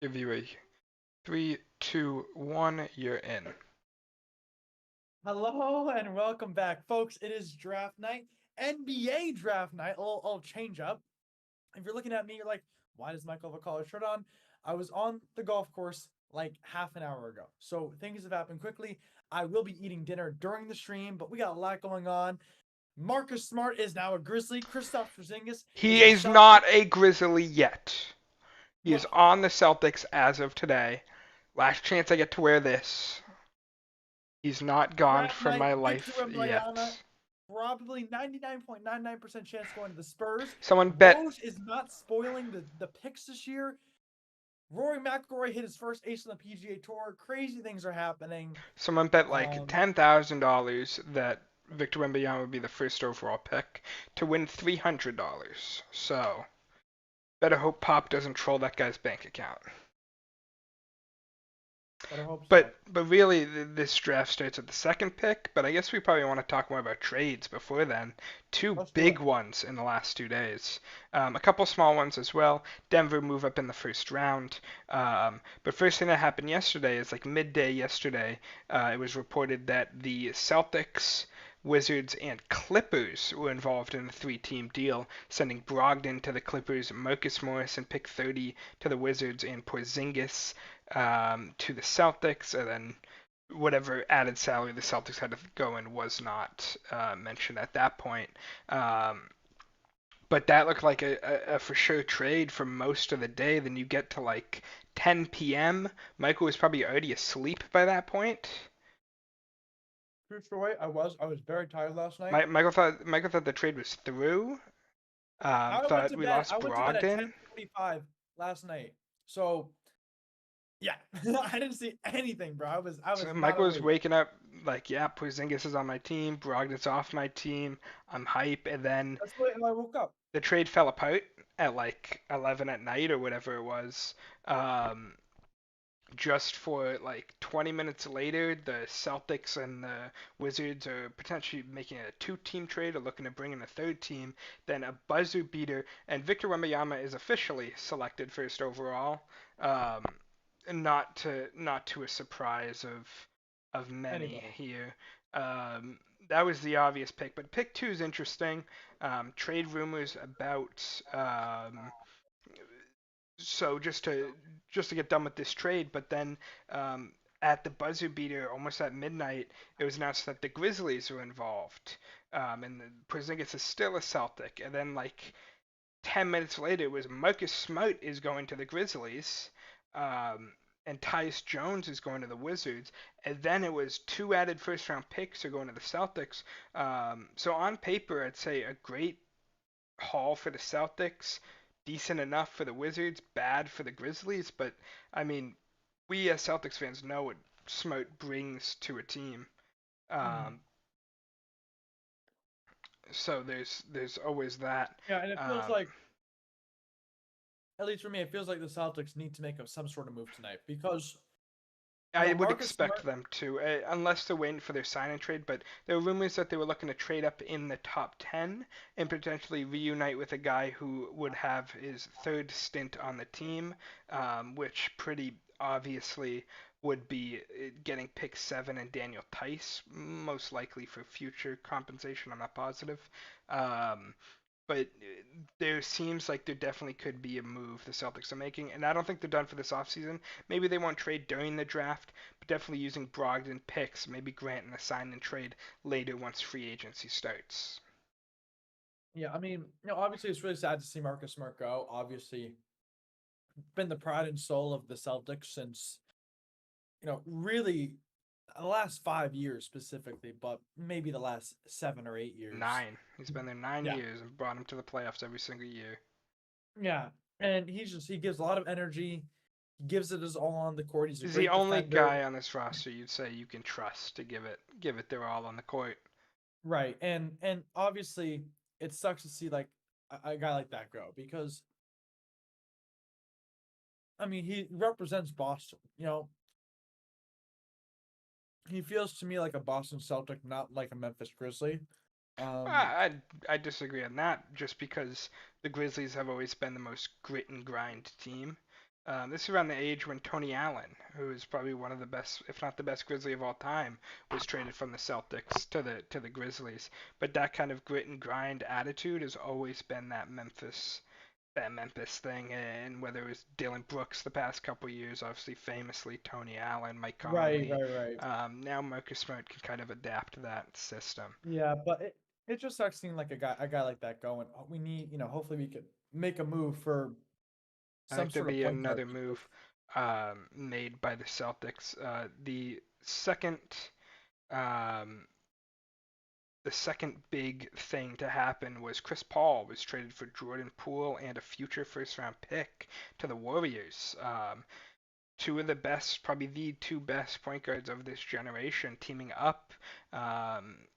Give you a 3, 2, 1, you're in. Hello and welcome back, folks. It is draft night, NBA draft night. A little change up. If you're looking at me, you're like, why does Michael have a collar shirt on? I was on the golf course like half an hour ago. So things have happened quickly. I will be eating dinner during the stream, but we got a lot going on. Marcus Smart is now a Grizzly. Kristaps Porzingis is He a is Celtic. not a Grizzly yet. He is Well, on the Celtics as of today. Last chance I get to wear this. He's not gone draft from night, my Victor life Wembanyama, yet. probably 99.99% chance going to the Spurs. Someone bet Woj is not spoiling the picks this year. Rory McIlroy hit his first ace on the PGA Tour. Crazy things are happening. someone bet like Um, $10,000 that Victor Wembanyama would be the first overall pick to win $300. So better hope Pop doesn't troll that guy's bank account. Better hope But so. but really, this draft starts at the second pick. But I guess we probably want to talk more about trades before then. Two Let's do big it. ones in the last 2 days. A couple small ones as well. Denver move up in the first round. But first thing that happened yesterday is like midday yesterday. It was reported that the Celtics, Wizards, and Clippers were involved in a three-team deal, sending Brogdon to the Clippers, Marcus Morris and pick 30 to the Wizards, and Porzingis to the Celtics, and then whatever added salary the Celtics had to go in was not mentioned at that point. Um, but that looked like a for sure trade for most of the day. Then you get to like 10 p.m. Michael was probably already asleep by that point. True story. I was very tired last night. Michael thought the trade was through. I went Thought to we bed. lost I went to bed at Brogdon. 10:45 last night. So yeah, I didn't see anything, bro. I was So not Michael was awake. waking up like, yeah, Porzingis is on my team, Brogdon's off my team. I'm hype, and then That's literally how I woke up. the trade fell apart at like 11 at night or whatever it was. Um, just for like 20 minutes later, the Celtics and the Wizards are potentially making a two-team trade or looking to bring in a third team. Then a buzzer beater, and Victor Wembanyama is officially selected first overall. Um, not to a surprise of many Anybody. here. Um, that was the obvious pick, but pick two is interesting. Trade rumors about so just to get done with this trade, but then at the buzzer beater, almost at midnight, it was announced that the Grizzlies were involved, and Porzingis is still a Celtic. And then like 10 minutes later, it was Marcus Smart is going to the Grizzlies, um, and Tyus Jones is going to the Wizards, and then it was two added first round picks are going to the Celtics. So on paper, I'd say a great haul for the Celtics, decent enough for the Wizards, bad for the Grizzlies. But I mean, we as Celtics fans know what Smart brings to a team. Mhm. Um, so there's always that. Yeah, and it feels Um, like, at least for me, it feels like the Celtics need to make some sort of move tonight because I would Marcus expect Smart. them to, unless they're waiting for their sign and trade. But there were rumors that they were looking to trade up in the top 10 and potentially reunite with a guy who would have his third stint on the team, which pretty obviously would be getting pick 7 and Daniel Tice, most likely for future compensation. I'm not positive. Um, but there seems like there definitely could be a move the Celtics are making, and I don't think they're done for this offseason. Maybe they won't trade during the draft, but definitely using Brogdon picks, maybe granting a sign and trade later once free agency starts. Yeah, I mean, obviously it's really sad to see Marcus Smart go. Obviously, been the pride and soul of the Celtics since really the last 5 years specifically, but maybe the last 7 or 8 years. 9. He's been there nine Yeah, years and brought him to the playoffs every single year. yeah, and he gives a lot of energy. He gives it his all on the court. He's a He's the great only defender. guy on this roster you'd say you can trust to give it their all on the court. Right, and obviously it sucks to see like a guy like that go because I mean he represents Boston. He feels to me like a Boston Celtic, not like a Memphis Grizzly. Um, I I disagree on that just because the Grizzlies have always been the most grit and grind team. This is around the age when Tony Allen, who is probably one of the best, if not the best Grizzly of all time, was traded from the Celtics to the Grizzlies. But that kind of grit and grind attitude has always been that Memphis thing, and whether it was Dylan Brooks the past couple years, obviously famously Tony Allen, Mike Right, Conley. right, right. Now Marcus Smart can kind of adapt that system. Yeah, but it just sucks seeing like a guy like that going. "Oh, we need, hopefully we could make a move for I some think there'll sort of be point guard. another move made by the Celtics. Um, the second big thing to happen was Chris Paul was traded for Jordan Poole and a future first round pick to the Warriors. Two of the best, probably the two best point guards of this generation teaming up. Um,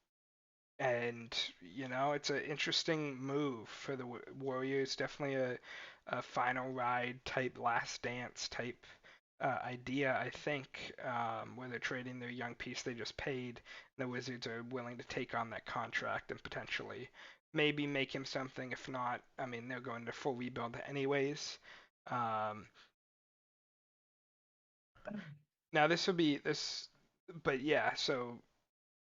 and it's an interesting move for the Warriors. Definitely a final ride type, last dance type idea, I think, where they're trading their young piece they just paid. The Wizards are willing to take on that contract and potentially maybe make him something. If not, I mean, they're going to full rebuild anyways. Um, Now this will be this, but yeah. So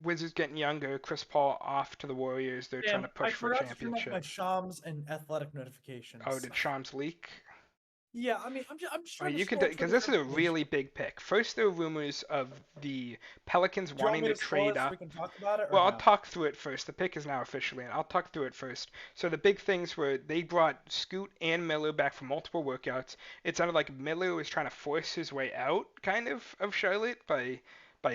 Wizards getting younger. Chris Paul off to the Warriors. They're trying Damn, to I push for a forgot to turn off my championship. Shams and Athletic Oh, notifications. did Shams leak? Yeah, I mean, I'm just Oh, trying to you could scroll through because this this is a information. really big pick. First, there were rumors of the Pelicans Do you want wanting me to to scroll trade it so we up. can talk about it or Well, I'll no? talk through it first. The pick is now officially in. I'll talk through it first. So the big things were they brought Scoot and Miller back from multiple workouts. It sounded like Miller was trying to force his way out, kind of Charlotte by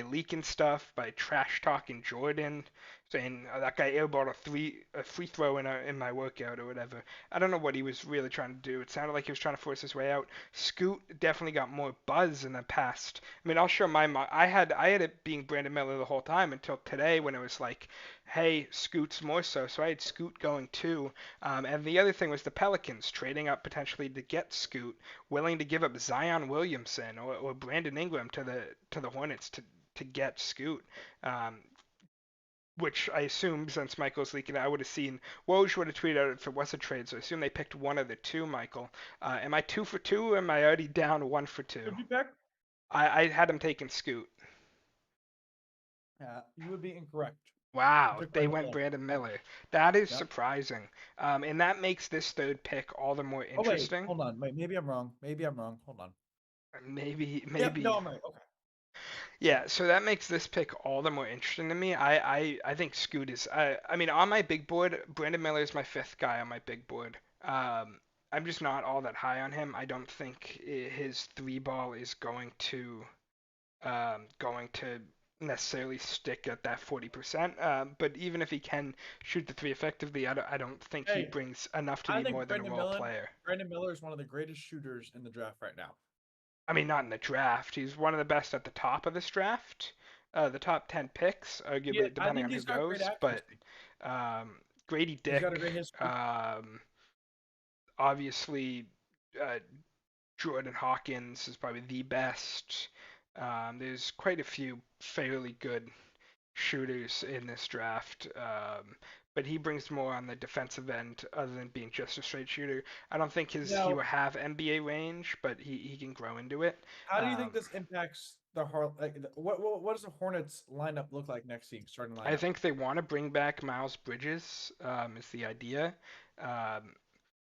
leaking stuff, by trash talking Jordan, saying that guy airballed a free throw in my workout or whatever. I don't know what he was really trying to do. It sounded like he was trying to force his way out. Scoot definitely got more buzz in the past. I mean, I'll show I had it being Brandon Miller the whole time until today when it was like, hey, Scoot's more so. So I had Scoot going too. And the other thing was the Pelicans trading up potentially to get Scoot, willing to give up Zion Williamson or Brandon Ingram to the Hornets to get Scoot. Um, which I assume, since Michael's leaking, I would have seen. Woj would have tweeted out if it was a trade, so I assume they picked one of the two, Michael. Am I 2 for 2, or am I already down 1 for 2? Would you pick? I had him taking Scoot. Yeah, you would be incorrect. You Wow, took they Brandon went Miller. Brandon Miller. That is Yep. surprising. And that makes this third pick all the more Oh wait, interesting. hold on. Wait, maybe I'm wrong. Maybe I'm wrong. Hold on. Maybe, Yep, no, maybe. I'm right. Okay. Yeah, so that makes this pick all the more interesting to me. I think Scoot is. I mean, on my big board, Brandon Miller is my fifth guy on my big board. I'm just not all that high on him. I don't think his three ball is going to necessarily stick at that 40%. But even if he can shoot the three effectively, I don't think he Hey, brings enough to I be think more than a role player. Brandon Miller is one of the greatest shooters in the draft right now. I mean, not in the draft. He's one of the best at the top of this draft. The top 10 picks, Yeah, arguably, I depending think on who he's got great goes. But accuracy. Grady He's got a Dick, great history. obviously, uh, Jordan Hawkins is probably the best. There's quite a few fairly good shooters in this draft. But he brings more on the defensive end other than being just a straight shooter. I don't think he Now, will have NBA range, but he can grow into it. how do you think Um, this impacts the what does the Hornets lineup look like next season? Starting I lineup. think they want to bring back Miles Bridges, is the idea. Um,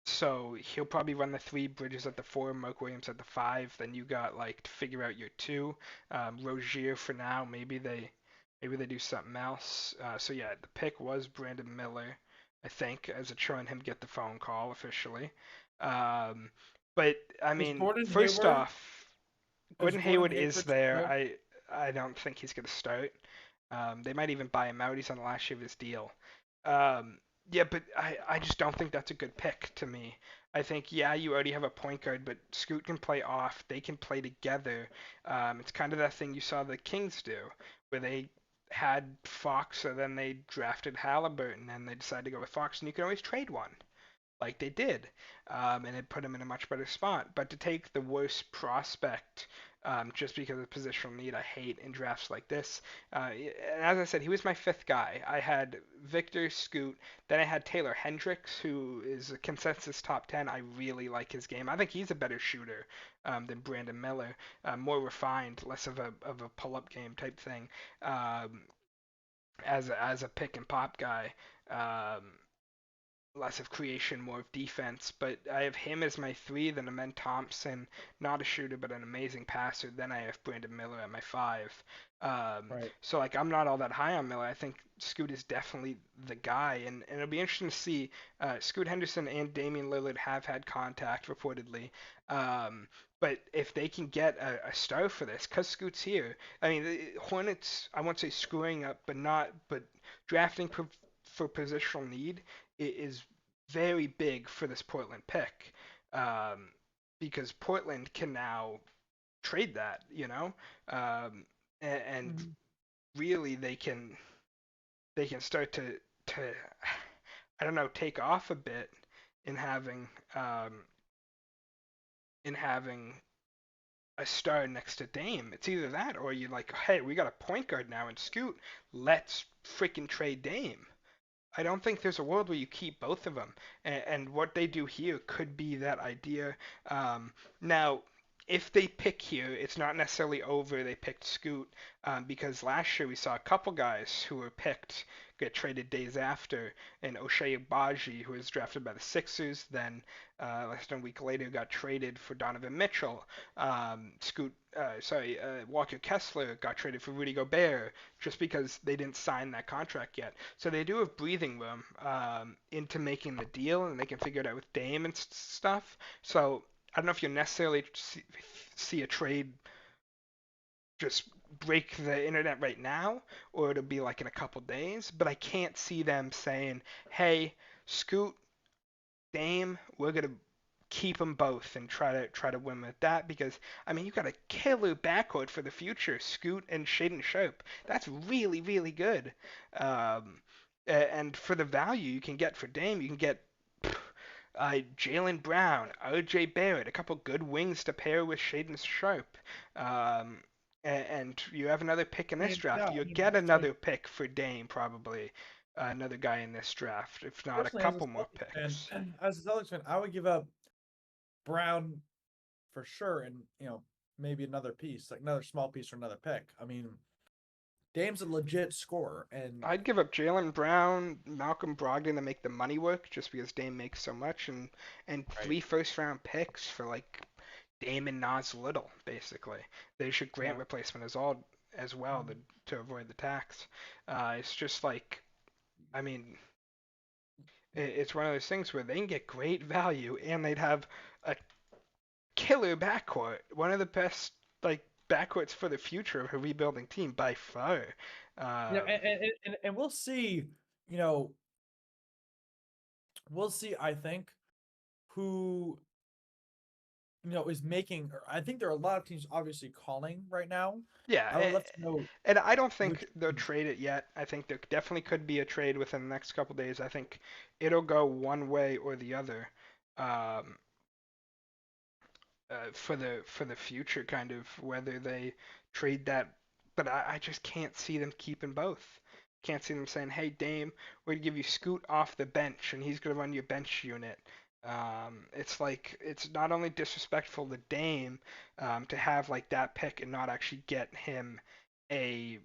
so he'll probably run the three, Bridges at the four, Mark Williams at the five. Then you got like to figure out your two. Rozier for now. Maybe they do something else. So yeah, the pick was Brandon Miller, I think, as it's showing him get the phone call officially. Um, but I Is mean, Gordon first Hayward? off, Is Gordon Gordon Hayward is Hayward there. still? I don't think he's gonna start. They might even buy him out. He's on the last year of his deal. Um, yeah, but I just don't think that's a good pick to me. I think, yeah, you already have a point guard, but Scoot can play off. They can play together. It's kind of that thing you saw the Kings do, where they had Fox, and then they drafted Halliburton, and they decided to go with Fox, and you can always trade one. like they did, and it put him in a much better spot. But to take the worst prospect just because of positional need, I hate in drafts like this. And as I said, he was my fifth guy. I had Victor Scoot, then I had Taylor Hendricks, who is a consensus top 10. I really like his game. I think he's a better shooter than Brandon Miller, more refined, less of a pull-up game type thing. Um, as a pick and pop guy. Um, Less of creation, more of defense. But I have him as my three, then Amen Thompson, not a shooter but an amazing passer. Then I have Brandon Miller at my five. Right. So like I'm not all that high on Miller. I think Scoot is definitely the guy, and it'll be interesting to see. Scoot Henderson and Damian Lillard have had contact reportedly. But if they can get a star for this, because Scoot's here, I mean, the Hornets, I won't say screwing up, but drafting for positional need is very big for this Portland pick, um, because Portland can now trade that, um, and Mhm. really they can start to I don't know, take off a bit in um, having a star next to Dame. It's either that or you're like, hey, we got a point guard now in Scoot. Let's freaking trade Dame. I don't think there's a world where you keep both of them, and what they do here could be that idea. Now, if they pick here, it's not necessarily over. They picked Scoot because last year we saw a couple guys who were picked get traded days after, and O'Shea Agbaji, who was drafted by the Sixers, then less than a week later got traded for Donovan Mitchell. Walker Kessler got traded for Rudy Gobert just because they didn't sign that contract yet. So they do have breathing room into making the deal, and they can figure it out with Dame and stuff. So I don't know if you necessarily see a trade just break the internet right now, or it'll be like in a couple days. But I can't see them saying, "Hey, Scoot, Dame, we're gonna keep them both and try to win with that," because I mean you got a killer backcourt for the future, Scoot and Shaden Sharp. That's really really good. Um, and for the value you can get for Dame, you can get Jalen Brown, R.J. Barrett, a couple good wings to pair with Shaden Sharp. Um, and you have another pick in I this mean, yeah, draft. I You'll mean, get personally, another pick for Dame, probably. Another guy in this draft, if not a personally as a couple more Celtics fan, picks. as a Celtics fan, I would give up Brown for sure, and maybe another piece, like another small piece or another pick. I mean, Dame's a legit scorer, and I'd give up Jalen Brown, Malcolm Brogdon to make the money work, just because Dame makes so much, and right, three first round picks for like Dame and Nas Little, basically. They should grant yeah, replacement as well mhm. to avoid the tax. It's just like, I mean, it's one of those things where they can get great value and they'd have a killer backcourt, one of the best like backcourts for the future of a rebuilding team by far. Yeah, Um, and we'll see. You know, we'll see. I think who is making. Or I think there are a lot of teams obviously calling right now. Yeah, I would love to know and I don't which think they'll teams. trade it yet. I think there definitely could be a trade within the next couple days. I think it'll go one way or the other um, for the future, kind of whether they trade that. But I just can't see them keeping both. Can't see them saying, "Hey, Dame, we're gonna give you Scoot off the bench, and he's gonna run your bench unit." It's like it's not only disrespectful to Dame to have like that pick and not actually get him a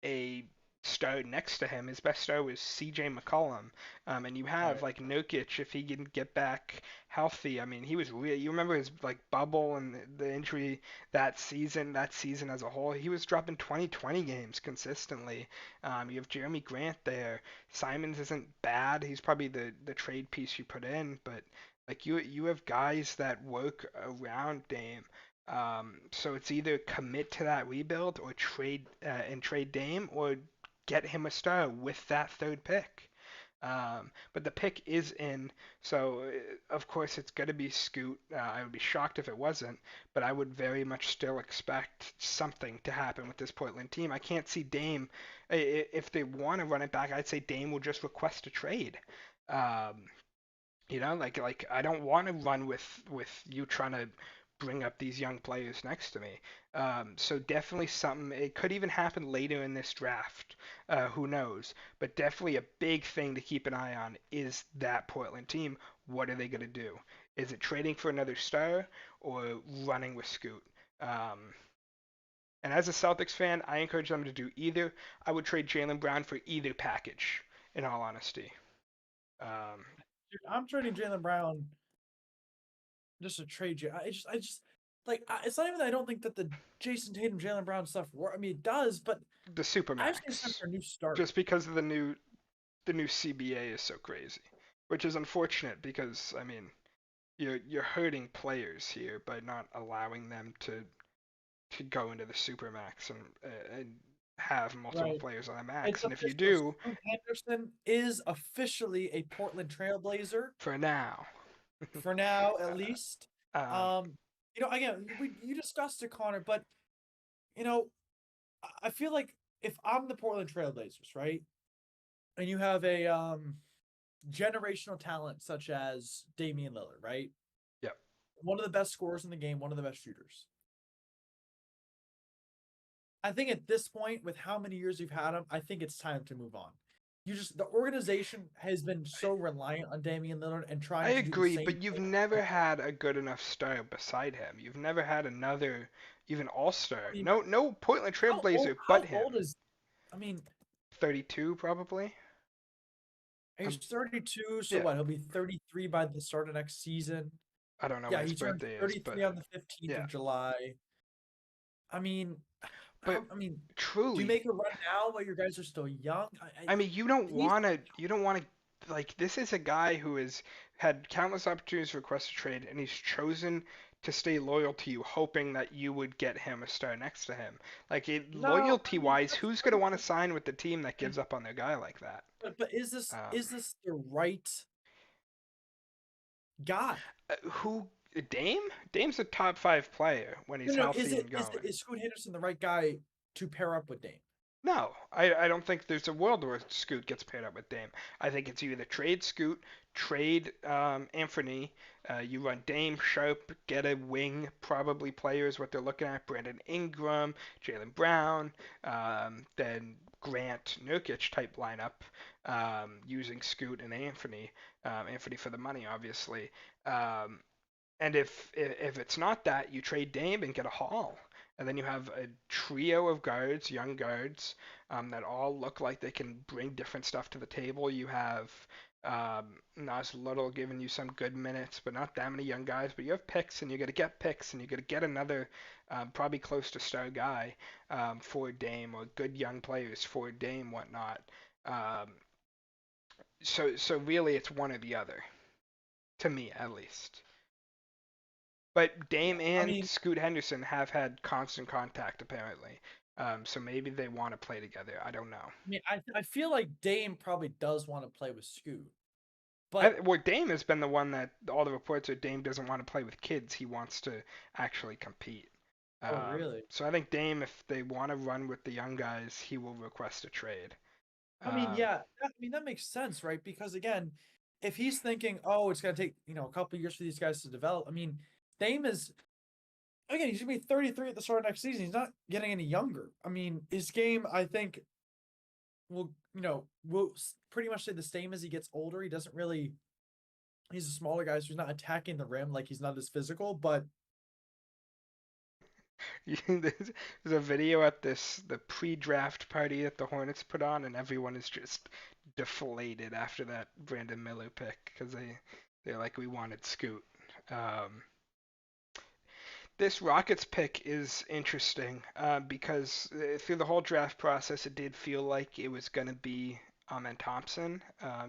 a star next to him. His best star was C.J. McCollum, and you have Right. like Nurkic if he can get back healthy. I mean, he was really. You remember his like bubble and the injury that season as a whole. He was dropping 20 games consistently. You have Jeremy Grant there. Simons isn't bad. He's probably the trade piece you put in, but like you have guys that work around Dame. So it's either commit to that rebuild or trade Dame or get him a star with that third pick. But the pick is in, so of course it's going to be Scoot. I would be shocked if it wasn't, but I would very much still expect something to happen with this Portland team. I can't see Dame. If they want to run it back, I'd say Dame will just request a trade. Um, Like I don't want to run with you trying to bring up these young players next to me. So definitely something. It could even happen later in this draft. Who knows? But definitely a big thing to keep an eye on is that Portland team. What are they going to do? Is it trading for another star or running with Scoot? Um, and as a Celtics fan, I encourage them to do either. I would trade Jaylen Brown for either package. In all honesty. Um, Dude, I'm trading Jalen Brown just to trade you. I just like it's not even that I don't think that the Jason Tatum, Jalen Brown stuff. I mean, it does, but the I just think it's time Supermax, for a new start. just because of the new CBA is so crazy, which is unfortunate because I mean you're hurting players here by not allowing them to go into the Supermax and have multiple Right. players on a It's max. And if you official. do, Scoot Henderson is officially a Portland Trailblazer for now, for now, at least. um, Um, again, you discussed it, Connor, but you know, I feel like if I'm the Portland Trailblazers, right, and you have a generational talent such as Damian Lillard, right, yeah, one of the best scorers in the game, one of the best shooters. I think at this point, with how many years you've had him, I think it's time to move on. The organization has been so reliant on Damian Lillard and I trying to do the agree, same but you've thing. never had a good enough star beside him. You've never had another even I all-star. mean, No Portland Trailblazer but how him. old is? I mean, 32 probably. he's Um, 32, so yeah, what? He'll be 33 by the start of next season. I don't know when Yeah, his he turns birthday is, but 33 on the 15th yeah. of July. I mean, But I mean, do you truly, make a run now while your guys are still young? I mean, He's you don't want to, like, this is a guy who has had countless opportunities to request a trade, and he's chosen to stay loyal to you, hoping that you would get him a star next to him. Like, no. I mean, loyalty-wise, that's who's going to want to 33. sign with the team that I mean, gives up on their guy like that? but Um, is this the right guy? who Dame? Dame's a top five player when he's No, no. Is healthy it and is going. is Scoot Henderson the right guy to pair up with Dame? No, I don't think there's a world where Scoot gets paired up with Dame. I think it's either trade Scoot, trade Anthony, you run Dame Sharp, get a wing, probably players what they're looking at, Brandon Ingram, Jaylen Brown, then Grant Nurkic type lineup, using Scoot and Anthony, Anthony for the money obviously. Um, and if it's not that, you trade Dame and get a haul, and then you have a trio of guards, young guards, that all look like they can bring different stuff to the table. You have Nas Little giving you some good minutes, but not that many young guys. But you have picks, and you're gonna get picks, and you're gonna get another probably close to star guy for Dame or good young players for Dame, whatnot. Um, so really, it's one or the other, to me at least. But Yeah. Dame I and mean, Scoot Henderson have had constant contact apparently. So maybe they want to play together. I don't know. I feel like Dame probably does want to play with Scoot, but Well, Dame has been the one that all the reports are Dame doesn't want to play with kids. He wants to actually compete. oh really? So I think Dame, if they want to run with the young guys, he will request a trade. I mean, Um, yeah, that makes sense, right? Because again, if he's thinking, oh, it's gonna take a couple of years for these guys to develop. I mean, Dame is again, he's gonna be 33 at the start of next season. He's not getting any younger. I mean, his game, I think, will pretty much stay the same as he gets older. He doesn't really. He's a smaller guy, so he's not attacking the rim like he's not as physical. But there's a video at the pre-draft party that the Hornets put on, and everyone is just deflated after that Brandon Miller pick because they're like we wanted Scoot. Um, this Rockets pick is interesting because through the whole draft process, it did feel like it was going to be Amen Thompson,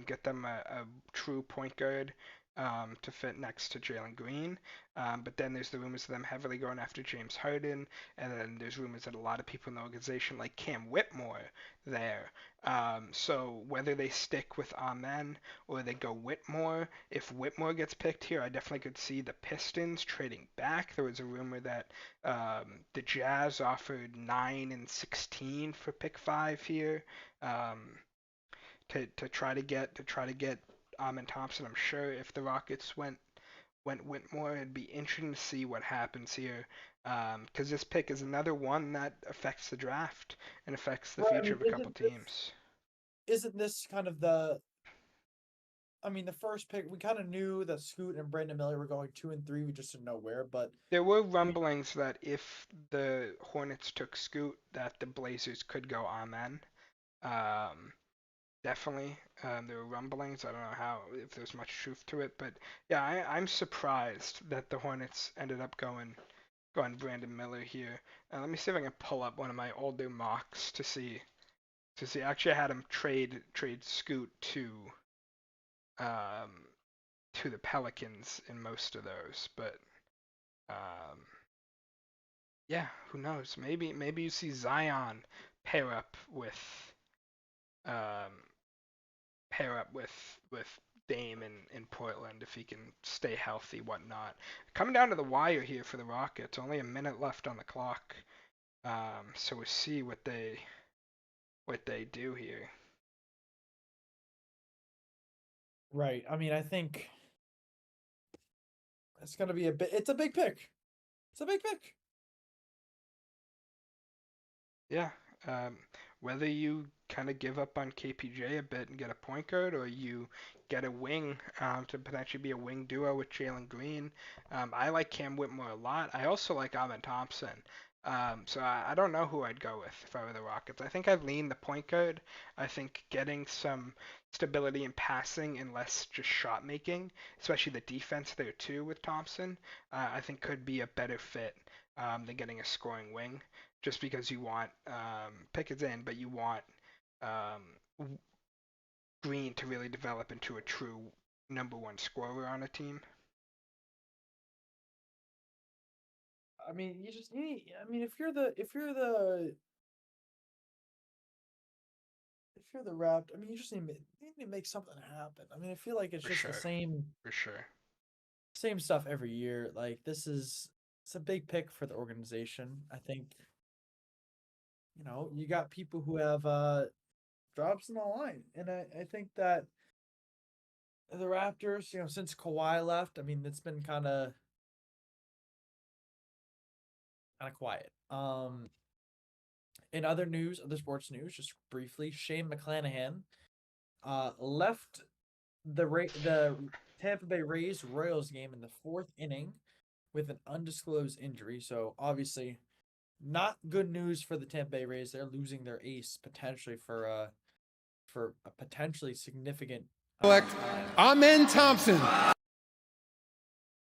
get them a true point guard to fit next to Jalen Green. But then there's the rumors of them heavily going after James Harden, and then there's rumors that a lot of people in the organization like Cam Whitmore there. So whether they stick with Amen or they go Whitmore, if Whitmore gets picked here, I definitely could see the Pistons trading back. There was a rumor that the Jazz offered 9 and 16 for pick 5 here, um, to try to get Amin Thompson. I'm sure if the Rockets went Whitmore, it'd be interesting to see what happens here. Because this pick is another one that affects the draft and affects the Right. I future mean, of a couple teams. isn't this kind of the I mean, the first pick, we kind of knew that Scoot and Brandon Miller were going 2 and 3. We just didn't know where. But There were I mean, rumblings that if the Hornets took Scoot, that the Blazers could go Amen. Um, Definitely, there were rumblings. I don't know how if there's much truth to it, but yeah, I'm surprised that the Hornets ended up going Brandon Miller here. Let me see if I can pull up one of my older mocks to see. Actually, I had him trade Scoot um, to the Pelicans in most of those, but um, yeah, who knows? Maybe you see Zion pair up with um, with Dame in Portland if he can stay healthy, whatnot. Coming down to the wire here for the Rockets. Only a minute left on the clock. So we'll see what they do here. right. I mean, I think it's gonna be a bit. It's a big pick. It's a big pick. Yeah. Um, Whether you kind of give up on KPJ a bit and get a point guard, or you get a wing to potentially be a wing duo with Jalen Green. I like Cam Whitmore a lot. I also like Amin Thompson. So I don't know who I'd go with if I were the Rockets. I think I'd lean the point guard. I think getting some stability in passing and less just shot making, especially the defense there too with Thompson, I think could be a better fit than getting a scoring wing just because you want Pickett's in, but you want um, Green to really develop into a true number one scorer on a team. I mean, you just need. I mean, if you're the Rapt, I mean, you just need to make something happen. I mean, I feel like it's For just the sure, same for sure. stuff every year. Like it's a big pick for the organization. I think you got people who have jobs in the line, and I think that the Raptors, since Kawhi left, I mean, it's been kind of quiet. In other sports news, just briefly, Shane McClanahan left the Tampa Bay Rays Royals game in the fourth inning with an undisclosed injury. So obviously, not good news for the Tampa Bay Rays. They're losing their ace potentially for a potentially significant time. Amen Thompson.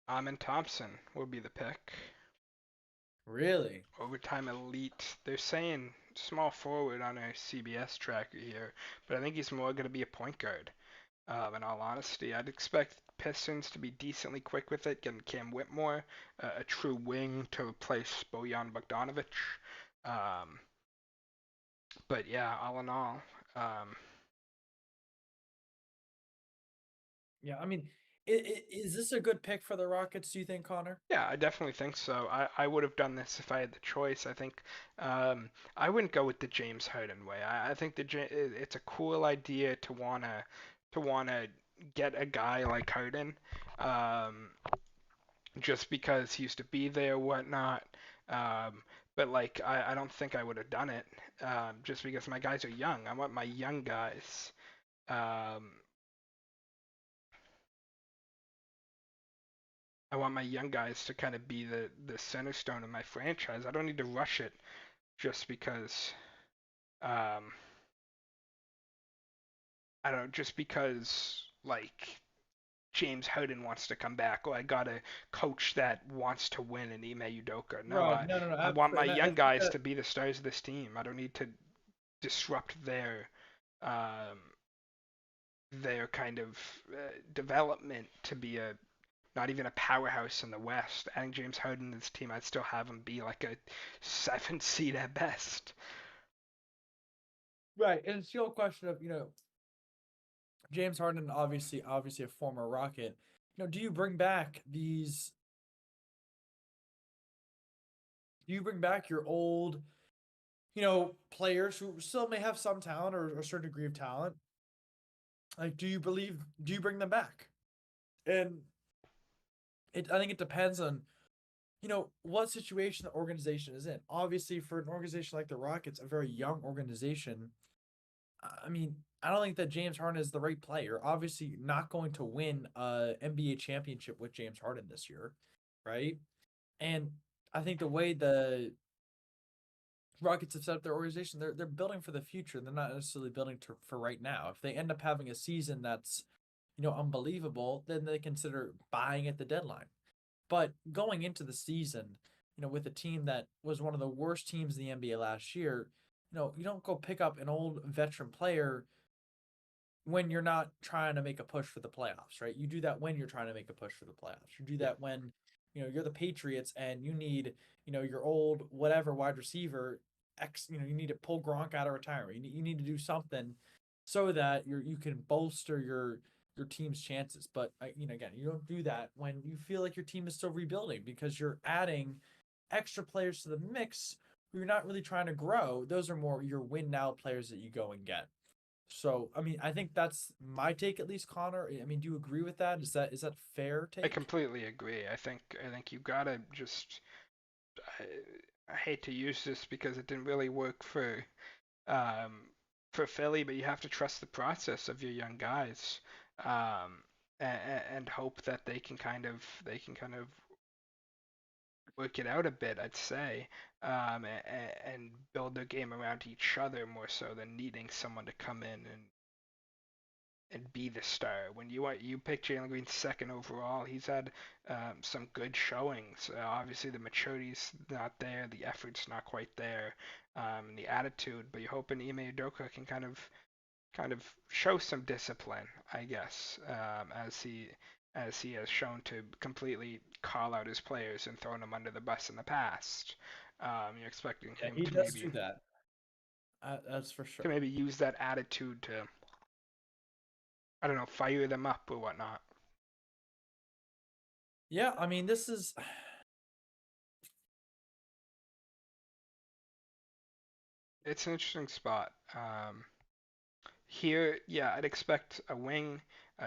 Amin Thompson will be the pick. Really? Overtime elite. They're saying small forward on our CBS tracker here, but I think he's more going to be a point guard. In all honesty, I'd expect Pistons to be decently quick with it, getting Cam Whitmore, a true wing to replace Bojan Bogdanovic. Um, but yeah, all in all, Yeah. I mean, is this a good pick for the Rockets? Do you think, Connor? yeah, I definitely think so. I would have done this if I had the choice. I think I wouldn't go with the James Harden way. I think it's a cool idea to wanna get a guy like Harden, um, just because he used to be there, whatnot. Um, but like I don't think I would have done it just because my guys are young. I want my young guys. Um, I want my young guys to kind of be the center stone of my franchise. I don't need to rush it just because um, I don't just because like James Harden wants to come back, or I got a coach that wants to win in Ime Udoka. No, Right. No, no, no. I want my Absolutely. And I young think guys that to be the stars of this team. I don't need to disrupt um, their kind of development to be a not even a powerhouse in the West. Adding James Harden to this team, I'd still have him be like a 7 seed at best. right. And it's the old question of James Harden, obviously a former Rocket. Do you bring back these? Do you bring back your old, players who still may have some talent or a certain degree of talent, Like, do you bring them back? And I think it depends on what situation the organization is in. Obviously, for an organization like the Rockets, a very young organization, I mean, I don't think that James Harden is the right player. Obviously, not going to win a NBA championship with James Harden this year, right? And I think the way the Rockets have set up their organization, they're building for the future. They're not necessarily building for right now. If they end up having a season that's unbelievable, then they consider buying at the deadline. But going into the season, with a team that was one of the worst teams in the NBA last year, you don't go pick up an old veteran player when you're not trying to make a push for the playoffs, right? You do that when you're trying to make a push for the playoffs. You do Yeah. that when, you're the Patriots and you need, your old whatever wide receiver X, you need to pull Gronk out of retirement. You need to do something so that you can bolster your team's chances. But again, you don't do that when you feel like your team is still rebuilding because you're adding extra players to the mix who you're not really trying to grow. Those are more your win now players that you go and get. So, I mean, I think that's my take at least, Connor. I mean, do you agree with that? Is that fair I take? completely agree. I think you gotta just. I, I hate to use this because it didn't really work um, for Philly, but you have to trust the process of your young guys, um, and hope that they can kind of work it out a bit. I'd say, and build their game around each other more so than needing someone to come in and be the star. When you pick Jalen Green second overall, he's had some good showings. Obviously, the maturity's not there, the effort's not quite there, the attitude. But you're hoping Ime Udoka can kind of show some discipline, I guess, as he has shown to completely call out his players and thrown them under the bus in the past. You're expecting Yeah, him he to does maybe do that. That's for to sure. maybe use that attitude to, I don't know, fire them up or whatnot. Yeah, I mean, this is It's an interesting spot. Here, yeah, I'd expect a wing.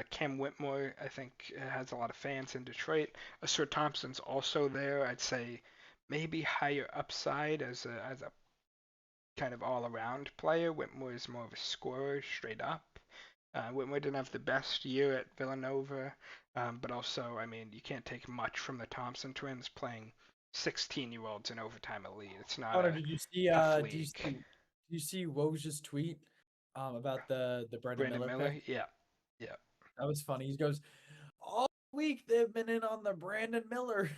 Cam Whitmore, I think, has a lot of fans in Detroit. Sir Thompson's also there. I'd say maybe higher upside as a kind of all around player. Whitmore is more of a scorer, straight up. Whitmore didn't have the best year at Villanova, but also, I mean, you can't take much from the Thompson twins playing 16-year-olds in overtime elite. It's not Connor, a did you see tough did league. you see Woj's tweet about the Brandon Brandon Miller pick? Miller, yeah, yeah. That was funny. He goes, all week they've been in on the Brandon Miller.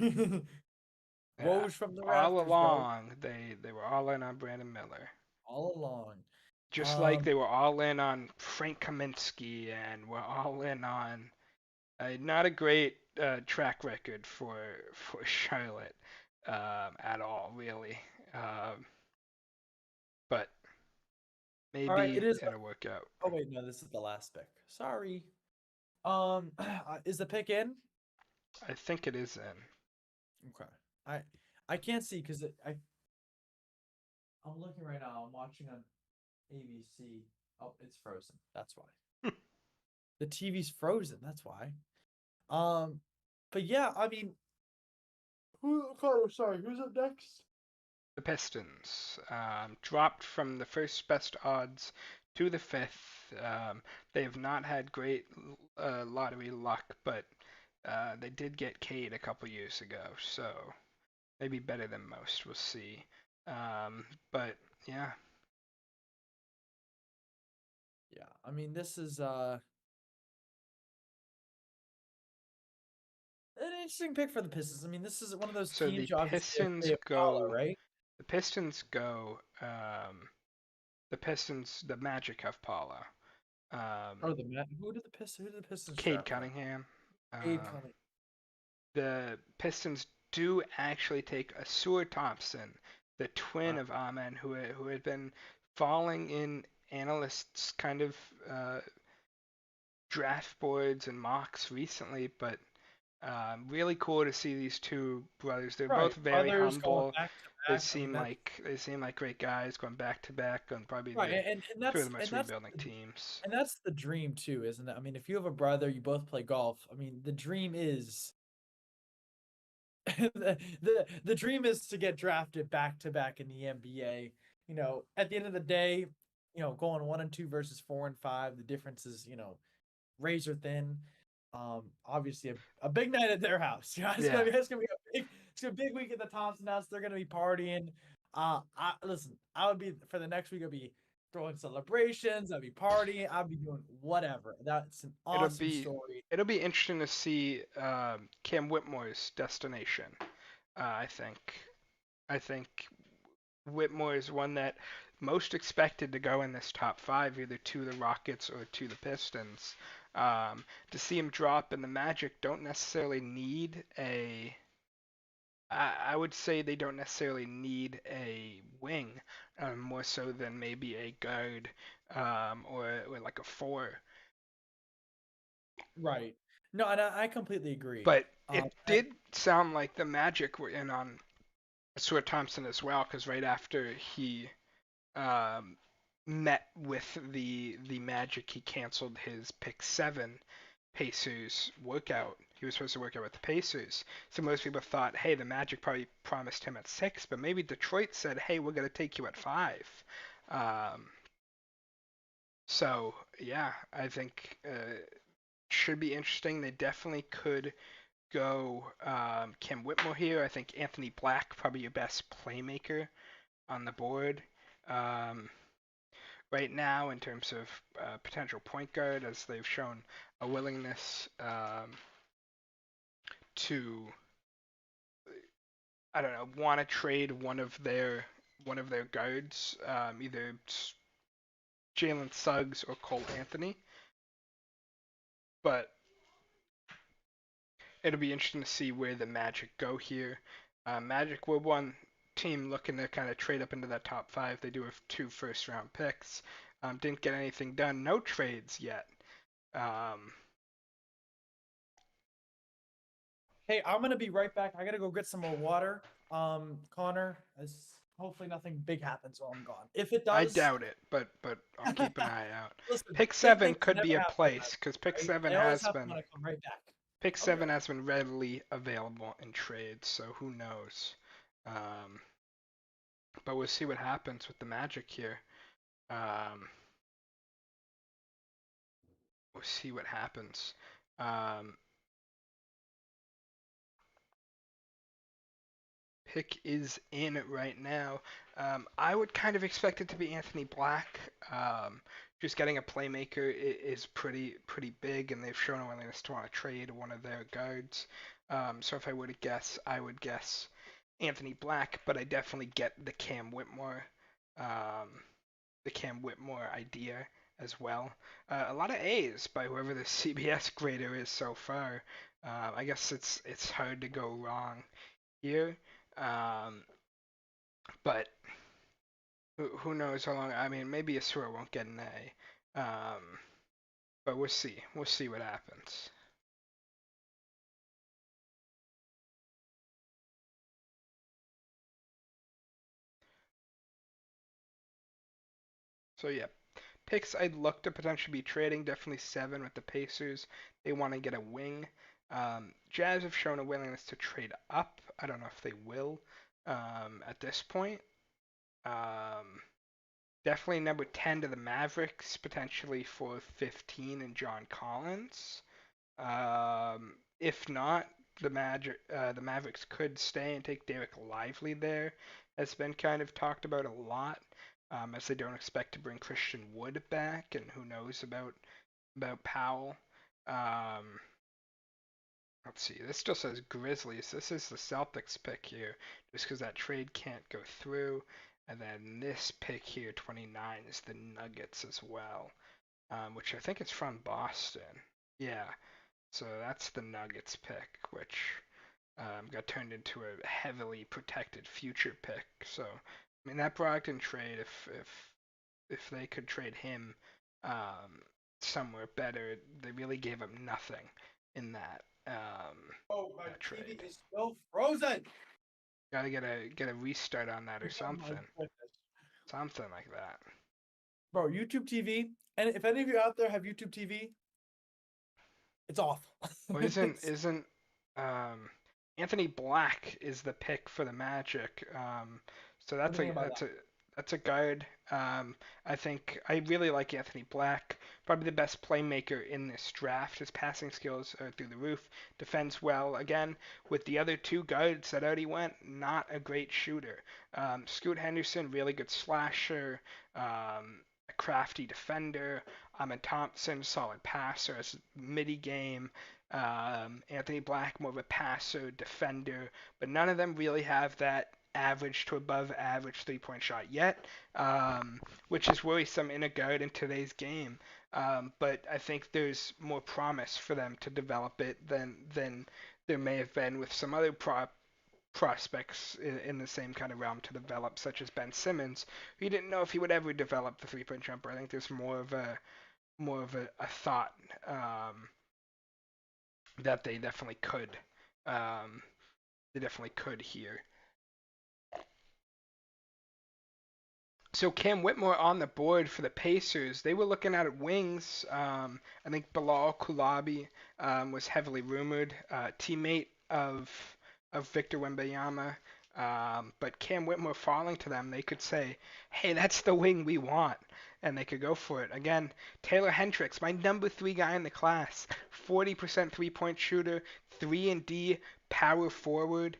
Yeah, Woj from the all rafters, bro. along they were all in on Brandon Miller, All along. just like Um, they were all in on Frank Kaminsky and were all in on not a great track record for Charlotte at all, really. Um, but all right, it maybe is. it'll work out. Oh wait, no, this is the last pick. Sorry. Is the pick in? I think it is in. Okay. I I can't see because I'm looking right now. I'm watching on ABC. Oh, it's frozen. That's why. The TV's frozen. That's why. Um, but yeah, I mean, oh, sorry, who's up next? The Pistons dropped from the first best odds to the fifth. They have not had great lottery luck, but they did get Cade a couple years ago, so maybe better than most. We'll see. But yeah, Yeah, I mean, this is an interesting pick for the Pistons. I mean, this is one of those so the teams. Obviously, Pistons they have Paolo, go. right? The Pistons go. The Pistons, the Magic have Paula. Oh, Um, Who did the Pistons Cade draft from? Cunningham. Cade Um, Cunningham. the Pistons do actually take Asur Thompson, the twin Wow. of Amen, who had been falling in analysts' kind of draft boards and mocks recently, but Really cool to see these two brothers. They're Right. both very Brothers going humble. back to They back. I mean, seem that's like they seem like great guys going back to back on probably right. the And two of that's the most and that's rebuilding the teams. and that's the dream too, isn't it? I mean, if you have a brother, you both play golf. I mean, the dream is the dream is to get drafted back to back in the NBA. At the end of the day, going 1 and 2 versus 4 and 5, the difference is, razor thin. Obviously a big night at their house. Yeah, It's gonna be a big week at the Thompson house. They're gonna be partying. Listen, I would be for the next week. I'd be throwing celebrations. I'd be partying. I'd be doing whatever. That's an it'll awesome be story. it'll be interesting to see Cam Whitmore's destination. I think I think Whitmore is one that most expected to go in this top five, either to the Rockets or to the Pistons. To see him drop in the Magic don't necessarily need a. I would say they don't necessarily need a wing, more so than maybe a guard, or like a four. Right. No, and I completely agree. But Um, it did sound like the Magic were in on Stuart Thompson as well, because right after he um, met with the Magic, he canceled his pick 7 Pacers workout. He was supposed to work out with the Pacers. So most people thought, hey, the Magic probably promised him at 6, but maybe Detroit said, hey, we're going to take you at 5. Um, so, yeah, I think should be interesting. They definitely could go Kim Whitmore here. I think Anthony Black, probably your best playmaker on the board. Um, right now in terms of potential point guard, as they've shown a willingness to, I don't know, want to trade one of their guards, either Jalen Suggs or Cole Anthony. But it'll be interesting to see where the Magic go here. Magic were one team looking to kind of trade up into that top 5. They do have 2 first-round picks. Didn't get anything done. No trades yet. Um, Hey, I'm gonna be right back. I gotta go get some more water. Connor, hopefully nothing big happens while I'm gone. If it I does, doubt it, but I'll keep an eye out. listen, Pick big 7 things could never be a happen place fast, because pick right? 7 They always has happen been when I come right back. pick I'll be 7 right back. has been readily available in trades, so who knows? Um, but we'll see what happens with the Magic here. Um, we'll see what happens. Um, pick is in right now. I would kind of expect it to be Anthony Black. Just getting a playmaker is pretty big, and they've shown a willingness to want to trade one of their guards. So if I were to guess, I would guess Anthony Black, but I definitely get um, the Cam Whitmore idea as well. A lot of A's by whoever the CBS grader is so far. I guess it's hard to go wrong here. Um, but who knows how long? I mean, maybe Asura won't get an A. But we'll see. We'll see what happens. So yeah, picks I'd look to potentially be trading. Definitely 7 with the Pacers. They want to get a wing. Jazz have shown a willingness to trade up. I don't know if they will at this point. Um, Definitely number 10 to the Mavericks, potentially for 15 and John Collins. If not, the Mavericks could stay and take Derek Lively there. Has been kind of talked about a lot, as they don't expect to bring Christian Wood back, and who knows about Powell. Um, let's see. This still says Grizzlies. This is the Celtics pick here, just because that trade can't go through. And then this pick here, 29, is the Nuggets as well, which I think is from Boston. Yeah. So that's the Nuggets pick, which got turned into a heavily protected future pick. So I mean that Brogdon trade, if they could trade him somewhere better, they really gave him nothing in that. Oh, my that TV trade. is still frozen. Gotta get a restart on that or Oh my something. goodness. Something like that. Bro, YouTube TV. And if any of you out there have YouTube TV, it's awful. Well, isn't It's isn't um, Anthony Black is the pick for the Magic. So what that's do you a mean by that? that's a that's a guard. I think I really like Anthony Black. Probably the best playmaker in this draft. His passing skills are through the roof. Defends well. Again, with the other two guards that already went, not a great shooter. Scoot Henderson, really good slasher. A crafty defender. Ahmed Thompson, solid passer. As midi game. Anthony Black, more of a passer, defender, but none of them really have that average to above average 3-point shot yet, which is worrisome in a guard in today's game. But I think there's more promise for them to develop it than there may have been with some other prospects in the same kind of realm to develop, such as Ben Simmons. We didn't know if he would ever develop the 3-point jumper. I think there's more of a thought that they definitely could. Um, they definitely could here. So Cam Whitmore on the board for the Pacers. They were looking at wings. I think Bilal Kulabi was heavily rumored, teammate of Victor Wembanyama. But Cam Whitmore falling to them, they could say, "Hey, that's the wing we want," and they could go for it. Again, Taylor Hendricks, my number 3 guy in the class, 40% 3-point shooter, 3-and-D power forward.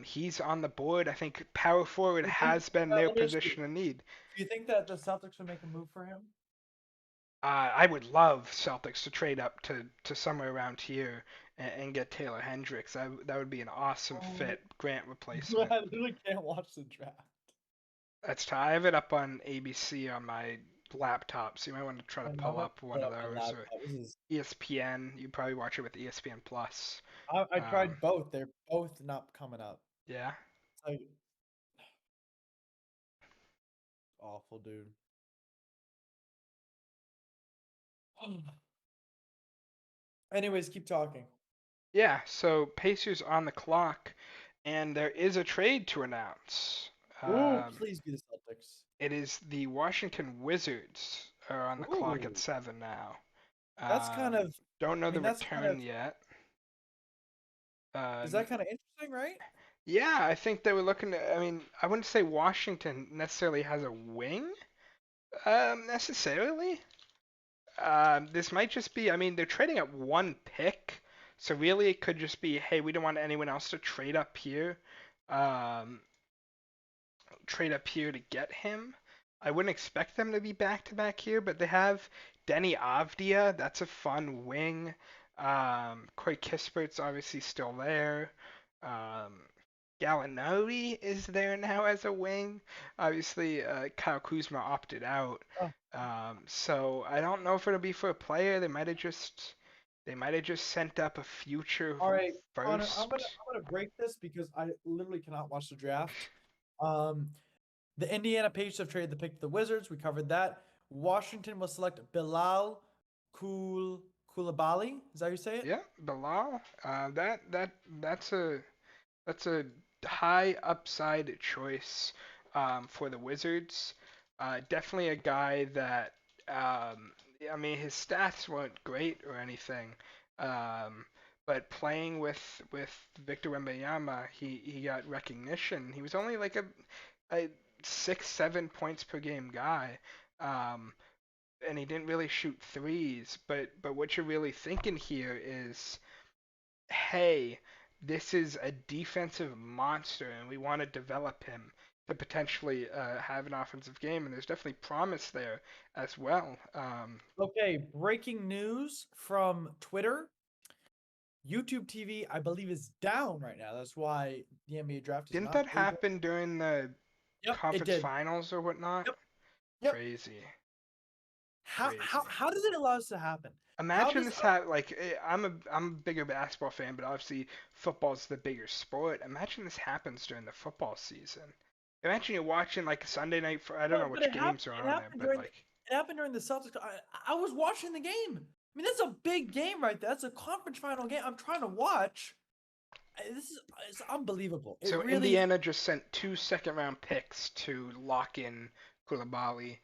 He's on the board. I think power forward You think, has been their let me ask you, position of need. do you think that the Celtics would make a move for him? I would love Celtics to trade up to somewhere around here and get Taylor Hendricks. That would be an awesome Oh, fit, Grant I replacement. literally can't watch the draft. I have it up on ABC on my laptop, so you might want to try to I'm pull gonna up one pull of up my those or laptop. This is ESPN. You probably watch it with ESPN Plus. I Um, tried both. They're both not coming up. yeah, It's like awful, dude. Anyways, keep talking. yeah. So Pacers on the clock, and there is a trade to announce. Ooh, Um, please be the Celtics. It is the Washington Wizards are on the clock at Ooh, 7 now. that's kind Um, of. don't I know the mean, that's kind of. return yet. Uh, Is that kind of interesting, right? yeah, I think they were looking to. I mean, I wouldn't say Washington necessarily has a wing, necessarily. This might just be. I mean, they're trading at one pick, so really it could just be, hey, we don't want anyone else to Um, trade up here to get him. I wouldn't expect them to be back to back here, but they have Denny Avdia. That's a fun wing. Corey Kispert's obviously still there. Um, Gallinari is there now as a wing. Obviously, Kyle Kuzma opted out. Oh, So I don't know if it'll be for a player. They might have just sent up a future all right, Connor. I'm gonna first. I'm gonna break this because I literally cannot watch the draft. Um, the Indiana Pacers have traded the pick to the Wizards. We covered that. Washington will select Bilal Koulibaly. Is that how you say it? Yeah, Bilal. That's a high upside choice for the Wizards. Definitely a guy that I mean his stats weren't great or anything, um, but playing with Victor Wembanyama, he got recognition. He was only like a 6-7 points per game guy. Um, and he didn't really shoot threes, but what you're really thinking here is, hey, this is a defensive monster, and we want to develop him to potentially have an offensive game, and there's definitely promise there as well. Okay, breaking news from Twitter. YouTube TV, I believe, is down right now. That's why the NBA draft is Didn't not that able. happen during the Yep, it conference did. finals or whatnot? Yep, yep. Crazy, How how crazy. how does it allow this to happen? How Imagine does this ha like I'm a bigger basketball fan, but obviously football's the bigger sport. Imagine this happens during the football season. Imagine you're watching like Sunday night for I don't know but which games are it on there, happened but during like it happened during the Celtics. I was watching the game. mean, that's a big game right there. That's a conference final game. I'm trying to watch. This is it's unbelievable. It So really. Indiana just sent 2 second-round picks to lock in Koulibaly.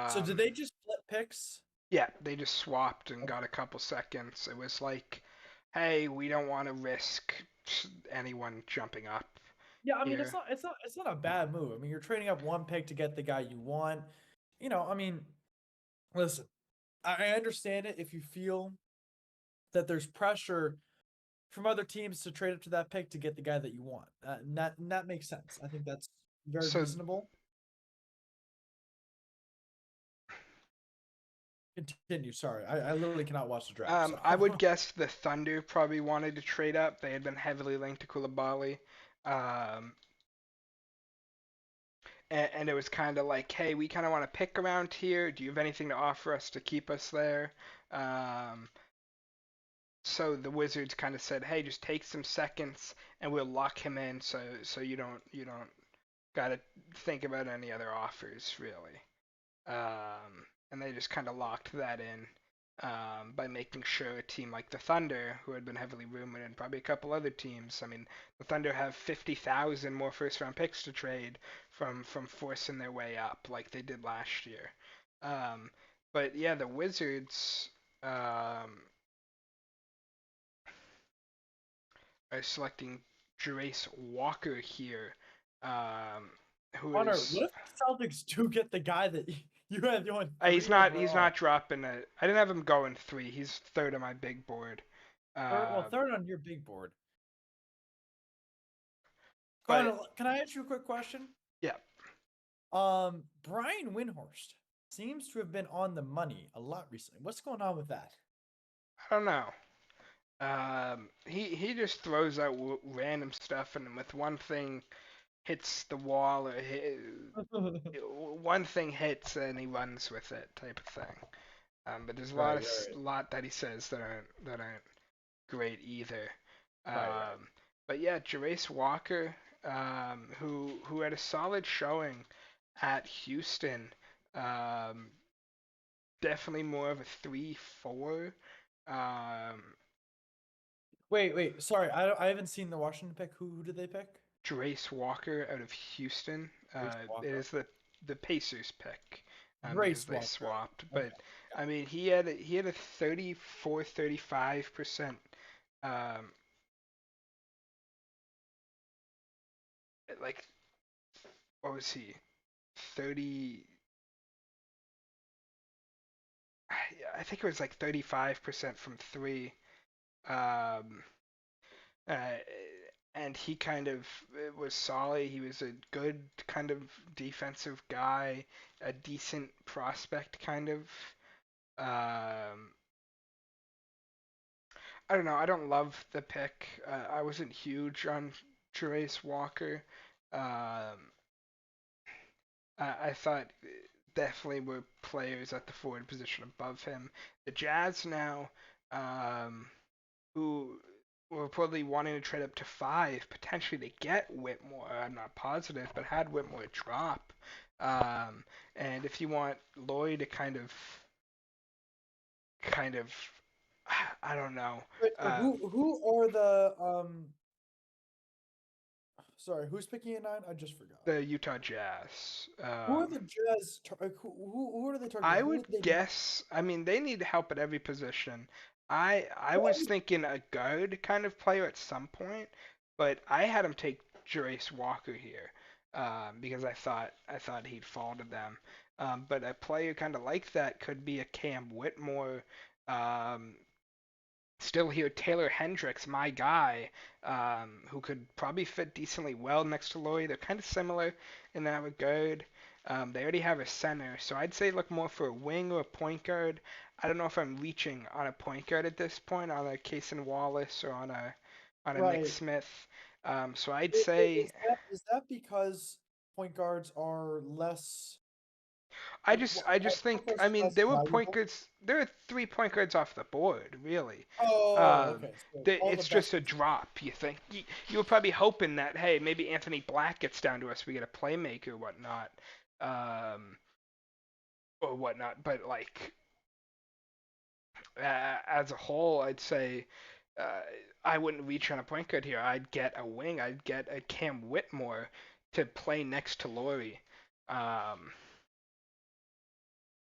So did Um, they just flip picks? yeah, they just swapped and Okay. got a couple seconds. It was like, hey, we don't want to risk anyone jumping up Yeah, I mean, it's here. not. It's not. It's not a bad move. I mean, you're trading up one pick to get the guy you want. I mean, listen, I understand it if you feel that there's pressure from other teams to trade up to that pick to get the guy that you want. And that makes sense. I think that's very So reasonable. Continue. Sorry, I literally cannot watch the draft. So I would guess the Thunder probably wanted to trade up. They had been heavily linked to Koulibaly. Um, and it was kind of like, hey, we kind of want to pick around here. Do you have anything to offer us to keep us there? Um, so the Wizards kind of said, hey, just take some seconds and we'll lock him in, so you don't gotta think about any other offers really. And they just kind of locked that in by making sure a team like the Thunder, who had been heavily rumored, and probably a couple other teams. I mean, the Thunder have 50,000 more first-round picks to trade from forcing their way up like they did last year. Um, but yeah, the Wizards are selecting Jerace Walker here, um, who Hunter, is what if the Celtics do get the guy that you had going he's three not overall? dropping it. I didn't have him going 3. He's third on my big board. Well, Um, third on your big board. but Connor, can I ask you a quick question? yeah, Brian Windhorst seems to have been on the money a lot recently. What's going on with that? I don't know. He just throws out random stuff, and with one thing hits the wall, or one thing hits, and he runs with it, type of thing. But there's a Right, right, lot that he says that aren't great either. right, right. Um, but yeah, Jerace Walker, who had a solid showing at Houston, um, definitely more of a 3-4. Um, Wait. Sorry, I haven't seen the Washington pick. Who did they pick? Jerace Walker out of Houston. Grace It Walker. is the Pacers pick because Grace they Walker. swapped. Okay. But I mean, he had a 34-35% um, like what was he 30 I think it was like 35% from three. Um, uh, and he kind of was solid. He was a good kind of defensive guy, a decent prospect kind of. Um, I don't know. I don't love the pick. I wasn't huge on Jerace Walker. Um, I thought definitely were players at the forward position above him. The Jazz now, um, who were probably wanting to trade up to 5, potentially to get Whitmore. I'm not positive, but had Whitmore drop. Um, and if you want Lloyd to kind of, I don't know, Wait, so uh, who are the Sorry, who's picking at 9? I just forgot. the Utah Jazz. Who are the Jazz? Who are they targeting? I Who would would they be? guess. I mean, they need help at every position. I Well, was thinking a guard kind of player at some point, but I had him take Jerace Walker here because I thought he'd fall to them. But a player kind of like that could be a Cam Whitmore. Um, Still here, Taylor Hendricks, my guy, who could probably fit decently well next to Lloyd. They're kind of similar in that regard. They already have a center, so I'd say look more for a wing or a point guard. I don't know if I'm reaching on a point guard at this point, on a Cason Wallace or on a Nick right. Smith. So I'd say Is that because point guards are less I just point think guards I are mean less there were point valuable? guards there are 3 point guards off the board really. Oh, Um, okay. So all the it's best just a ones. drop. You think you were probably hoping that hey maybe Anthony Black gets down to us we get a playmaker um, or whatnot. But like as a whole, I'd say uh, I wouldn't reach on a point guard here. I'd get a wing. I'd get a Cam Whitmore to play next to Laurie. Um,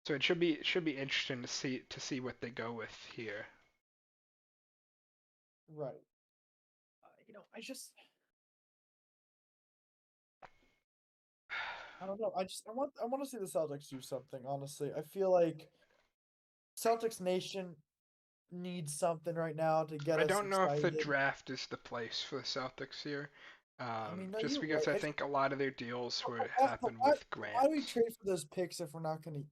so it should be interesting to see what they go with here. Right. I don't know. I want to see the Celtics do something. Honestly, I feel like Celtics Nation needs something right now to get I us don't know if the excited. draft is the place for the Celtics here, I mean, no, just you're because right. I think a lot of their deals were But happened with why do we Grant. trade for those picks if we're not going to,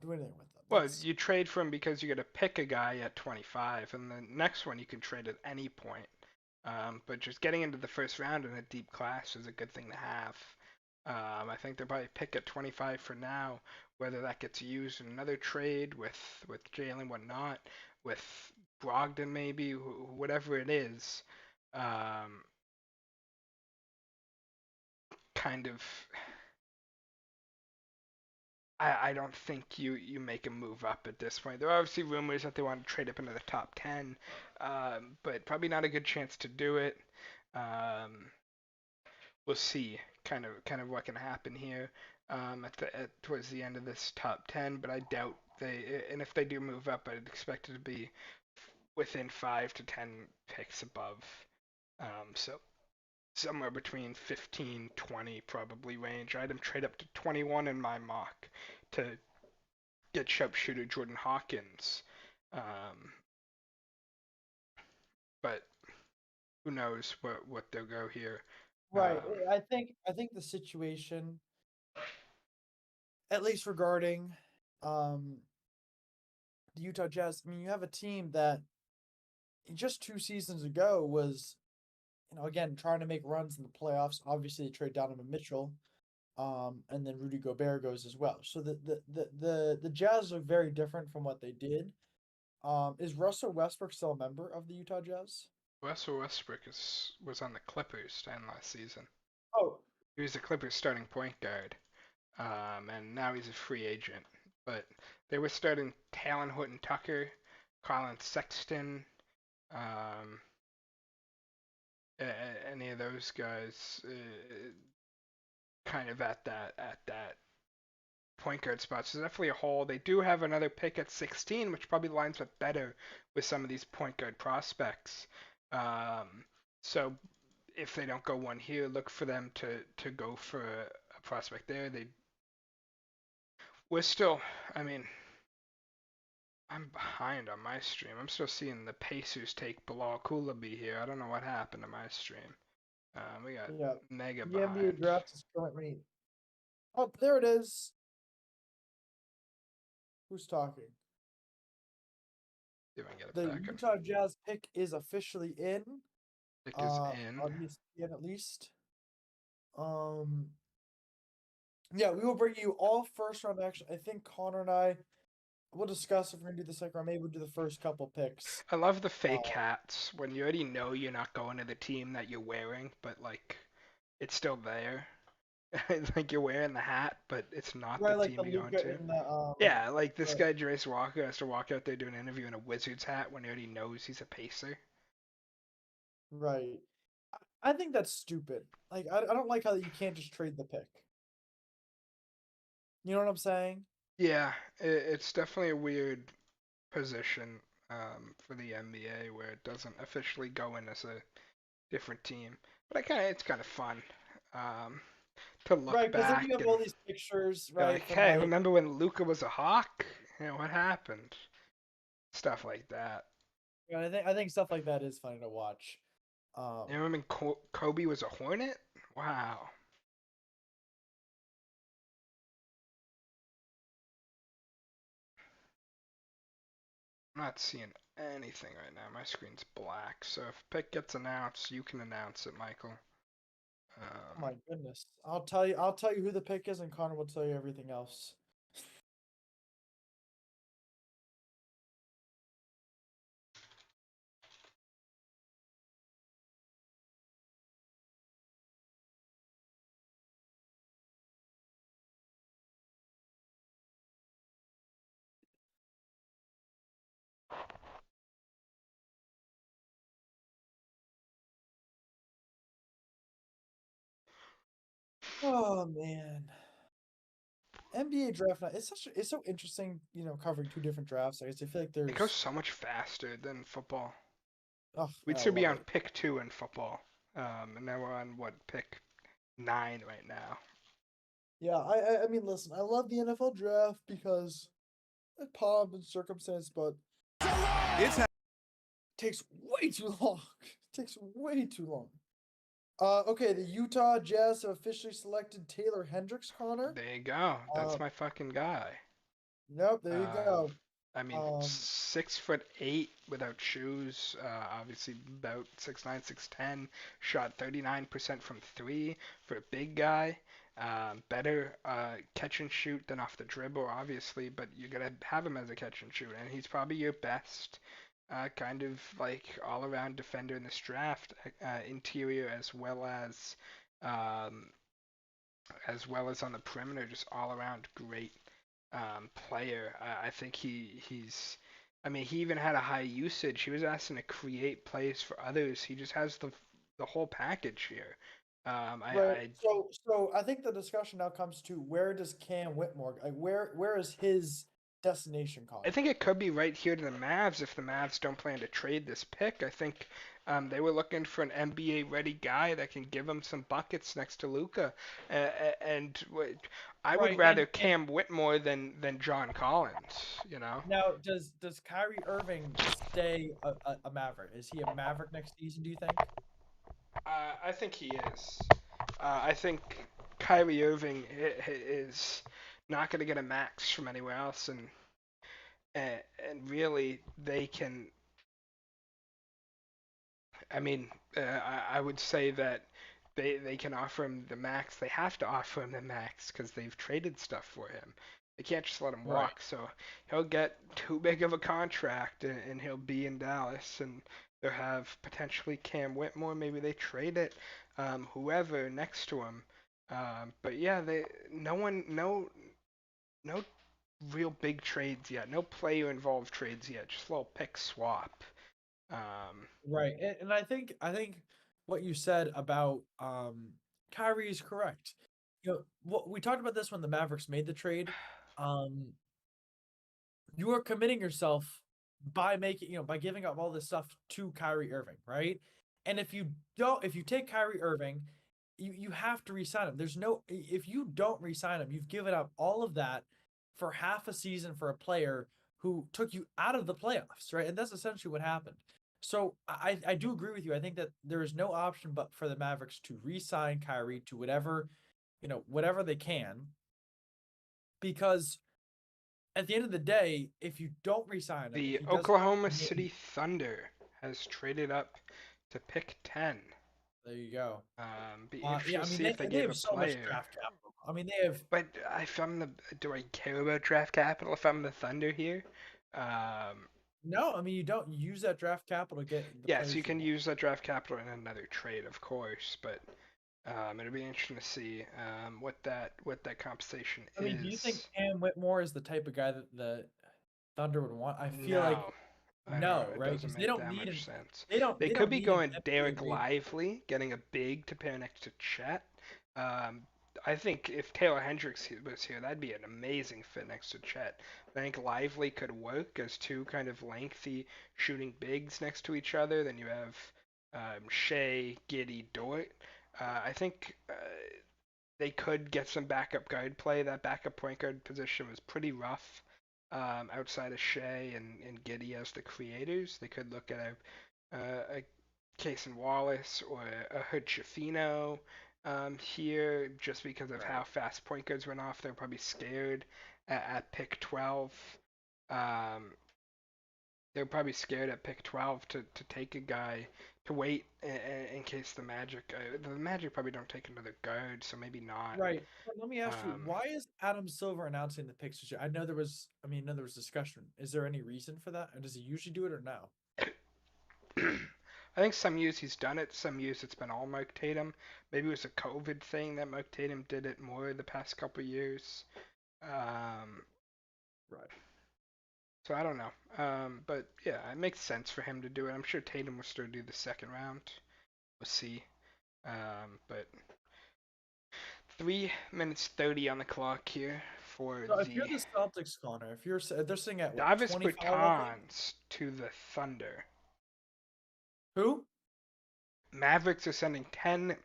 do anything with them? Well, That's you trade for him because you got to pick a guy at 25, and the next one you can trade at any point. But just getting into the first round in a deep class is a good thing to have. I think they'll probably pick at 25 for now. Whether that gets used in another trade with Jalen, whatnot, with Brogdon maybe, whatever it is, um, kind of. I don't think you make a move up at this point. There are obviously rumors that they want to trade up into the top 10, but probably not a good chance to do it. Um, we'll see kind of what can happen here towards the end of this top 10, but I doubt they. And if they do move up, I'd expect it to be within 5 to 10 picks above. So somewhere between 15, 20 probably range. I'd trade up to 21 in my mock to get sharpshooter Jordan Hawkins. Um, but who knows what they'll go here. right. Um, I think the situation, at least regarding um the Utah Jazz. I mean, you have a team that just 2 seasons ago was, again trying to make runs in the playoffs. Obviously, they trade Donovan Mitchell, and then Rudy Gobert goes as well. So the Jazz look very different from what they did. Is Russell Westbrook still a member of the Utah Jazz? Russell Westbrook was on the Clippers last season. Oh, He was the Clippers starting point guard, and now he's a free agent. But they were starting Talon Horton Tucker, Colin Sexton, um, any of those guys, kind of at that point guard spot. So definitely a hole. They do have another pick at 16, which probably lines up better with some of these point guard prospects. Um, so if they don't go one here, look for them to go for a prospect there. We're still, I mean, I'm behind on my stream. I'm still seeing the Pacers take Bilal Coulibaly here. I don't know what happened to my stream. We got yeah. mega The NBA behind. draft is currently. Oh, there it is. Who's talking? See if I can get it The back on. Utah Jazz pick is officially in. Pick is in. On ESPN at least. Um, yeah, we will bring you all first round action. I think Connor and I will discuss if we're gonna do the second round. Maybe we'll do the first couple picks. I love the Uh, fake hats when you already know you're not going to the team that you're wearing, but like it's still there. It's like you're wearing the hat, but it's not the right, like team the you're going Luca to. in the Yeah, like this the, guy Jace Walker has to walk out there do an interview in a Wizards hat when he already knows he's a Pacer. right. I think that's stupid. Like I don't like how you can't just trade the pick. You know what I'm saying? Yeah, it's definitely a weird position for the NBA where it doesn't officially go in as a different team. But it's kind of fun um, to look Right, because then back you have and all these pictures, be right, like, from hey, like remember when Luca was a Hawk? What happened? Stuff like that. I think stuff like that is funny to watch. Um, You remember when Kobe was a Hornet? Wow. I'm not seeing anything right now. My screen's black. So if pick gets announced, you can announce it, Michael. oh Um, my goodness. I'll tell you who the pick is, and Connor will tell you everything else. Oh man. NBA draft night. It's so interesting, covering two different drafts. I feel like It goes there's so much faster than football. oh We'd I still be love on it. pick 2 in football. And now we're on what, pick 9 right now. Yeah, I mean listen, I love the NFL draft because of pomp and circumstance, but It's takes way too long. It takes way too long. Okay, the Utah Jazz have officially selected Taylor Hendricks, Connor. There you go. Uh, That's my fucking guy. nope, there you Um, go. I mean, Um, 6'8" without shoes. Obviously about 6'9", 6'10". Shot 39% from three for a big guy. Better catch and shoot than off the dribble, obviously, but you gotta have him as a catch and shoot, and he's probably your best kind of like all-around defender in this draft, interior um, as well as on the perimeter, just all-around great player. I think he's. I mean, he even had a high usage. He was asking to create plays for others. He just has the whole package here. right. So I think the discussion now comes to where does Cam Whitmore like where is his destination, I Connor? think it could be right here to the Mavs if the Mavs don't plan to trade this pick. I think they were looking for an NBA ready guy that can give them some buckets next to Luca, and I would Right, rather and Cam Whitmore than John Collins. You know. now does Kyrie Irving stay a Maverick? Is he a Maverick next season? Do you think? I think he is. I think Kyrie Irving is not going to get a max from anywhere else, and really they can. I mean, I would say that they can offer him the max. They have to offer him the max because they've traded stuff for him. They can't just let him Right. walk. So he'll get too big of a contract, and he'll be in Dallas, and they'll have potentially Cam Whitmore. Maybe they trade it, whoever next to him. But yeah, they no real big trades yet. No player involved trades yet. Just a little pick swap. Um, Right. And I think what you said about Kyrie is correct. What we talked about this when the Mavericks made the trade. Um you are committing yourself by by giving up all this stuff to Kyrie Irving, right? And if you take Kyrie Irving, you have to resign him. There's no if you don't resign him, you've given up all of that for half a season for a player who took you out of the playoffs, right? And that's essentially what happened. So I do agree with you. I think that there is no option but for the Mavericks to re-sign Kyrie to whatever they can, because at the end of the day, if you don't resign him, if The he doesn't Oklahoma make, City Thunder has traded up to pick 10. there you go. Be Yeah, interesting I to mean see if they they gave have a so much player. draft capital. I mean they have But if I'm the, do I care about draft capital if I'm the Thunder here? Um, no. I mean you don't use that draft capital to get the yes, players you you can want. use that draft capital in another trade, of course, but it'll be interesting to see what that compensation I mean, do you think is. Cam Whitmore is the type of guy that the Thunder would want? I feel like No, I don't know. no, It right? doesn't Because make that much sense. They they could don't be need an going NBA Derek grade. Lively, getting a big to pair next to Chet. Um, I think if Taylor Hendricks was here, that'd be an amazing fit next to Chet. I think Lively could work as two kind of lengthy shooting bigs next to each other. Then you have Shea, Giddy, Dort. I think they could get some backup guard play. That backup point guard position was pretty rough outside of Shea and Giddy as the creators. They could look at a Cason Wallace or a Hood Schifino here just because of how Right. fast point guards went off. They're probably scared at pick 12. Um, they're probably scared at pick 12 to take a guy to wait in case the Magic probably don't take another guard, so maybe not. Right. But let me ask you, Um, why is Adam Silver announcing the picks this year? I know there was discussion. Is there any reason for that? Or does he usually do it or no? I think some years he's done it, some years it's been all Mike Tatum. Maybe it was a COVID thing that Mike Tatum did it more the past couple years. Um, Right. so I don't know. But yeah, it makes sense for him to do it. I'm sure Tatum will still do the second round. We'll see. But 3 minutes 30 on the clock here for So if you're the the Celtics, Connor, if you're they're sitting at what Davis 25, I think. Bertans to the Thunder. Who? Mavericks are sending 10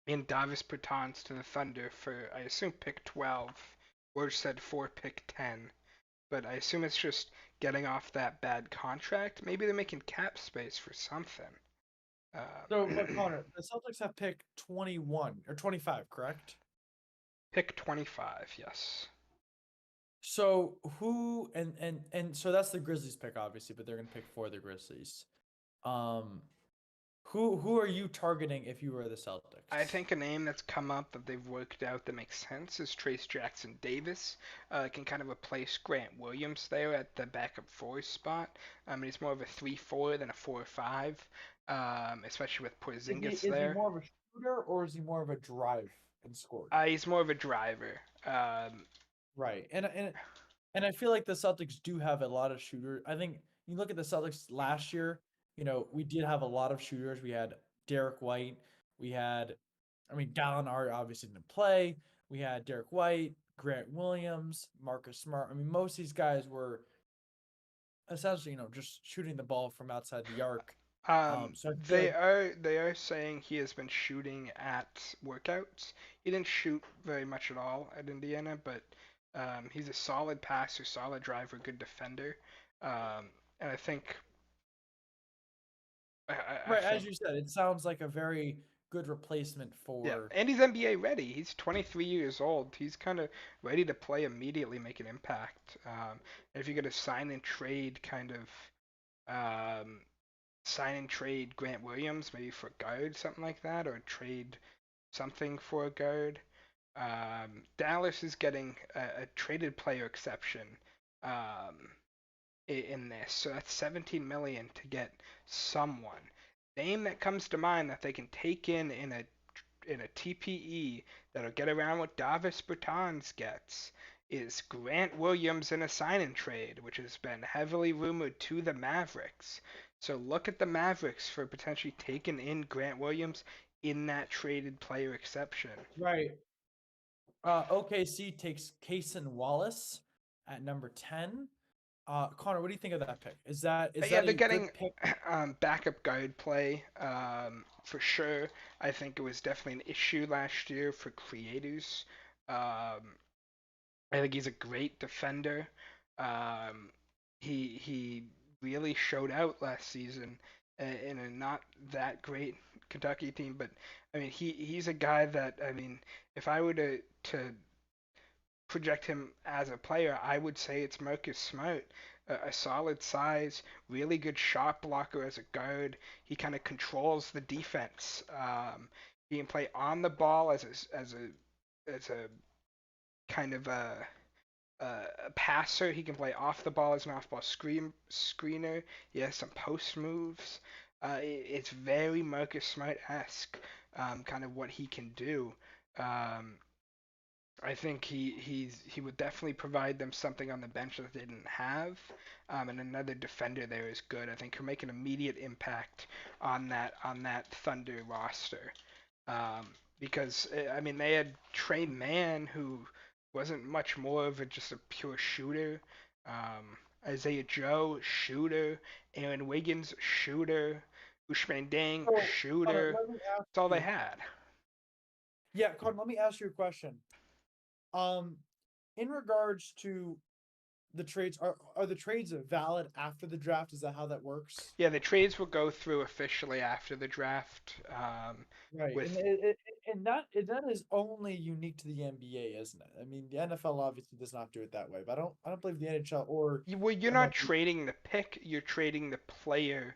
in Davis Bertans to the Thunder for, I assume, pick 12. Woj said 4 pick 10. But I assume it's just getting off that bad contract. Maybe they're making cap space for something. So, but Connor, the Celtics have pick 21 or 25, correct? Pick 25, yes. So who and so that's the Grizzlies pick, obviously, but they're gonna pick for the Grizzlies. Um, who are you targeting if you were the I Celtics? think a name that's come up that they've worked out that makes sense is Trace Jackson Davis. Can kind of replace Grant Williams there at the backup four spot. He's more of a 3-4 than a 4-5, especially with Is he Porzingis is he there. more of a shooter or is he more of a drive and scorer? He's more of a driver. Right. And I feel like the Celtics do have a lot of shooters. I think you look at the Celtics last year, we did have a lot of shooters. We had Derek White, we had I mean Gallinari obviously didn't play. We had Derek White, Grant Williams, Marcus Smart. I mean most of these guys were essentially, just shooting the ball from outside the arc. So I feel They like are saying he has been shooting at workouts. He didn't shoot very much at all at Indiana, but he's a solid passer, solid driver, good defender. And I think I right, as think you said, it sounds like a very good replacement yeah, for and he's NBA ready. He's 23 years old. He's kind of ready to play immediately, make an impact. If you get a sign and trade kind of um, sign and trade Grant Williams, maybe for guard, something like that, or trade something for a guard. Dallas is getting a traded player exception um, in this, so that's 17 million to get someone. Name that comes to mind that they can take in a TPE that'll get around what Davis Bertans gets is Grant Williams in a sign and trade, which has been heavily rumored to the Mavericks. So look at the Mavericks for potentially taking in Grant Williams in that traded player exception. right. OKC takes Cason Wallace at number 10. Connor, what do you think of that pick? Is Yeah, that they're a getting good pick? backup guard play for sure. I think it was definitely an issue last year for creators. Um, I think he's a great defender. Um, he really showed out last season in a not that great Kentucky team, but I mean he's a guy that I mean if I were to project him as a player, I would say it's Marcus Smart. A solid size, really good shot blocker as a guard. He kind of controls the defense. He can play on the ball as a kind of a passer. He can play off the ball as an off-ball screener. He has some post moves. It's very Marcus Smart-esque, kind of what he can do. Um, I think he would definitely provide them something on the bench that they didn't have, and another defender there is good. I think he'll make an immediate impact on that Thunder roster, because I mean they had Trey Mann who wasn't much more of just a pure shooter. Isaiah Joe shooter, Aaron Wiggins shooter, Ousmane Deng So, Connor, shooter. let me ask That's all they you. had. Yeah, Connor, let me ask you a question. Um, in regards to the trades, are the trades valid after the draft? Is that how that works? Yeah, the trades will go through officially after the draft. Right, and With that is only unique to the NBA, isn't it? I mean, the NFL obviously does not do it that way, but I don't believe the NHL or well, you're not MLB. trading the pick; you're trading the player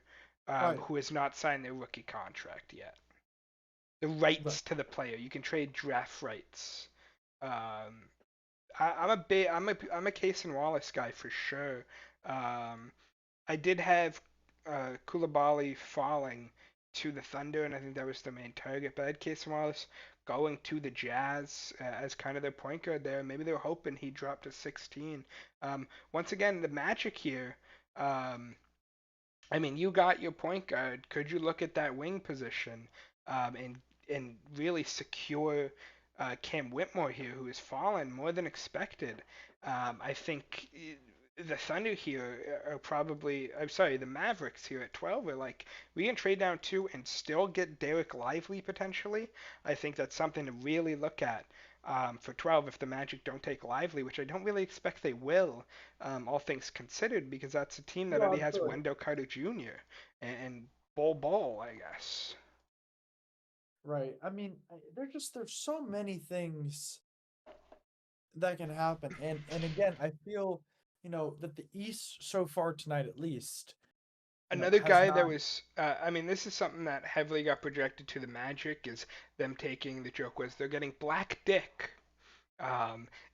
Right, who has not signed their rookie contract yet. The right. rights to the player. You can trade draft rights. Um, I'm a Case and Wallace guy for sure. Um, I did have Koulibaly falling to the Thunder, and I think that was the main target. But I had Case Wallace going to the Jazz as kind of their point guard there. Maybe they were hoping he dropped to 16. Once again, the Magic here. Um, I mean, you got your point guard. Could you look at that wing position and really secure Cam Whitmore here, who has fallen more than expected. I think the Thunder here are probably, I'm sorry, the Mavericks here at 12 are like, we can trade down two and still get Derek Lively potentially. I think that's something to really look at. For 12, if the Magic don't take Lively, which I don't really expect they will, all things considered, because that's a team that Yeah, already I'm has sure. Wendell Carter Jr. and Bol Bol, I guess. Right. I mean, there's so many things that can happen. And again, I feel, that the East so far tonight at least, Another has guy that not. was, I mean, this is something that heavily got projected to the Magic is them taking, the joke was they're getting Black Dick,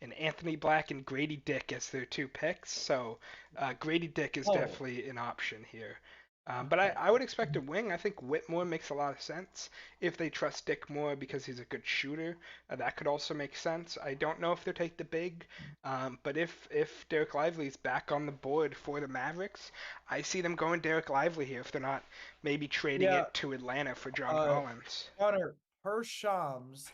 and Anthony Black and Grady Dick as their two picks. So Grady Dick is Oh, definitely an option here. But okay. I would expect a wing. I think Whitmore makes a lot of sense if they trust Dick more because he's a good shooter. That could also make sense. I don't know if they'll take the big, but if Derek Lively's back on the board for the Mavericks, I see them going Derek Lively here if they're not maybe trading Yeah, it to Atlanta for John uh, Collins. Connor, per Shams,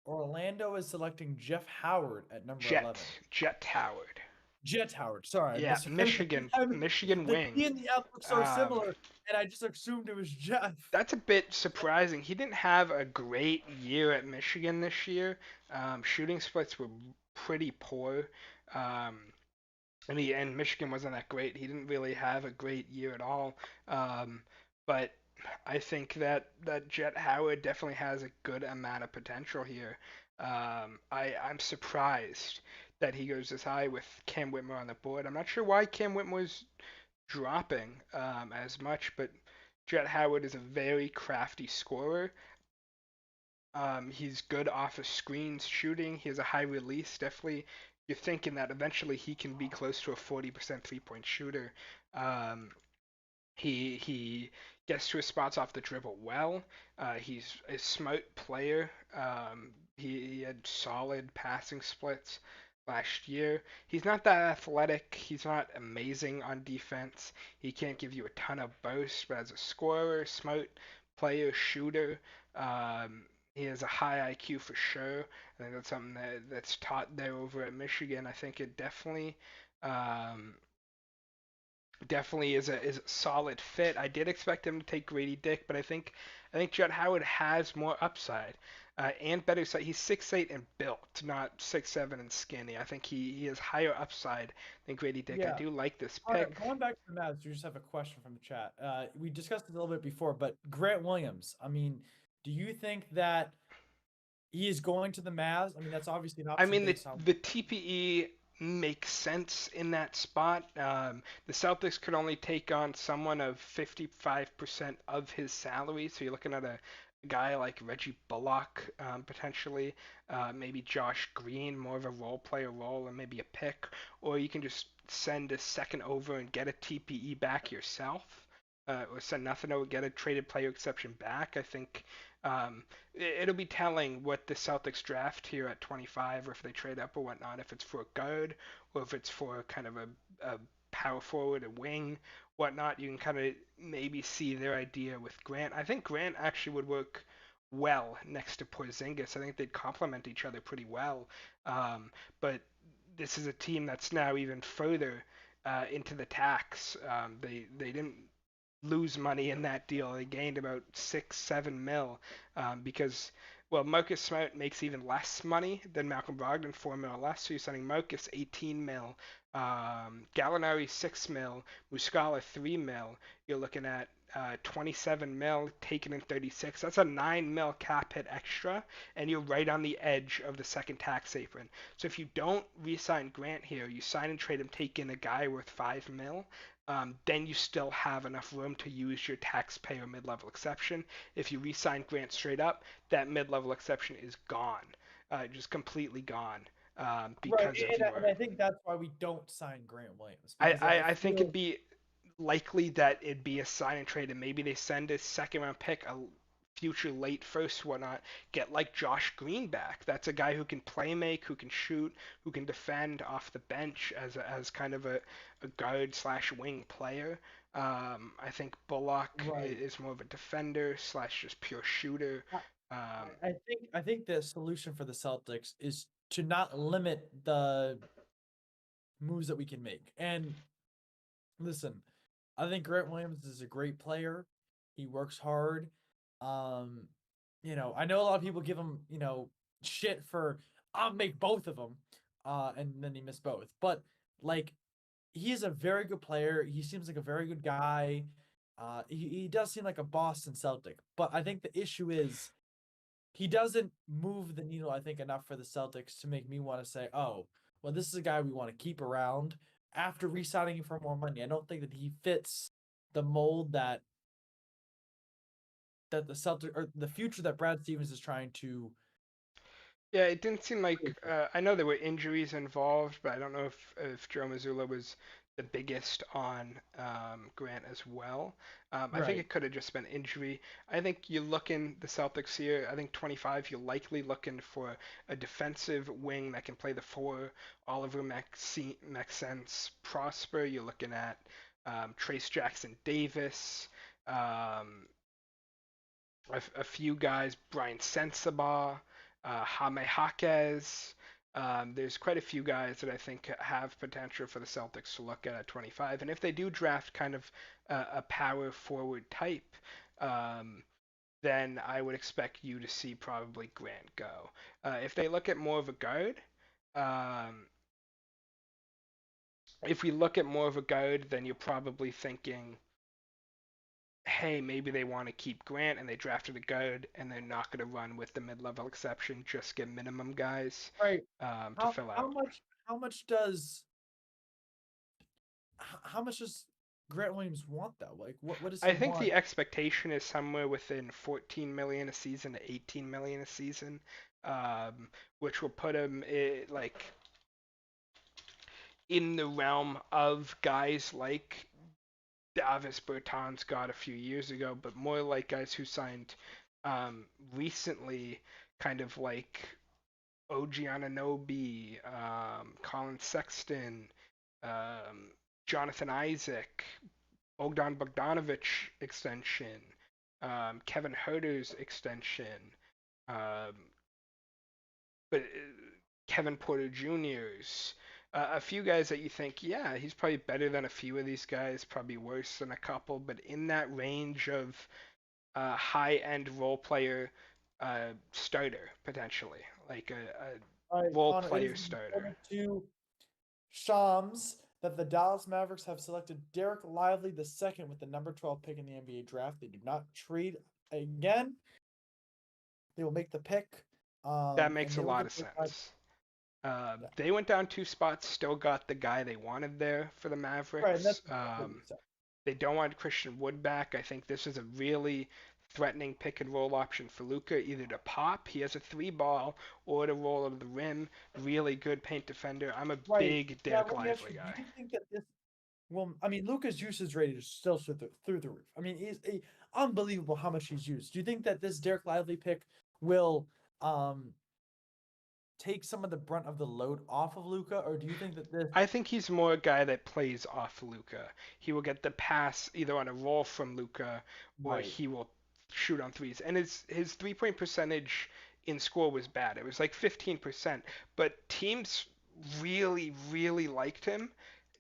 Orlando is selecting Jeff Howard at number 11. Jet Howard. Jet Howard, sorry, I Yeah, mis Michigan, Michigan the wing. T and the F look so Um, similar, and I just assumed it was Jeff. that's a bit surprising. He didn't have a great year at Michigan this year. Shooting splits were pretty poor. Um, and Michigan wasn't that great. He didn't really have a great year at all. But I think that Jet Howard definitely has a good amount of potential here. I'm surprised that he goes this high with Cam Whitmore on the board. I'm not sure why Cam Whitmore's dropping as much, but Jet Howard is a very crafty scorer. He's good off of screens shooting. He has a high release. Definitely, you're thinking that eventually he can be close to a 40% three-point shooter. Um, he gets to his spots off the dribble well. He's a smart player. He had solid passing splits last year. He's not that athletic. He's not amazing on defense. He can't give you a ton of bursts, but as a scorer, smart player, shooter, he has a high IQ for sure. I think that's something that's taught there over at Michigan. I think it um, definitely is a solid fit. I did expect him to take Grady Dick, but I think Judd Howard has more upside and better side. He's 6'8" and built, not 6'7" and skinny. I think he has higher upside than Grady Dick. I Yeah. do like this All right, pick. going back to the Mavs, we just have a question from the chat. We discussed it a little bit before, but Grant Williams, I mean, do you think that he is going to the Mavs? I mean, that's obviously an I option mean based on. the TPE makes sense in that spot. The Celtics could only take on someone of 55% of his salary, so you're looking at a guy like Reggie Bullock potentially, maybe Josh Green, more of a role player role, and maybe a pick, or you can just send a second over and get a TPE back yourself. Or send nothing over, get a traded player exception back. I think it'll be telling what the Celtics draft here at 25, or if they trade up or whatnot, if it's for a guard or if it's for kind of a power forward, a wing, whatnot. You can kind of maybe see their idea with Grant. I think Grant actually would work well next to Porzingis. I think they'd complement each other pretty well. But this is a team that's now even further into the tax. They didn't lose money in that deal. They gained about 6-7 mil because well, Marcus Smart makes even less money than Malcolm Brogdon, 4 mil less. So you're sending Marcus 18 mil, Gallinari 6 mil, Muscala 3 mil. You're looking at 27 mil taken in 36. That's a 9 mil cap hit extra, and you're right on the edge of the second tax apron. So if you don't re-sign Grant here, you sign and trade him, take in a guy worth 5 mil. Then you still have enough room to use your taxpayer mid-level exception. If you re-sign Grant straight up, that mid-level exception is gone, just completely gone Right, because of and your. I think that's why we don't sign Grant Williams I, because I I, I think it'd feel. be likely that it'd be a sign and trade, and maybe they send a second round pick, a future late first, whatnot, get like Josh Green back. That's a guy who can play make, who can shoot, who can defend off the bench as kind of a guard slash wing player. I think Bullock Right. is more of a defender slash just pure shooter. Um, I think the solution for the Celtics is to not limit the moves that we can make. And listen, I think Grant Williams is a great player. He works hard. Um, I know a lot of people give him, shit for I'll make both of them, and then he missed both. But like, he is a very good player. He seems like a very good guy. He does seem like a Boston Celtic, but I think the issue is he doesn't move the needle, I think, enough for the Celtics to make me want to say, oh, well, this is a guy we want to keep around after re-signing him for more money. I don't think that he fits the mold that the Celtic or the future that Brad Stevens is trying to Yeah, it didn't seem like create. I know there were injuries involved, but I don't know if Joe Mazzulla was the biggest on Grant as well. I think Right. it could have just been injury. I think you're looking the Celtics here. I think 25. You're likely looking for a defensive wing that can play the four. Oliver Maxence Prosper. You're looking at Trace Jackson Davis. Um, a few guys, Brian Sensabaugh, Jaime Jaquez. There's quite a few guys that I think have potential for the Celtics to look at 25. And if they do draft kind of a power forward type, um, then I would expect you to see probably Grant go. If they look at more of a guard, um, if we look at more of a guard, then you're probably thinking hey, maybe they want to keep Grant and they drafted a guard and they're not going to run with the mid-level exception, just get minimum guys Right. to How fill how out. much how much does how much does Grant Williams want though? Like what does he I think want? the expectation is somewhere within 14 million a season to 18 million a season, um, which will put him like in the realm of guys like Davis Bertans got a few years ago, but more like guys who signed recently, kind of like OG Anunoby, Colin Sexton, um, Jonathan Isaac, Bogdan Bogdanovic extension, Kevin Herter's extension, um, but Kevin Porter Jr.'s. A few guys that you think, yeah, he's probably better than a few of these guys, probably worse than a couple, but in that range of high-end role player starter potentially, like a All right, role Connor, it player has been starter. reported to Shams that the Dallas Mavericks have selected Derek Lively the second with the number 12 pick in the NBA draft. They do not trade again. They will make the pick. That And makes a they will lot get of Derek Lively. sense. Yeah. They went down two spots, still got the guy they wanted there for the Right, and Mavericks. that's completely set. They don't want Christian Wood back. I think this is a really threatening pick and roll option for Luka, either to pop, he has a three ball, or to roll out of the rim. Really good paint defender. I'm a Right. big Now, Derek let me ask Lively you, do guy. you think that this well, I mean, Luca's usage rate is still through the roof. I mean, unbelievable how much he's used. Do you think that this Derek Lively pick will um take some of the brunt of the load off of Luca, or do you think that this I think he's more a guy that plays off Luka. He will get the pass either on a roll from Luka or right? he will shoot on threes. And his 3-point percentage in score was bad. It was like 15%, but teams really liked him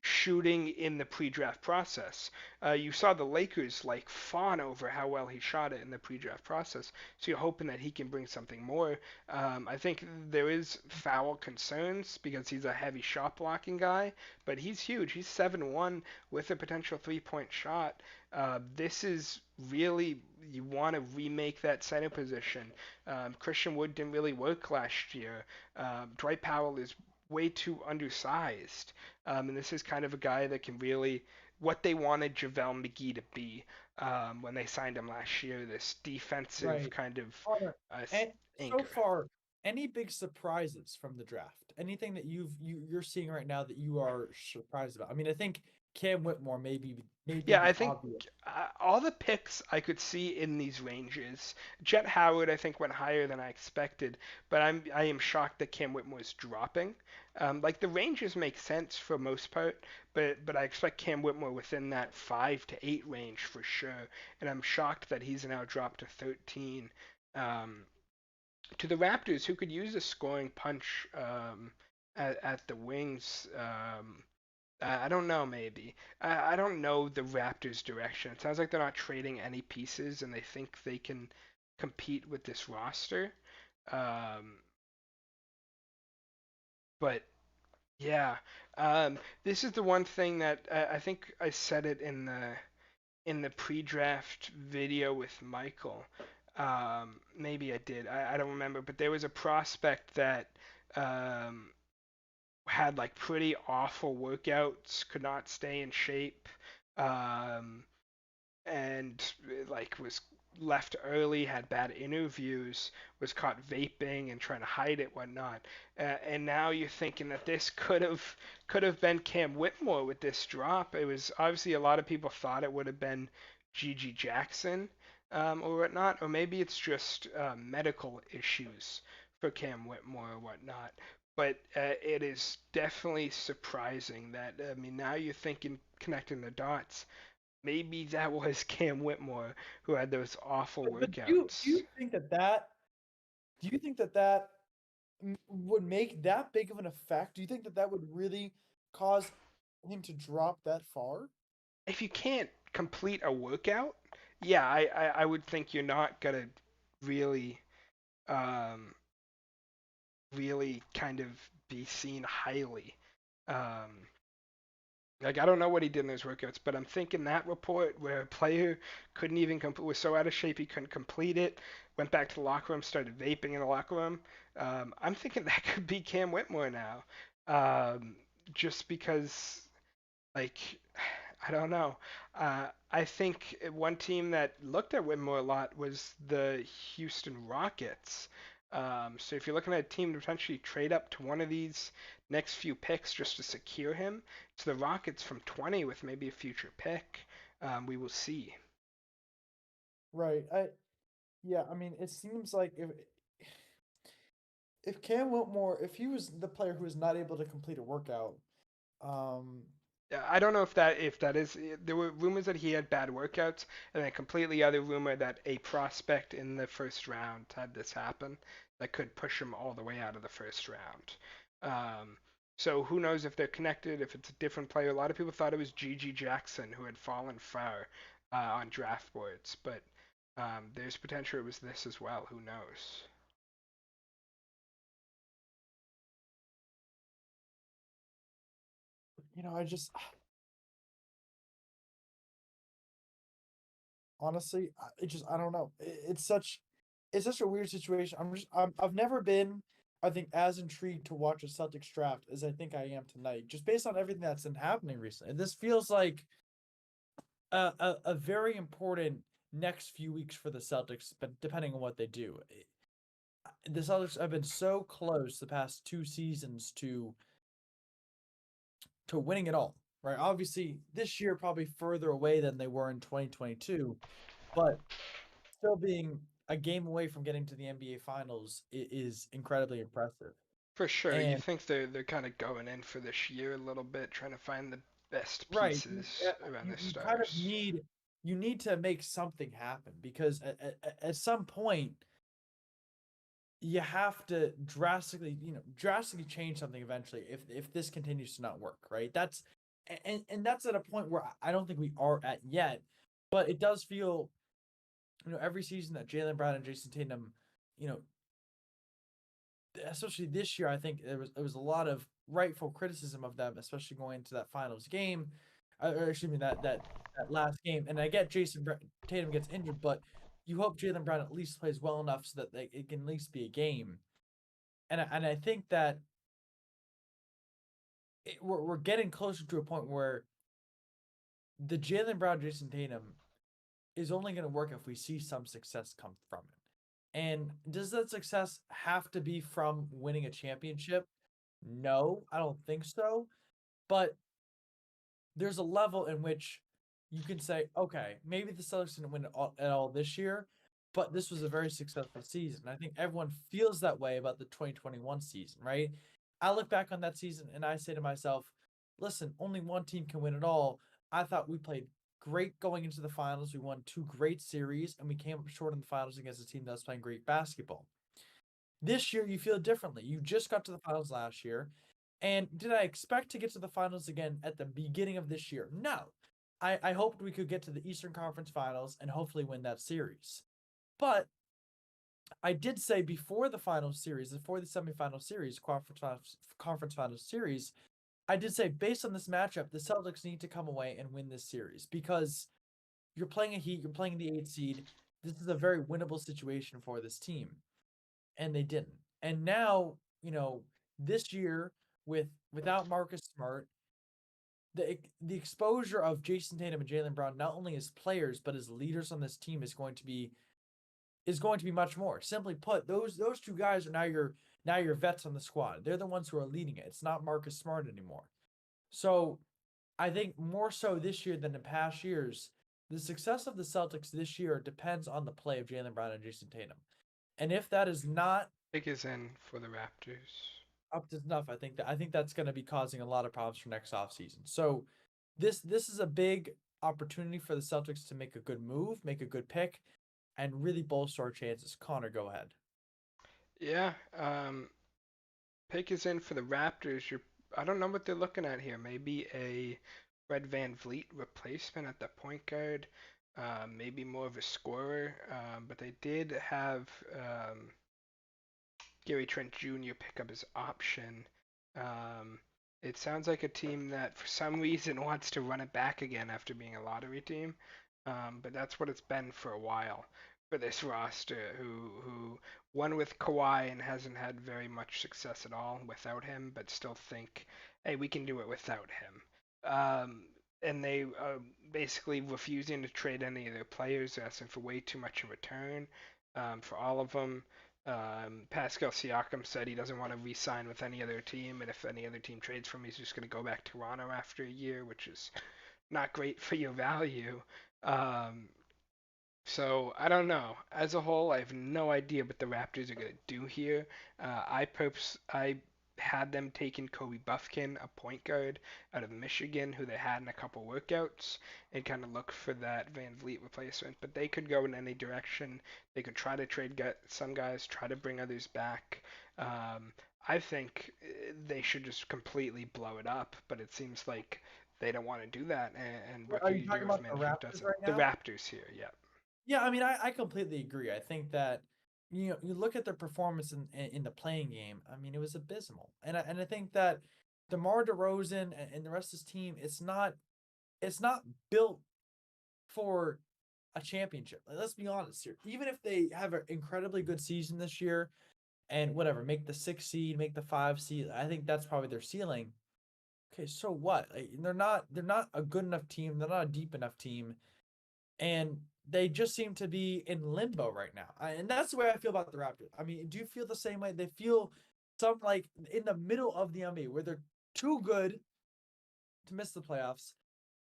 shooting in the pre-draft process. You saw the Lakers like fawn over how well he shot it in the pre-draft process. So you're hoping that he can bring something more. I think there is foul concerns because he's a heavy shot blocking guy, but he's huge. He's 7'1" with a potential 3-point shot. This is really you want to remake that center position. Christian Wood didn't really work last year. Dwight Powell is way too undersized. And this is kind of a guy that can really what they wanted JaVale McGee to be when they signed him last year. This defensive Right. kind of Connor, uh, and so anchor. far, any big surprises from the draft? Anything that you're seeing right now that you are surprised about? I mean, I think Cam Whitmore maybe Yeah, I the think obvious. all the picks I could see in these ranges. Jet Howard, I think, went higher than I expected, but I am shocked that Cam Whitmore is dropping. Like the ranges make sense for most part, but I expect Cam Whitmore within that 5 to 8 range for sure, and I'm shocked that he's now dropped to 13. Um, to the Raptors, who could use a scoring punch at the wings. I don't know, maybe. I don't know the Raptors' direction. It sounds like they're not trading any pieces, and they think they can compete with this roster. Um, but yeah, this is the one thing that I think I said it in the pre-draft video with Michael. Maybe I did. I don't remember, but there was a prospect that um, had like pretty awful workouts, could not stay in shape, um, and like was left early, had bad interviews, was caught vaping and trying to hide it, whatnot. And now you're thinking that this could have been Cam Whitmore with this drop. It was obviously a lot of people thought it would have been Gigi Jackson or whatnot, or maybe it's just medical issues for Cam Whitmore or whatnot. But it is definitely surprising that I mean now you're thinking connecting the dots maybe that was Cam Whitmore who had those awful But do workouts. you think that would make that big of an effect? Do you think that that would really cause him to drop that far? If you can't complete a workout, yeah, I would think you're not gonna really um, really kind of be seen highly. Um, like I don't know what he did in those workouts, but I'm thinking that report where a player couldn't even was so out of shape he couldn't complete it, went back to the locker room, started vaping in the locker room. I'm thinking that could be Cam Whitmore now, um, just because like I don't know. I think one team that looked at Whitmore a lot was the Houston Rockets. So if you're looking at a team to potentially trade up to one of these next few picks just to secure him, it's the Rockets from 20 with maybe a future pick. We will see. Right. Yeah, I mean, it seems like if Cam Whitmore, if he was the player who was not able to complete a workout, um, I don't know if that is. There were rumors that he had bad workouts, and a completely other rumor that a prospect in the first round had this happen that could push him all the way out of the first round. Um, so who knows if they're connected? If it's a different player? A lot of people thought it was Gigi Jackson who had fallen far on draft boards, but there's potential it was this as well. Who knows? I just honestly, I don't know. It's such a weird situation. I've never been, I think, as intrigued to watch a Celtics draft as I think I am tonight, just based on everything that's been happening recently. This feels like a very important next few weeks for the Celtics, but depending on what they do. The Celtics have been so close the past two seasons to winning it all, right? Obviously, this year probably further away than they were in 2022, but still being a game away from getting to the NBA Finals is incredibly impressive. For sure, you And think they're kind of going in for this year a little bit, trying to find the best right, pieces around their you kind of stars. need to make something happen because at some point you have to drastically change something eventually if this continues to not work, right? And that's at a point where I don't think we are at yet, but it does feel, every season that Jalen Brown and Jason Tatum, you know, especially this year, I think there was a lot of rightful criticism of them, especially going into that finals game, or excuse me, that last game. And I get Tatum gets injured, but you hope Jalen Brown at least plays well enough so that it can at least be a game. And I think that we're getting closer to a point where the Jalen Brown Jason Tatum is only going to work if we see some success come from it. And does that success have to be from winning a championship? No, I don't think so. But there's a level in which you can say, okay, maybe the Celtics didn't win at all this year, but this was a very successful season. I think everyone feels that way about the 2021 season, right? I look back on that season and I say to myself, listen, only one team can win it all. I thought we played great going into the finals. We won two great series and we came up short in the finals against a team that was playing great basketball. This year, you feel differently. You just got to the finals last year. And did I expect to get to the finals again at the beginning of this year? No. I hoped we could get to the Eastern Conference Finals and hopefully win that series. But I did say before the final series, before the semifinal series, conference final series, I did say based on this matchup, the Celtics need to come away and win this series because you're playing a Heat, you're playing the 8th seed. This is a very winnable situation for this team, and they didn't. And now, this year without Marcus Smart, the exposure of Jason Tatum and Jaylen Brown, not only as players but as leaders on this team, is going to be much more. Simply put, those two guys are now your vets on the squad. They're the ones who are leading it. It's not Marcus Smart anymore. So I think more so this year than in past years, the success of the Celtics this year depends on the play of Jaylen Brown and Jason Tatum. And if that is not Pick is in for the Raptors. up to snuff, I think that's going to be causing a lot of problems for next offseason. So this is a big opportunity for the Celtics to make a good move, make a good pick, and really bolster our chances. Connor, go ahead. Yeah, pick is in for the Raptors. I don't know what they're looking at here. Maybe a Fred Van Vliet replacement at the point guard. Maybe more of a scorer. But they did have Gary Trent Jr. pick up his option. Um, it sounds like a team that, for some reason, wants to run it back again after being a lottery team. But that's what it's been for a while for this roster, who won with Kawhi and hasn't had very much success at all without him, but still think, hey, we can do it without him. And they are basically refusing to trade any of their players, asking for way too much in return for all of them. Pascal Siakam said he doesn't want to re-sign with any other team, and if any other team trades for him, he's just going to go back to Toronto after a year, which is not great for your value. Um, so I don't know. As a whole, I have no idea what the Raptors are going to do here. I had them taking Kobe Buffkin, a point guard out of Michigan, who they had in a couple workouts, and kind of look for that Van Vliet replacement. But they could go in any direction. They could try to trade some guys, try to bring others back. Um, I think they should just completely blow it up, but it seems like they don't want to do that, and Are you Rookie talking Year's about the management Raptors doesn't. right The now? Raptors here, yeah. Yeah, I mean, I completely agree. I think that you look at their performance in the playing game. I mean, it was abysmal, and I think that DeMar DeRozan and the rest of his team, it's not built for a championship. Like, let's be honest here. Even if they have an incredibly good season this year and whatever, make the 6th seed, make the 5th seed, I think that's probably their ceiling. Okay, so what? Like, they're not a good enough team. They're not a deep enough team, and they just seem to be in limbo right now. And that's the way I feel about the Raptors. I mean, do you feel the same way? They feel some like in the middle of the NBA where they're too good to miss the playoffs,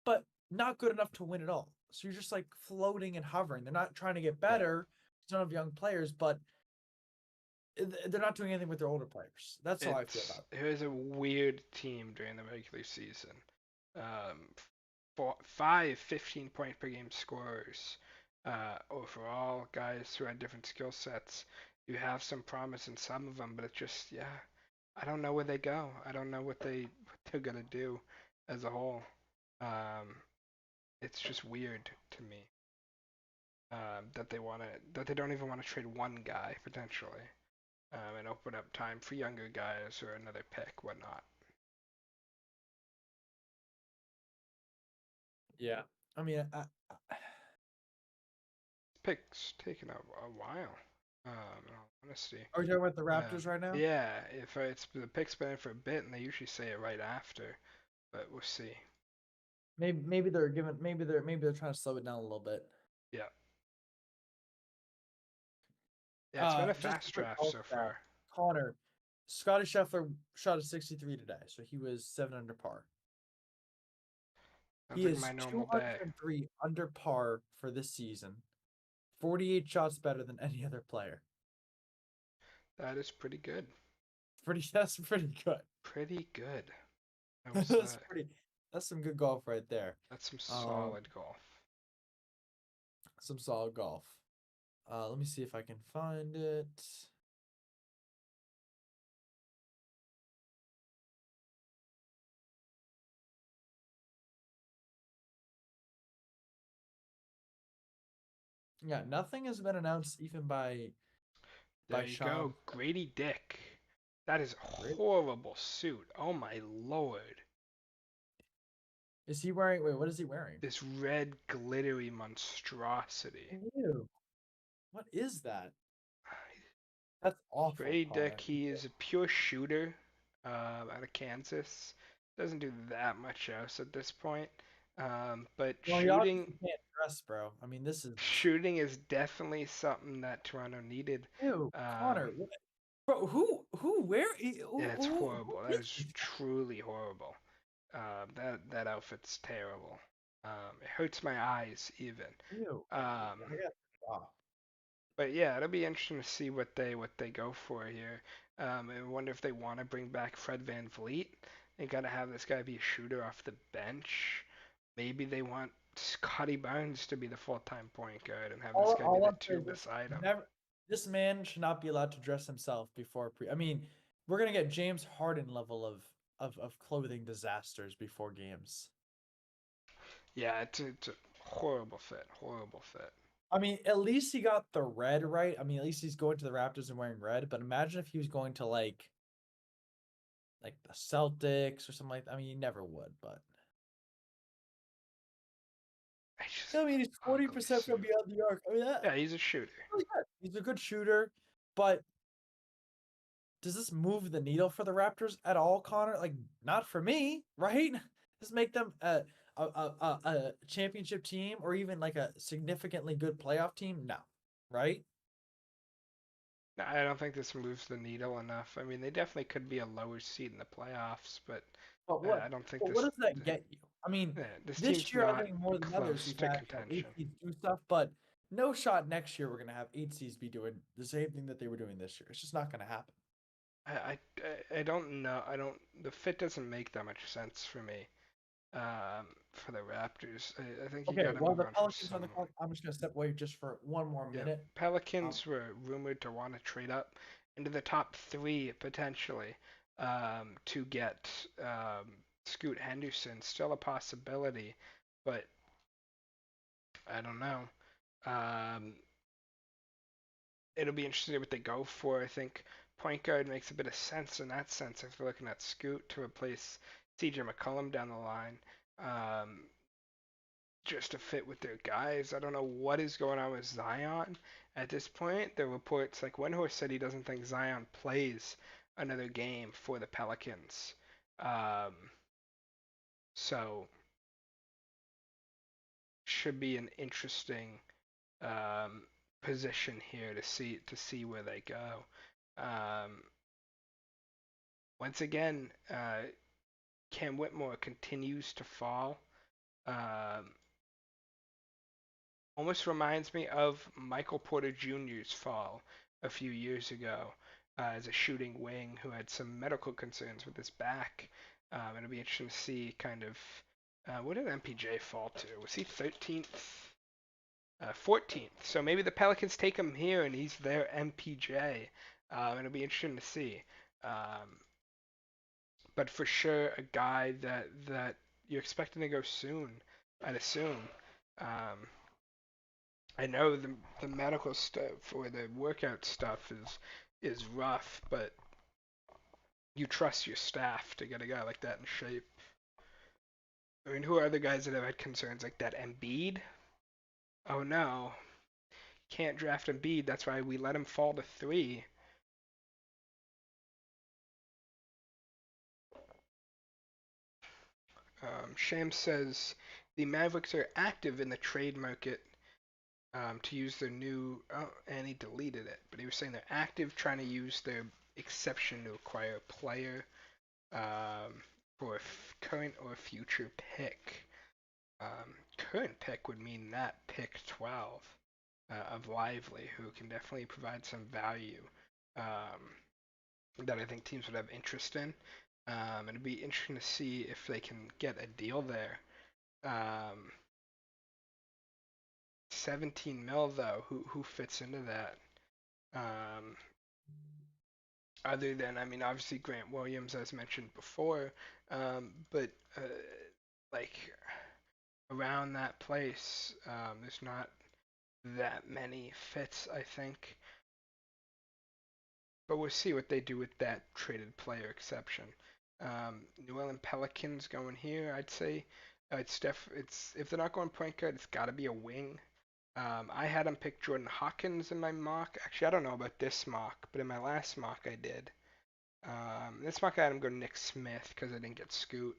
but not good enough to win it all. So you're just like floating and hovering. They're not trying to get Yeah. better. There's of young players, but they're not doing anything with their older players. That's how I feel about It was a weird team during the regular season. Um, five 15-point per game scorers overall, guys who had different skill sets. You have some promise in some of them, but it's just, yeah, I don't know where they go. I don't know what they're gonna do as a whole. Um, it's just weird to me that they don't even want to trade one guy potentially and open up time for younger guys or another pick, whatnot. it. Yeah. I mean, Pick's taken a while. In all honesty. are we talking about the Um, Raptors right now? yeah, if it's the pick's been in for a bit, and they usually say it right after, but we'll see. Maybe they're trying to slow it down a little bit. Yeah, yeah, it's been a Just a fast quick draft golf so stat. far. Connor, Scotty Scheffler shot a 63 today, so he was 7 under par. Sounds He like my is normal day. 203 under par for this season. 48 shots better than any other player. That is pretty good. That's pretty good. Pretty good. I will say. That's some good golf right there. That's some Um, solid golf. some solid golf. Let me see if I can find it. Yeah, nothing has been announced even by There you Sean. go, Grady Dick. That is a Right? horrible suit. Oh my lord. Is he wearing? Wait, what is he wearing? This red glittery monstrosity. Ew. What is that? That's awful, Grady Dick, Connor. he is a pure shooter out of Kansas. Doesn't do that much else at this point. But Well, he obviously can't dress, bro. I mean, this is shooting is definitely something that Toronto needed. ew, Connor. Um, What, bro, who, where, yeah, it's who horrible. That is is this truly horrible. That outfit's terrible. It hurts my eyes even. guy? Ew. Um, I got stop. but yeah, it'll be interesting to see what they go for here. I wonder if they want to bring back Fred VanVleet. They gotta have this guy be a shooter off the bench. Maybe they want Scotty Barnes to be the full-time point guard and have this guy be All the I'm saying two is this: beside him. never. This man should not be allowed to dress himself before pre. I mean, we're gonna get James Harden level of clothing disasters before games. Yeah, it's a horrible fit. Horrible fit. I mean, at least he got the red right. I mean, at least he's going to the Raptors and wearing red. But imagine if he was going to like the Celtics or something like that. I mean, he never would, but It's just I mean, he's an ugly 40% from suit. beyond the arc. I mean, Yeah, he's a shooter. really good. He's a good shooter, but does this move the needle for the Raptors at all, Connor? Like, not for me, right? Does this make them a championship team or even like a significantly good playoff team? No, right? I don't think this moves the needle enough. I mean, they definitely could be a lower seed in the playoffs, but But what? I don't think But what this does that get you? I mean, this this team's year I not think more than others close we've to had eight contention. seeds do stuff, but no shot next year we're gonna have eight seeds be doing the same thing that they were doing this year. It's just not gonna happen. I don't know. I don't. The fit doesn't make that much sense for me. For the Raptors, I think you Okay, got to well move the on from Pelicans on the someone. clock. I'm just gonna step away just for one more Yeah, minute. Um, Pelicans were rumored to want to trade up into the top three potentially to get Scoot Henderson. Still a possibility, but I don't know. Um, it'll be interesting what they go for. I think point guard makes a bit of sense in that sense if they're looking at Scoot to replace CJ McCollum down the line. Um, just to fit with their guys. I don't know what is going on with Zion at this point. The reports, like Windhorst said, he doesn't think Zion plays another game for the Pelicans. Um, so should be an interesting um, position here to see where they go. Um, once again, Cam Whitmore continues to fall. Um, almost reminds me of Michael Porter Jr.'s fall a few years ago as a shooting wing who had some medical concerns with his back. It'll be interesting to see kind of what did MPJ fall to? Was he 13th? 14th. So maybe the Pelicans take him here and he's their MPJ. It'll be interesting to see. Um, but for sure, a guy that you're expecting to go soon, I'd assume. Um, I know the medical stuff or the workout stuff is rough, but you trust your staff to get a guy like that in shape. I mean, who are other guys that have had concerns like that? Embiid? Oh no, can't draft Embiid. That's why we let him fall to 3. Sham says the Mavericks are active in the trade market to use their new. Oh, and he deleted it, but he was saying they're active trying to use their exception to acquire a player um, for a current or future pick. Current pick would mean that pick 12 of Lively, who can definitely provide some value that I think teams would have interest in. It'd be interesting to see if they can get a deal there. Um, 17 mil though, who fits into that? Um, other than, I mean, obviously Grant Williams, as mentioned before, but like around that place, there's not that many fits, I think. But we'll see what they do with that traded player exception. New Orleans Pelicans going here. I'd say it's if they're not going point guard, it's got to be a wing. I had him pick Jordan Hawkins in my mock. Actually, I don't know about this mock, but in my last mock I did. This mock I had him go Nick Smith because I didn't get Scoot.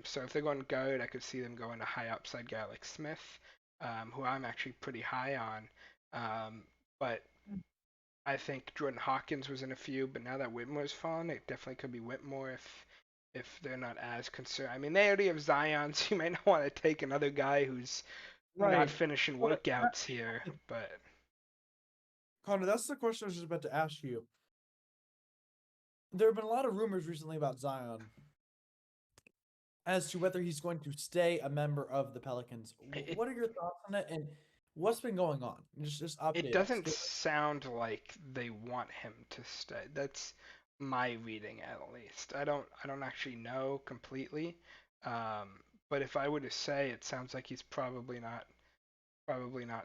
So if they're going guard, I could see them going a high upside guy like Smith, who I'm actually pretty high on. But I think Jordan Hawkins was in a few, but now that Whitmore's fallen, it definitely could be Whitmore if they're not as concerned. I mean, they already have Zion, so you might not want to take another guy who's not Right. finishing But workouts here. But Connor, that's the question I was just about to ask you. There have been a lot of rumors recently about Zion as to whether he's going to stay a member of the Pelicans. it What are your thoughts on it, and what's been going on? Just it update us. doesn't sound like they want him to stay. That's my reading at least. I don't actually know completely. But if I were to say, it sounds like he's probably not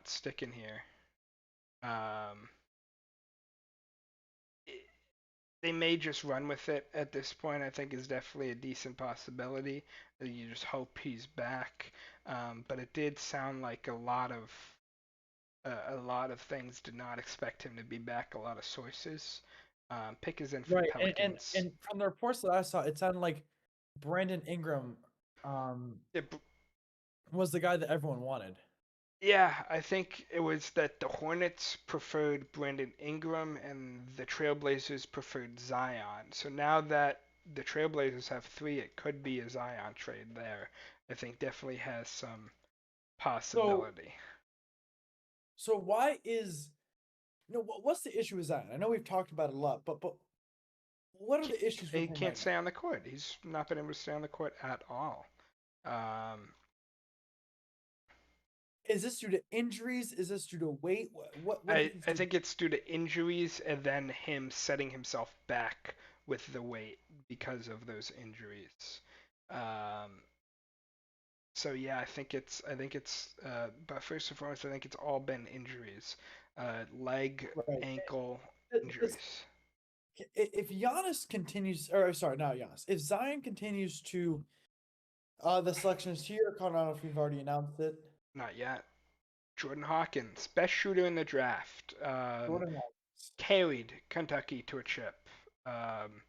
sticking here. Um, they may just run with it at this point. I think is definitely a decent possibility. You just hope he's back. But it did sound like a lot of things did not expect him to be back. A lot of sources. Pick is in for the Right, and, and Pelicans. and from the reports that I saw, it sounded like Brandon Ingram um It, was the guy that everyone wanted. yeah, I think it was that the Hornets preferred Brandon Ingram and the Trailblazers preferred Zion. So now that the Trailblazers have three, it could be a Zion trade there. I think definitely has some So possibility. so why is what's the issue with Zion? I know we've talked about it a lot, but what are the issues with He him can't right now? stay on the court. He's not been able to stay on the court at all. Um, Is this due to injuries? Is this due to weight? What do you I think is I due to? think it's due to injuries and then him setting himself back with the weight because of those injuries. Um, so yeah, I think it's but first and foremost, I think it's all been injuries, leg, Right. ankle This, injuries. if Giannis continues, or sorry, not Giannis, if Zion continues to, the selection is here. Connor, I don't know if you've already announced it. Not yet. Jordan Hawkins, best shooter in the draft. Jordan Hawkins. Carried Kentucky to a chip. Um,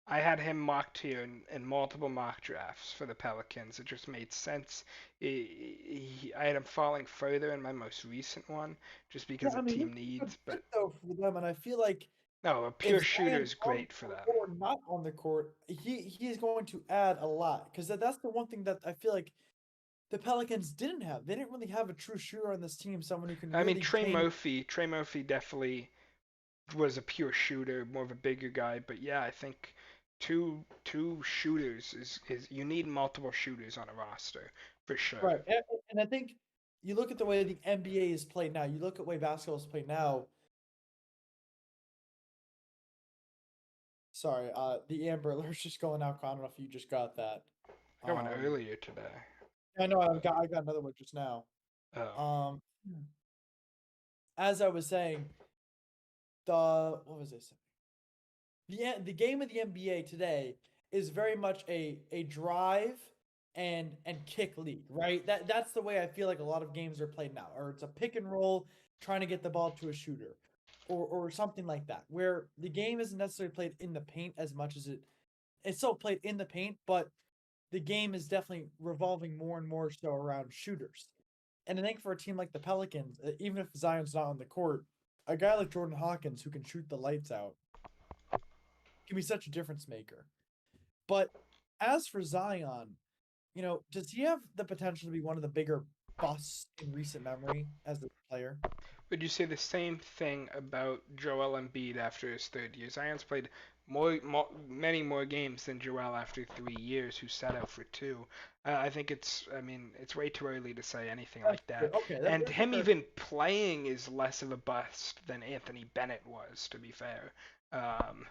I had him mocked here in multiple mock drafts for the Pelicans. It just made sense. I had him falling further in my most recent one just Yeah, because I of mean, he's team a good needs. fit But though for them, and I feel like no, a if pure shooter Zion's is on the great for court them. or not on the court, he is going to add a lot because that's the one thing that I feel like the Pelicans didn't have. They didn't really have a true shooter on this team, someone who can I mean, really change. Trey Murphy definitely was a pure shooter, more of a bigger guy. But yeah, I think two shooters is you need multiple shooters on a roster for sure. Right. And I think you look at the way the NBA is played now, you look at the way basketball is played now. Sorry, the Amber Alert's just going out. I don't know if you just got that. I got one Um, earlier today. I know I got another one just now. Oh, Um, as I was saying, what was this? The game of the NBA today is very much a drive and kick league, right? That's the way I feel like a lot of games are played now, or it's a pick and roll trying to get the ball to a shooter, or something like that, where the game isn't necessarily played in the paint as much as it's still played in the paint, but the game is definitely revolving more and more so around shooters. And I think for a team like the Pelicans, even if Zion's not on the court, a guy like Jordan Hawkins who can shoot the lights out can be such a difference maker. But as for Zion, does he have the potential to be one of the bigger busts in recent memory as a player? would you say the same thing about Joel Embiid after his third year? Zion's played many more games than Joel after 3 years, who sat out for two. I think I mean, it's way too early to say anything That's like fair. that. Okay, And that's a him fair. even playing is less of a bust than Anthony Bennett was, to be fair. Um,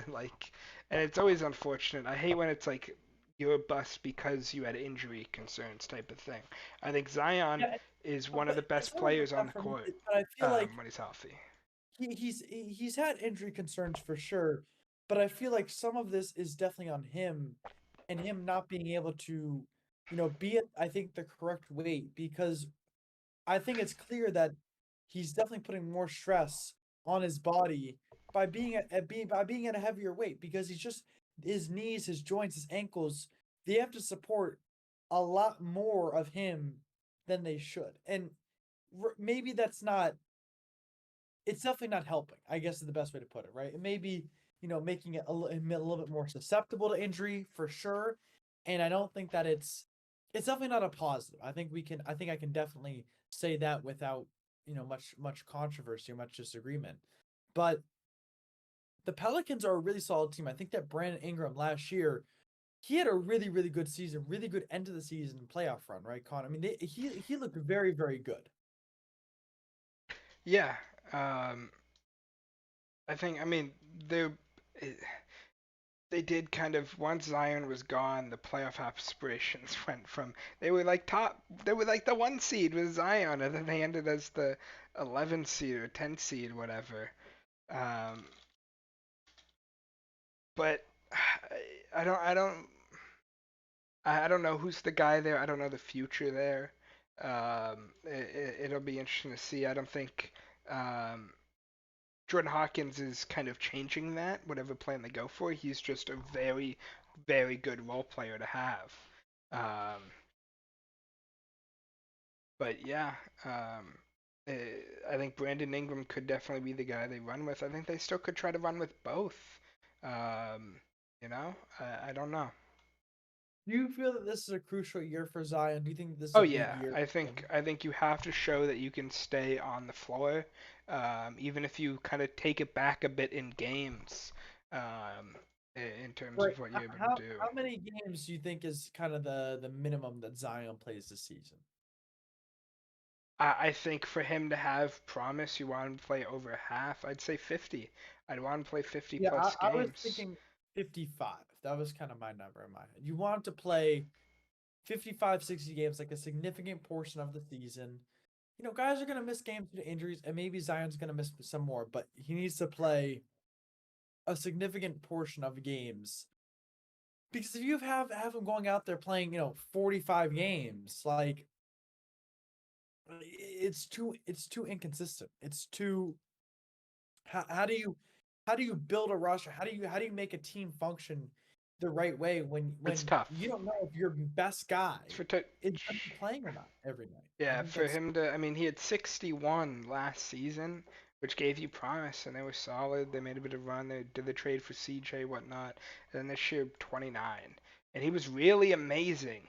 like, and it's always unfortunate. I hate when it's like you're a bust because you had injury concerns type of thing. I think Zion Yeah, is one of but the it's best not even players on that the for me. court But I feel like when he's healthy. he's had injury concerns for sure, but I feel like some of this is definitely on him and him not being able to, be at I think the correct weight because I think it's clear that he's definitely putting more stress on his body by being at a heavier weight because he's just his knees, his joints, his ankles, they have to support a lot more of him than they should. And maybe that's not it's definitely not helping, I guess is the best way to put it, right? It may be, making it a little bit more susceptible to injury for sure. And I don't think that it's definitely not a positive. I think I can definitely say that without, much controversy or much disagreement. But the Pelicans are a really solid team. I think that Brandon Ingram last year, he had a really, really good season, really good end of the season playoff run, right, Con? I mean, he looked very, very good. Yeah, um, I think. I mean, eh, they did kind of once Zion was gone, the playoff aspirations went from they were like top, they were like the 1 seed with Zion, and then they ended as the 11 seed or 10 seed, whatever. Um, but I don't know who's the guy there. I don't know the future there. It'll be interesting to see. I don't think um, Jordan Hawkins is kind of changing that, whatever plan they go for. He's just a very, very good role player to have. Um, but yeah, um, I think Brandon Ingram could definitely be the guy they run with. I think they still could try to run with both. Um, I don't know. Do you feel that this is a crucial year for Zion? Do you think this is Oh a big yeah, year I for think him? I think you have to show that you can stay on the floor, even if you kind of take it back a bit in games, um, in terms Right. of what you're able to How do. how many games do you think is kind of the minimum that Zion plays this season? I think for him to have promise, you want him to play over half. I'd say 50. I'd want him to play 50 Yeah, plus I was games. thinking 55. That was kind of my number in my head. You want him to play 55, 60 games, like a significant portion of the season. Guys are going to miss games due to injuries, and maybe Zion's going to miss some more, but he needs to play a significant portion of games. Because if you have him going out there playing, 45 games, like it's too inconsistent. It's too how do you build a roster? How do you make a team function the right way It's when tough. you don't know if your best guy It's for t- is going to be playing or not every night? I Yeah, think for that's him to, I mean, he had 61 last season, which gave you promise, and they were solid. They made a bit of run. They did the trade for CJ, whatnot, and then this year 29, and he was really amazing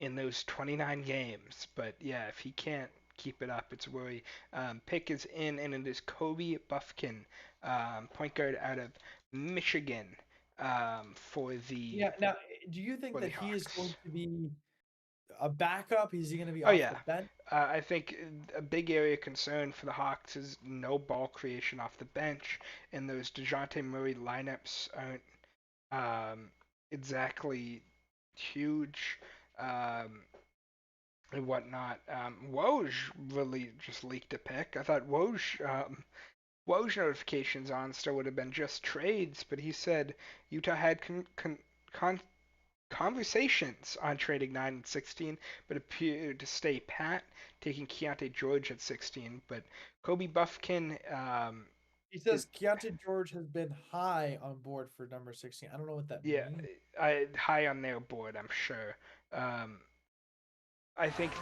in those 29 games. But yeah, if he can't keep it up, it's a worry. Pick is in, and it is Kobe Buffkin, point guard out of Michigan, for the yeah. Now, do you think for the that he is Hawks. going to be a backup? Is he going to be Oh off the yeah, bench? I think a big area of concern for the Hawks is no ball creation off the bench, and those Dejounte Murray lineups aren't exactly huge um, and whatnot. Woj really just leaked a pick. I thought Woj notifications on still would have been just trades, but he said Utah had con- conversations on trading 9 and 16, but appeared to stay pat, taking Keontae George at 16. But Kobe Buffkin He is, says Keontae George has been high on board for number 16. I don't know what that yeah, means. high on their board, I'm sure. Um, I think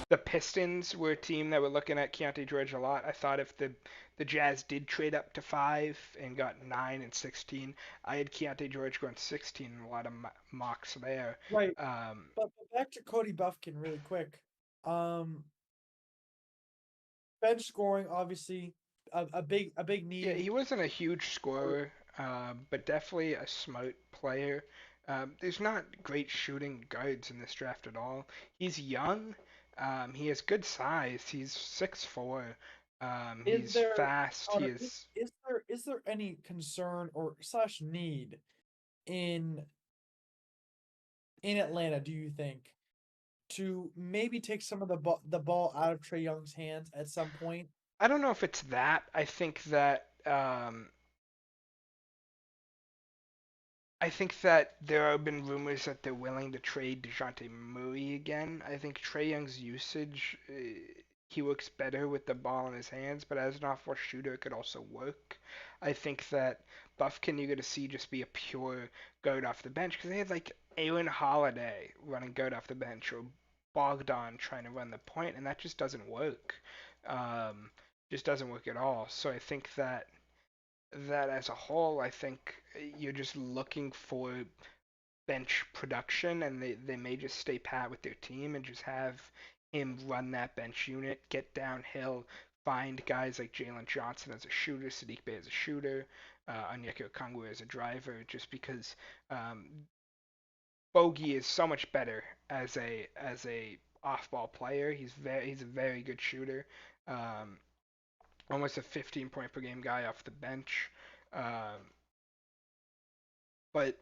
the Pistons were a team that were looking at Keontae George a lot. I thought if the Jazz did trade up to 5 and got 9 and 16, I had Keontae George going 16 and a lot of mocks there. Right. Um, But back to Cody Buffkin really quick. Um, bench scoring, obviously, a big Yeah, need. he wasn't a huge scorer, but definitely a smart player. There's not great shooting guards in this draft at all. He's young. He has good size. He's 6'4". Is He's there, fast. He Connor, is, is. is there is there any concern or slash need in in Atlanta do you think to maybe take some of the ball out of Trey Young's hands at some point? I don't know if it's that. I think that there have been rumors that they're willing to trade DeJounte Murray again. I think Trey Young's usage, he works better with the ball in his hands, but as an off-ball shooter, it could also work. I think that Buffkin you're going to see just be a pure guard off the bench because they had like Aaron Holiday running guard off the bench or Bogdan trying to run the point, and that just doesn't work. Um, just doesn't work at all. So I think that as a whole, I think you're just looking for bench production, and they may just stay pat with their team and just have him run that bench unit, get downhill, find guys like Jalen Johnson as a shooter, Sadiq Bey as a shooter, Onyeka Okongwu as a driver, just because um, Bogey is so much better as a off-ball player. He's a very good shooter. Um, Almost a 15 point per game guy off the bench. Um, but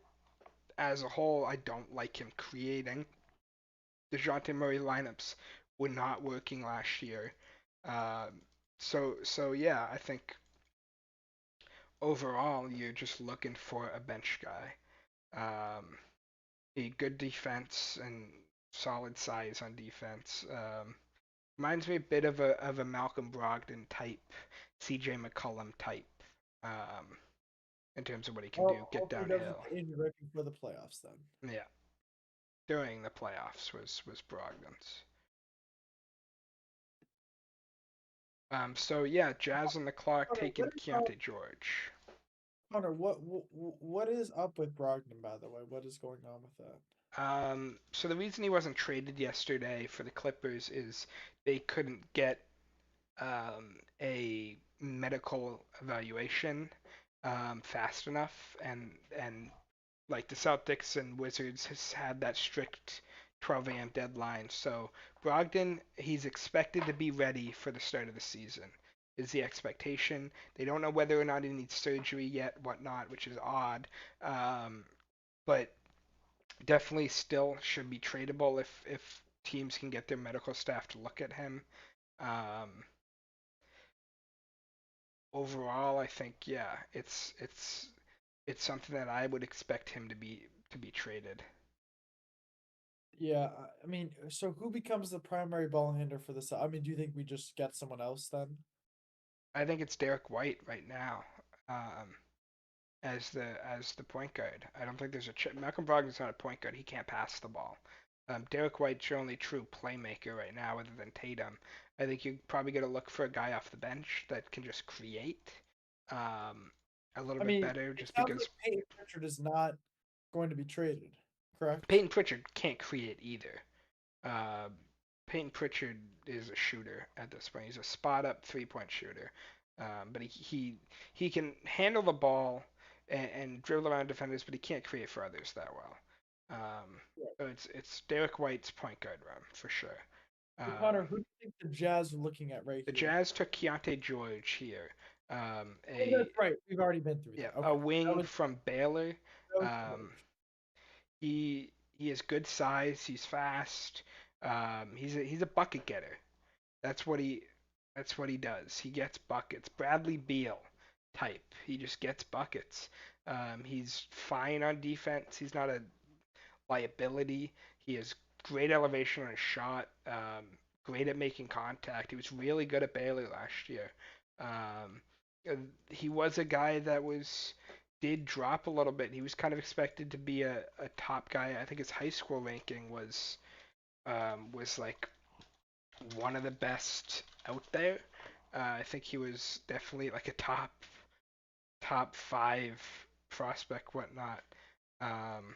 as a whole, I don't like him creating. The DeJounte Murray lineups were not working last year. So yeah, I think overall you're just looking for a bench guy. A good defense and solid size on defense. Reminds me a bit of a Malcolm Brogdon type, C.J. McCollum type, um, in terms of what he can do. Well, Get hopefully he doesn't downhill. get injured right before the playoffs then. Yeah, during the playoffs was Brogdon's. So yeah, Jazz on the clock Connor, what taking is Keontae George. Connor, what is up with Brogdon, by the way? What is going on with that? So the reason he wasn't traded yesterday for the Clippers is they couldn't get a medical evaluation fast enough, and like the Celtics and Wizards has had that strict 12 a.m. deadline. So Brogdon, he's expected to be ready for the start of the season. Is the expectation? They don't know whether or not he needs surgery yet, whatnot, which is odd. But definitely still should be tradable if teams can get their medical staff to look at him. Um, Overall, I think yeah, it's something that I would expect him to be traded. Yeah, I mean, so who becomes the primary ball handler for this? I mean, do you think we just get someone else then? I think it's Derek White right now, um, as the point guard. I don't think there's Malcolm Brogdon's not a point guard. He can't pass the ball. Derek White's your only true playmaker right now, other than Tatum. I think you're probably gonna look for a guy off the bench that can just create um, a little I bit mean, better, it just sounds because like Peyton Pritchard is not going to be traded, correct? Peyton Pritchard can't create either. Uh, Peyton Pritchard is a shooter at this point. He's a spot up 3 point shooter, but he can handle the ball and dribble around defenders, but he can't create for others that well. Yeah. So it's Derek White's point guard run for sure. So Connor, Um, who do you think the Jazz are looking at right the here? Jazz took Keontae George here, Oh, a that's right. We've already been through yeah that. a Okay, wing from Baylor. that was Um, George. he has good size. He's fast. He's a bucket getter. That's what he that's what he does. He gets buckets. Bradley Beal type. He just gets buckets. He's fine on defense. He's not a liability. He has great elevation on his shot. Great at making contact. He was really good at Baylor last year. Um, he was a guy that did drop a little bit. He was kind of expected to be a top guy. I think his high school ranking was like one of the best out there. I think he was definitely like a top five prospect, whatnot. Um,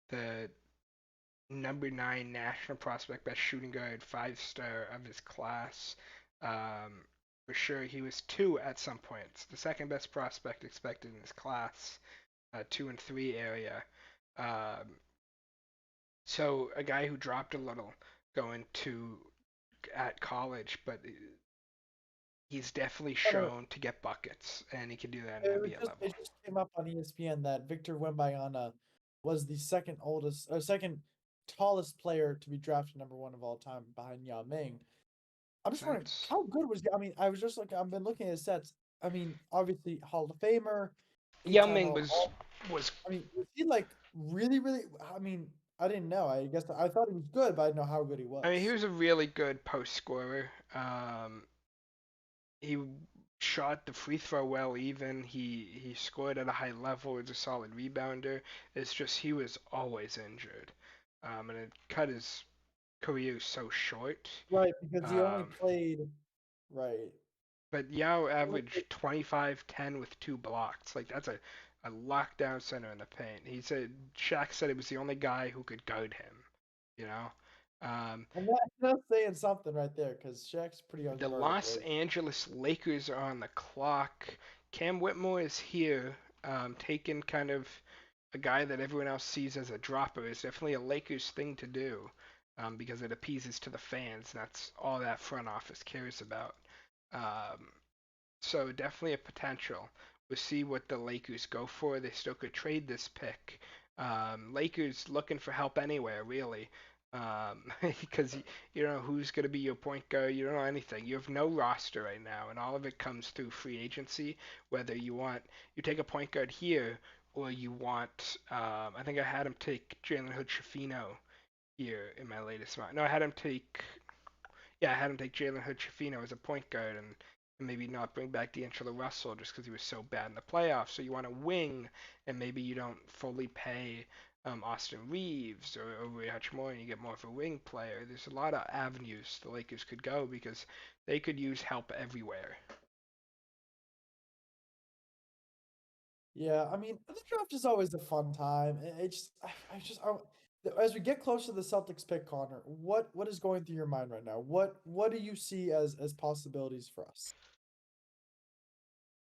the number 9 national prospect, best shooting guard, 5-star of his class. Um, for sure, he was 2 at some points. The second best prospect expected in his class, 2 and 3 area. Um, so a guy who dropped a little going to at college, but he's definitely Connor, shown to get buckets, and he can do that at it an was NBA just level. it just came up on ESPN that Victor Wembanyama was the second oldest or second tallest player to be drafted number one of all time behind Yao Ming. I'm just wondering Sense. how good was. I mean, I was just like I've been looking at his sets. I mean, obviously Hall of Famer, Yao eight-time Ming All. was I mean, was he like really, really? I mean, I didn't know. I guess I thought he was good, but I didn't know how good he I mean he was. was a really good post scorer. He shot the free throw well even. He scored at a high level, was a solid rebounder. It's just he was always injured. And it cut his career so short. Right, because he only Um, played. Right. but Yao He only played- averaged 25, 10 with 2 blocks. Like that's a lockdown center in the paint. He said Shaq said he was the only guy who could guard him. You know, um, And that's saying something right there, because Shaq's pretty the Los unguardable. Angeles Lakers are on the clock. Cam Whitmore is here, taking kind of a guy that everyone else sees as a dropper. Is definitely a Lakers thing to do, because it appeases to the fans. And that's all that front office cares about. Um, so definitely a potential. We'll see what the Lakers go for. They still could trade this pick. Lakers looking for help anywhere, really. Because you don't know who's going to be your point guard. You don't know anything. You have no roster right now, and all of it comes through free agency. Whether you take a point guard here, or you want, I think I had him take Jalen Hood Schifino here in my latest one. No, I had him take yeah, I had him take Jalen Hood Schifino as a point guard and maybe not bring back D'Angelo Russell just because he was so bad in the playoffs. So you want a wing, and maybe you don't fully pay Austin Reeves or Rui Hachimura, and you get more of a wing player. There's a lot of avenues the Lakers could go because they could use help everywhere. Yeah, I mean, the draft is always a fun time. As we get closer to the Celtics pick, Connor, what is going through your mind right now? What do you see as possibilities for us?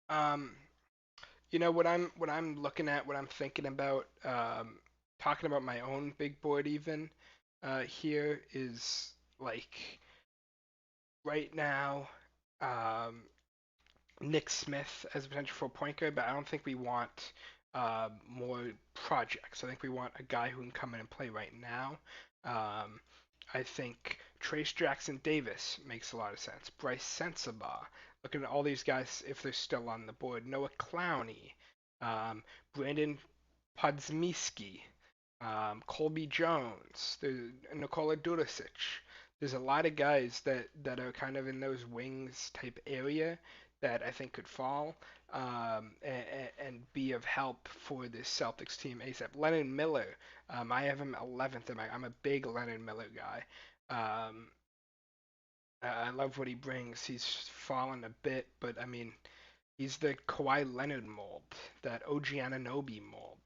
Um, what I'm looking at, what I'm thinking about, talking about my own big board even here is like right now, um, Nick Smith as a potential for a point guard, but I don't think we want more projects. I think we want a guy who can come in and play right now. Um, I think Trace Jackson Davis makes a lot of sense. Bryce Sensabaugh. Looking at all these guys, if they're still on the board. Noah Clowney, um, Brandon Podzmiski, Colby Jones, Nikola Dudicic. There's a lot of guys that are kind of in those wings type area that I think could fall, and be of help for this Celtics team ASAP. Lennon Miller, I have him 11th. I'm a big Lennon Miller guy. Um, I love what he brings. He's fallen a bit, but I mean, he's the Kawhi Leonard mold, that OG Anunoby mold.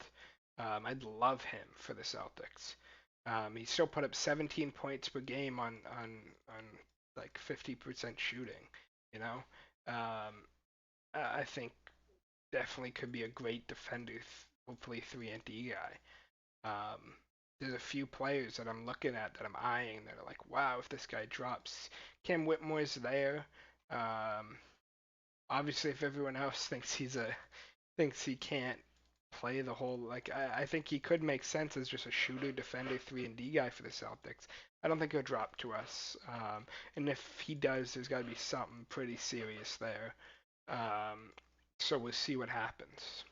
I'd love him for the Celtics. He still put up 17 points per game on like 50% shooting. You know, I think definitely could be a great defender. Hopefully 3 and D guy. There's a few players that I'm looking at that I'm eyeing that are like, wow, if this guy drops, Cam Whitmore's there. Um, Obviously, if everyone else thinks he can't play the whole I think he could make sense as just a shooter, defender, 3 and D guy for the Celtics. I don't think he'll drop to us. And if he does, there's got to be something pretty serious there. Um, so we'll see what happens.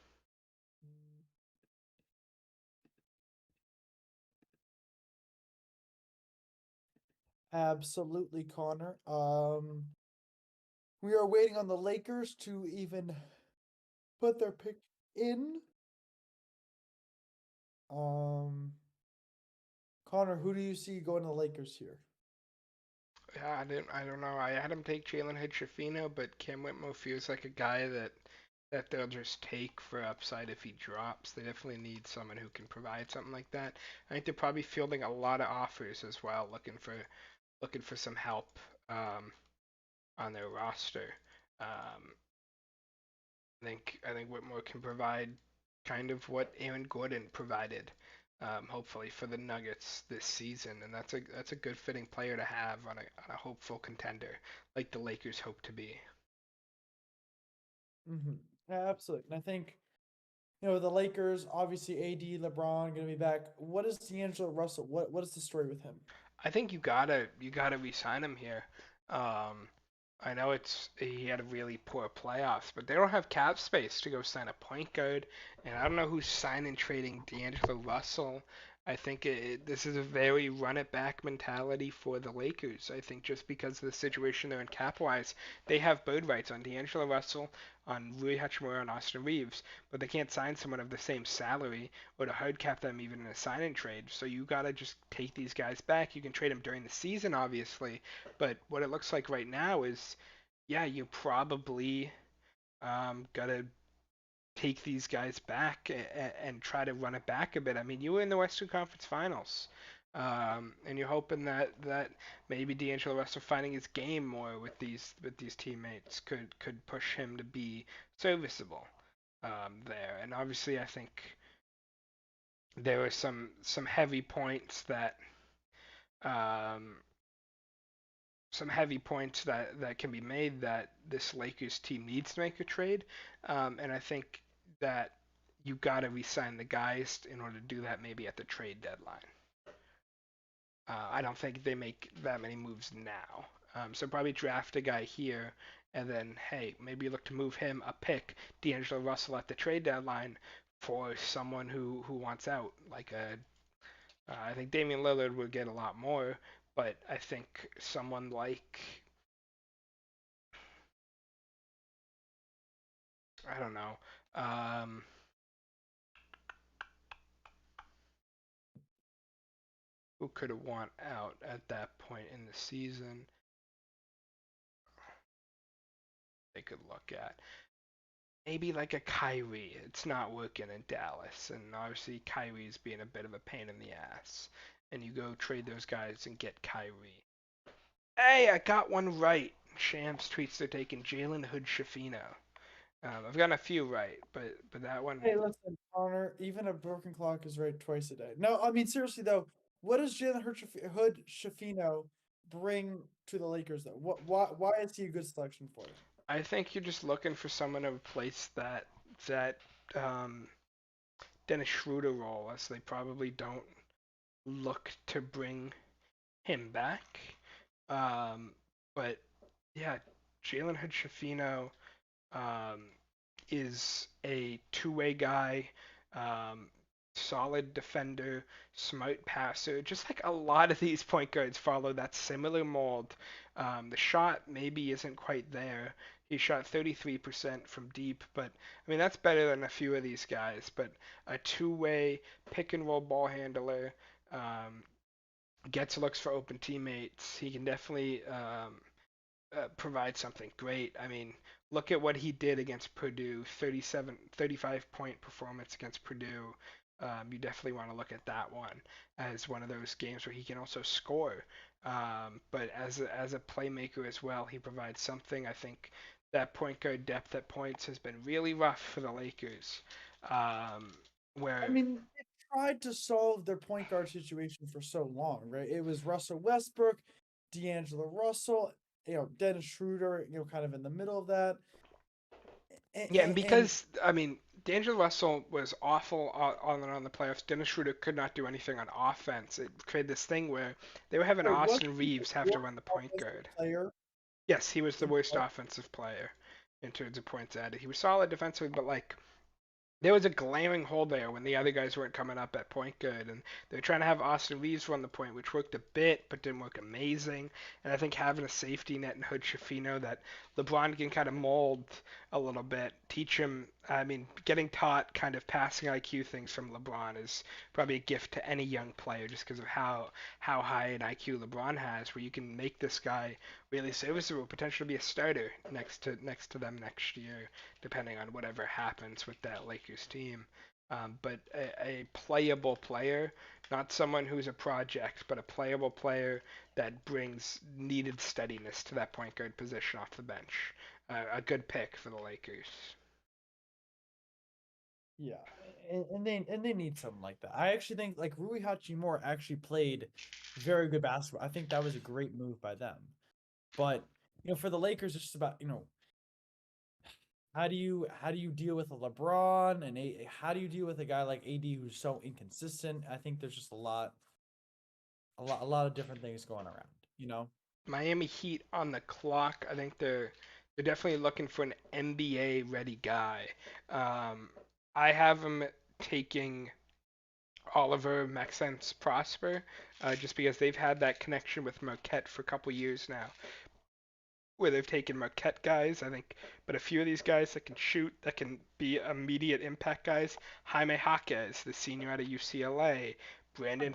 Absolutely, Connor. We are waiting on the Lakers to even put their pick in. Um, Connor, who do you see going to the Lakers here? Yeah, I don't know. I had him take Jalen Hood Schifino, but Cam Whitmore feels like a guy that they'll just take for upside if he drops. They definitely need someone who can provide something like that. I think they're probably fielding a lot of offers as well, looking for some help on their roster. Um, I think Whitmore can provide kind of what Aaron Gordon provided, hopefully for the Nuggets this season, and that's a good fitting player to have on a hopeful contender like the Lakers hope to be. Mm-hmm. Absolutely. And I think The Lakers, obviously AD, LeBron gonna be back. What is D'Angelo Russell? What is the story with him? I think you gotta re-sign him here. Um, I know he had a really poor playoffs, but they don't have cap space to go sign a point guard, and I don't know who's signing trading D'Angelo Russell. I think this is a very run it back mentality for the Lakers. I think just because of the situation they're in cap wise, they have bird rights on D'Angelo Russell, on Rui Hachimura, and Austin Reeves, but they can't sign someone of the same salary or to hard cap them even in a sign and trade. So you gotta just take these guys back. You can trade them during the season, obviously, but what it looks like right now is, yeah, you probably gotta take these guys back and try to run it back a bit. I mean, you were in the Western Conference Finals. And you're hoping that maybe D'Angelo Russell finding his game more with these teammates could push him to be serviceable there. And obviously, I think there were some heavy points that um, that can be made that this Lakers team needs to make a trade, and I think that you got to re-sign the guys in order to do that maybe at the trade deadline. I don't think they make that many moves now, so probably draft a guy here, and then hey, maybe look to move him a pick, D'Angelo Russell at the trade deadline for someone who wants out, like a I think Damian Lillard would get a lot more, but I think someone like I don't know, um, who could have won out at that point in the season. They could look at maybe like a Kyrie. It's not working in Dallas, and obviously Kyrie's being a bit of a pain in the ass. And you go trade those guys and get Kyrie. Hey, I got one right. Shams tweets they're taking Jalen Hood Shafino. I've gotten a few right, but that one. Hey, listen, Connor. Even a broken clock is right twice a day. No, I mean seriously though, what does Jalen Hood Shafino bring to the Lakers though? Why is he a good selection for them? I think you're just looking for someone to replace that um, Dennis Schroeder role, as they probably don't look to bring him back. Um, but yeah, Jalen Hood Shafino um, is a two-way guy, um, solid defender, smart passer. Just like a lot of these point guards follow that similar mold. The shot maybe isn't quite there. He shot 33% from deep, but I mean that's better than a few of these guys. But a two-way pick and roll ball handler, um, gets looks for open teammates. He can definitely provide something great. I mean, look at what he did against Purdue, 35 point performance against Purdue. You definitely want to look at that one as one of those games where he can also score. But as a playmaker as well, he provides something. I think that point guard depth at points has been really rough for the Lakers. Um, I where mean, they tried to solve their point guard situation for so long, right? It was Russell Westbrook, D'Angelo Russell, Dennis Schroeder, kind of in the middle of that. Yeah, and And because I mean, D'Angelo Russell was awful on and on the playoffs. Dennis Schroeder could not do anything on offense. It created this thing where they were having wait, was Austin he the Reeves have to worst run the point offensive guard. player Yes, he was the in the worst playoffs? offensive player in terms of points added. He was solid defensively, but like there was a glaring hole there when the other guys weren't coming up at point guard, and they were trying to have Austin Reeves run the point, which worked a bit, but didn't work amazing. And I think having a safety net in Hood Shafino that LeBron can kind of mold a little bit, teach him. I mean, getting taught kind of passing IQ things from LeBron is probably a gift to any young player, just because of how high an IQ LeBron has, where you can make this guy really serviceable, potentially be a starter next to them next year depending on whatever happens with that Lakers team. But a playable player, not someone who's a project, but a playable player that brings needed steadiness to that point guard position off the bench. A good pick for the Lakers. Yeah, and they need something like that. I actually think like Rui Hachimura actually played very good basketball. I think that was a great move by them. But for the Lakers, it's just about how do you deal with a LeBron and how do you deal with a guy like AD who's so inconsistent? I think there's just a lot of different things going around, you know? Miami Heat on the clock. I think they're definitely looking for an NBA ready guy. Um, I have them taking Oliver Maxence Prosper, just because they've had that connection with Marquette for a couple years now, where they've taken Marquette guys, I think, but a few of these guys that can shoot, that can be immediate impact guys. Jaime Jaquez, the senior out of UCLA, Brandon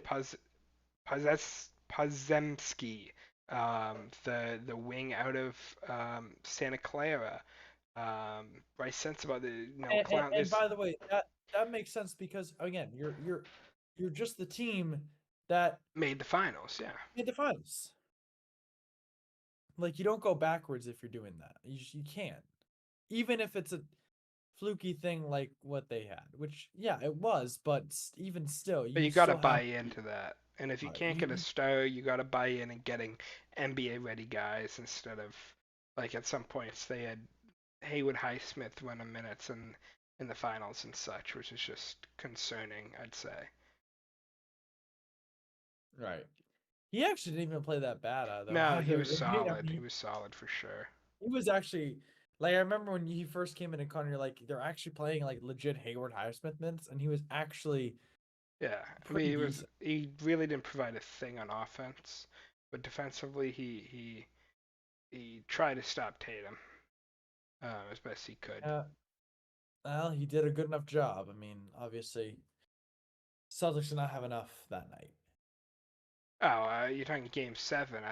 Pozemski, the wing out of Santa Clara, Bryce Sensabaugh, clown. And This by the way, that makes sense because again, you're just the team that made the finals, yeah. made the finals. Like you don't go backwards if you're doing that. You can't. Even if it's a fluky thing like what they had, which yeah, it was, but even still, But you you got to still have buy into that. And if you can't you, get a star, you got to buy in and getting NBA ready guys instead of like at some points they had Haywood Highsmith running minutes in the finals and such, which is just concerning, I'd say. right. He actually didn't even play that bad though No, he either. was Right? I solid. He mean, was solid for sure. he was actually like I remember when he first came in and Connor, like they're actually playing like legit Hayward Highsmith minutes, and he was actually Yeah, I mean pretty decent. he really didn't provide a thing on offense, but defensively he tried to stop Tatum as best he could. Well, he did a good enough job. I mean, obviously, Celtics did not have enough that night. Oh, you're talking Game Seven.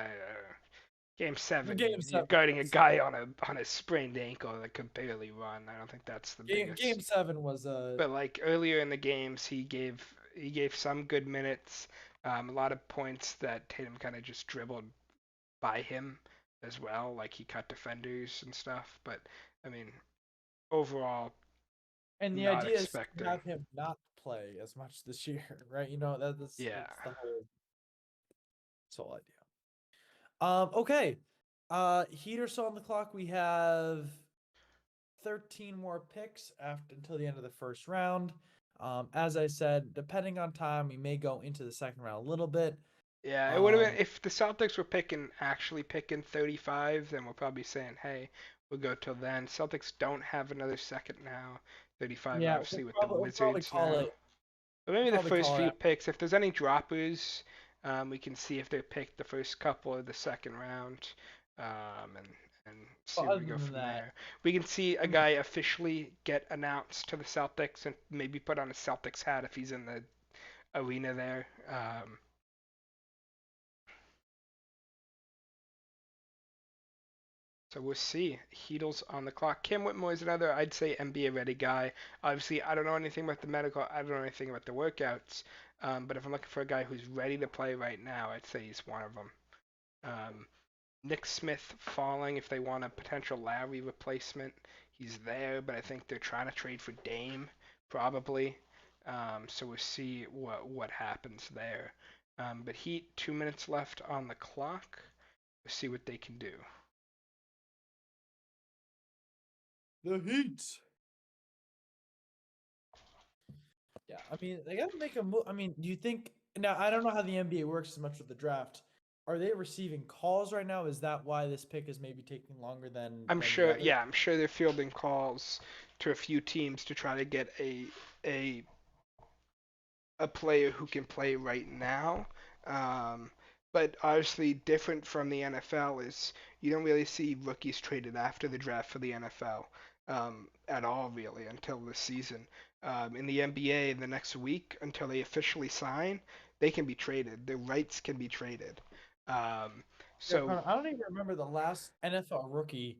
Game The Seven, game you're seven guarding a was guy on a sprained ankle that could barely run. I don't think that's the game biggest. seven was But like earlier in the games, he gave some good minutes, a lot of points that Tatum kind of just dribbled by him as well. Like he cut defenders and stuff. But I mean, overall, and the not idea is to expecting. have him not play as much this year, right? You know Yeah. that's the whole idea. Okay. Heat are still on the clock. We have 13 more picks after until the end of the first round. As I said, depending on time, we may go into the second round a little bit. Yeah, it would have been Um, if the Celtics were actually picking 35, then we're probably saying, hey, we'll go till then. Celtics don't have another second now. 35, yeah, obviously, with the we'll probably Wizards call now. it. But We'll maybe the probably first call few it. picks, if there's any droppers, we can see if they're picked the first couple of the second round, and But see where we other go than from that, there. We can see a I mean, guy officially get announced to the Celtics and maybe put on a Celtics hat if he's in the arena there. So we'll see. Heatles on the clock. Cam Whitmore is another, I'd say, NBA ready guy. Obviously, I don't know anything about the medical. I don't know anything about the workouts. But if I'm looking for a guy who's ready to play right now, I'd say he's one of them. Um, Nick Smith falling if they want a potential Lowry replacement. He's there, but I think they're trying to trade for Dame, probably. So we'll see what happens there. But Heat, 2 minutes left on the clock. We'll see what they can do. the Heat. Yeah, I mean, they got to make a move. I mean, do you think now? I don't know how the NBA works as much with the draft. Are they receiving calls right now? Is that why this pick is maybe taking longer I'm than the sure, other? yeah, I'm sure they're fielding calls to a few teams to try to get a a player who can play right now. Um, but obviously, different from the NFL is you don't really see rookies traded after the draft for the NFL at all, really, until this season. In the NBA, the next week, until they officially sign, they can be traded. Their rights can be traded. Um, Yeah, so Connor, I don't even remember the last NFL rookie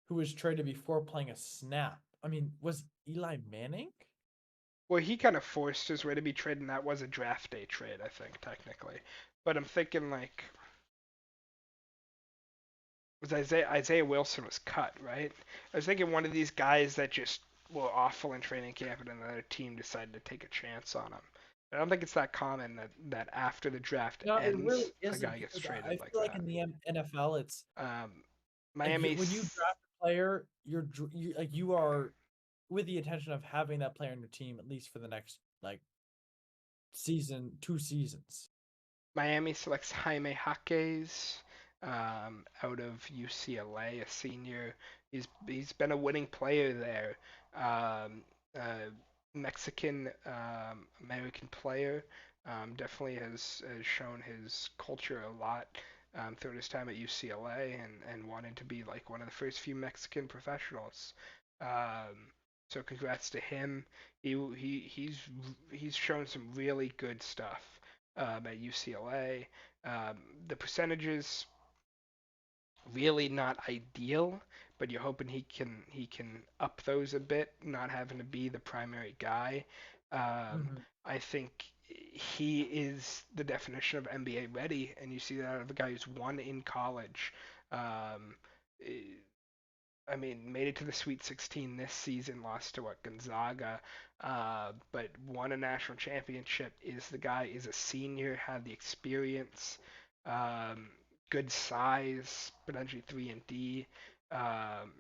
who was traded before playing a snap. I mean, was Eli Manning? Well, he kind of forced his way to be traded, and that was a draft day trade, I think, technically. But I'm thinking like was Isaiah Wilson was cut, right? I was thinking one of these guys that just were awful in training camp, and another team decided to take a chance on him. I don't think it's that common that after the draft No, it really ends, a isn't guy gets because I traded like feel like that. in the NFL, it's Um, when you Miami's draft a player, you are with the intention of having that player on your team at least for the next like season, 2 seasons. Miami selects Jaime Jaquez out of UCLA, a senior. He's been a winning player there. Um, Mexican American player. Definitely has shown his culture a lot throughout his time at UCLA and wanted to be like one of the first few Mexican professionals. Um, so congrats to him. He's shown some really good stuff at UCLA. Um, the percentages really not ideal, but you're hoping he can up those a bit, not having to be the primary guy. Um, Mhm. I think he is the definition of NBA ready, and you see that out of a guy who's won in college. Um, eh, I mean, made it to the Sweet 16 this season, lost to what Gonzaga, but won a national championship. Is the guy is a senior, had the experience, um, good size, potentially 3 and D, um,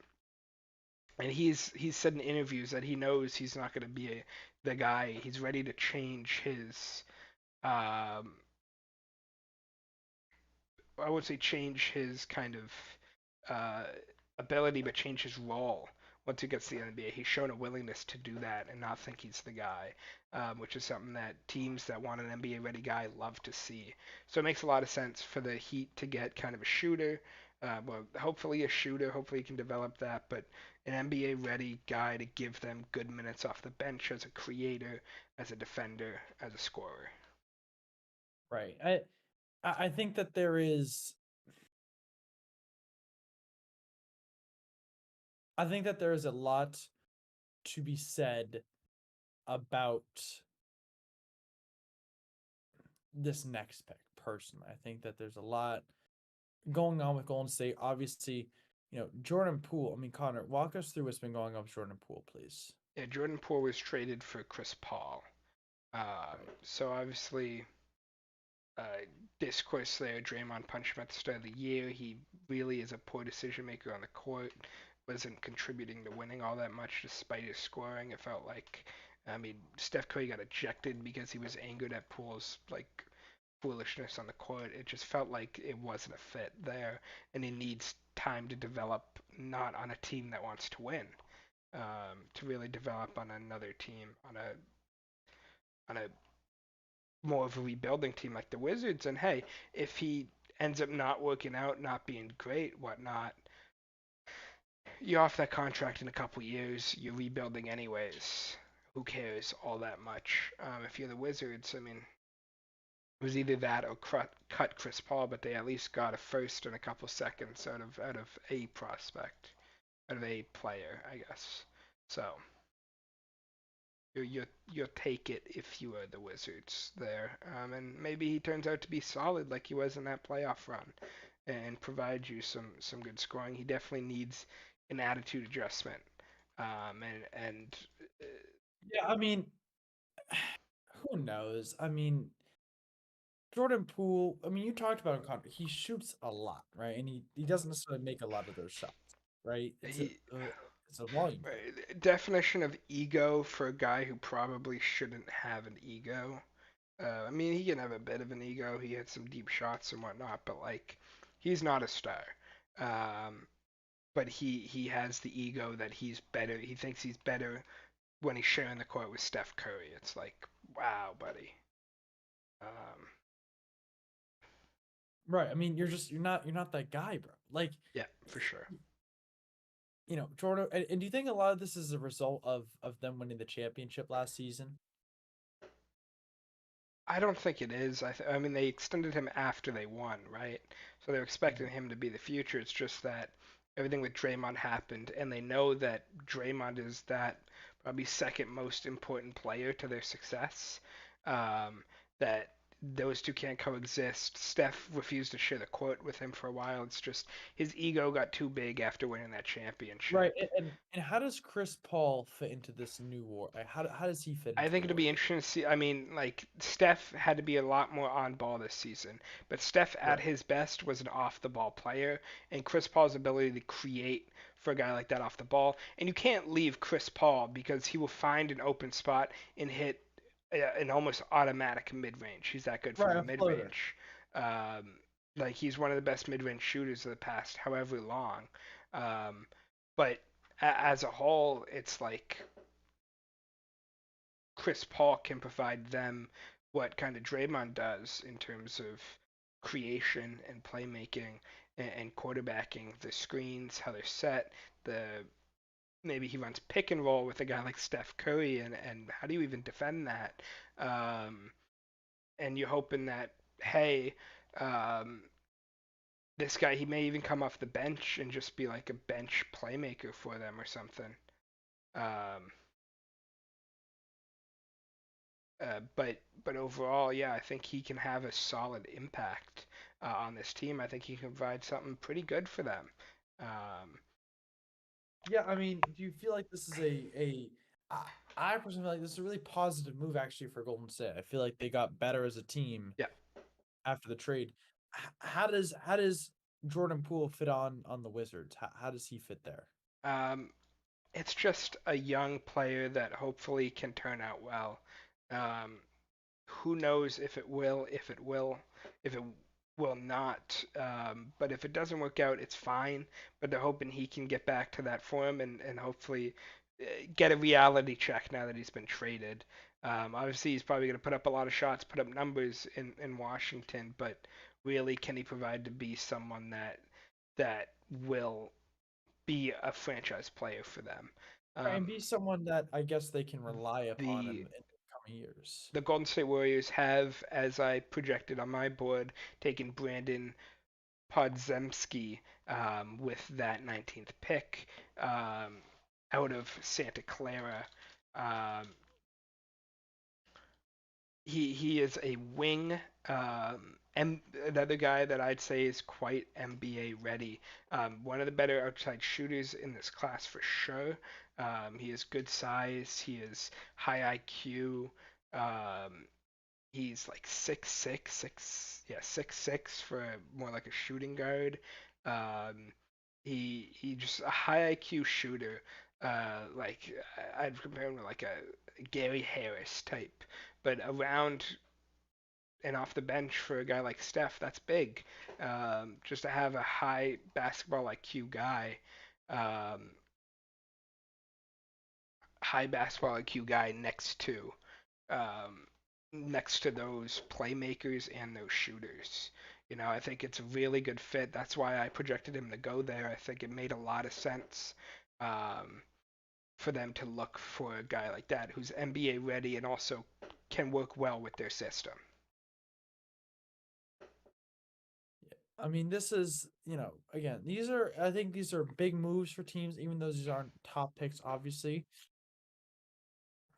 and he's said in interviews that he knows he's not going to be the guy. He's ready to change his um, I would say change his kind of uh, ability, but change his role once he gets to the NBA. He's shown a willingness to do that and not think he's the guy, which is something that teams that want an NBA ready guy love to see. So it makes a lot of sense for the Heat to get kind of a shooter. Well, hopefully a shooter. Hopefully he can develop that, but an NBA ready guy to give them good minutes off the bench as a creator, as a defender, as a scorer. Right. I think that there is a lot to be said about this next pick personally. I think that there's a lot going on with Golden State. Obviously, Jordan Poole. I mean, Connor, walk us through what's been going on with Jordan Poole, please. Yeah, Jordan Poole was traded for Chris Paul. Right. So obviously, uh, discourse there. Draymond punched him at the start of the year. He really is a poor decision maker on the court. Wasn't contributing to winning all that much despite his scoring. It felt like, I mean, Steph Curry got ejected because he was angered at Poole's like foolishness on the court. It just felt like it wasn't a fit there, and he needs time to develop, not on a team that wants to win, to really develop on another team, on a more of a rebuilding team like the Wizards. And hey, if he ends up not working out, not being great, whatnot, you're off that contract in a couple years. You're rebuilding anyways. Who cares all that much? If you're the Wizards, I mean, it was either that or cut Chris Paul, but they at least got a first and a couple seconds out of a prospect, out of a player, I guess. So you'll take it if you are the Wizards there, and maybe he turns out to be solid like he was in that playoff run, and provide you some good scoring. He definitely needs an attitude adjustment, and Yeah, I mean, who knows? I mean, Jordan Poole, I mean, you talked about him, Connor. He shoots a lot, right? And he doesn't necessarily make a lot of those shots, right? he It's a volume thing. definition of ego for a guy who probably shouldn't have an ego. I mean, he can have a bit of an ego. He hits some deep shots and whatnot, but like, he's not a star. Um, but he has the ego that he's better. He thinks he's better when he's sharing the court with Steph Curry. It's like, wow, buddy. Um, Right. I mean, you're not that guy, bro. Like, yeah, for sure. Jordan, and do you think a lot of this is a result of them winning the championship last season? I don't think it is. I mean, they extended him after they won, right? So they're expecting him to be the future. It's just that everything with Draymond happened, and they know that Draymond is that probably second most important player to their success. Um, that those two can't coexist. Steph refused to share the court with him for a while. It's just his ego got too big after winning that Right, championship. and how does Chris Paul fit into this new war? Like, how does he fit I into the think it'll be Warriors? interesting to see. I mean, like Steph had to be a lot more on ball this season, but Steph at Right. his best was an off the ball player, and Chris Paul's ability to create for a guy like that off the ball, and you can't leave Chris Paul because he will find an open spot and hit an almost automatic mid range. He's that good from Right, the a mid floater. range. Um, like he's one of the best mid range shooters of the past however long. Um, but as a whole, it's like Chris Paul can provide them what kind of Draymond does in terms of creation and playmaking and quarterbacking, the screens, how they're set, the maybe he runs pick and roll with a guy like Steph Curry, and how do you even defend that? Um, and you're hoping that, hey, um, this guy, he may even come off the bench and just be like a bench playmaker for them or something. Um, but overall, yeah, I think he can have a solid impact on this team. I think he can provide something pretty good for them. Um, Yeah, I mean, do you feel like this is I I personally feel like this is a really positive move actually for Golden State. I feel like they got better as a team yeah, after the trade. How does Jordan Poole fit on the Wizards? How does he fit there? um, it's just a young player that hopefully can turn out well. Um, who knows if it will, if it will not. But if it doesn't work out, it's fine. But they're hoping he can get back to that form and hopefully get a reality check now that he's been traded. Obviously, he's probably going to put up a lot of shots, put up numbers in Washington, but really, can he provide to be someone that will be a franchise player for them? Right, and Um, be someone that I guess they can rely upon the in the coming years. the Golden State Warriors have, as I projected on my board, taken Brandon Podziemski with that 19th pick um, out of Santa Clara. Um, he is a wing. And another guy that I'd say is quite NBA ready. One of the better outside shooters in this class for sure. He has good size. He is high IQ. Um, he's like 6'6", 6'6" for more like a shooting guard. Um, he just a high IQ shooter. Like I'd compare him to like a Gary Harris type, but around and off the bench for a guy like Steph, that's big. Just to have a high basketball IQ guy, um, high basketball IQ guy um, next to those playmakers and those shooters. You know, I think it's a really good fit. That's why I projected him to go there. I think it made a lot of sense um, for them to look for a guy like that who's NBA ready and also can work well with their system. I mean, this is, again, I think these are big moves for teams, even though these aren't top picks, obviously.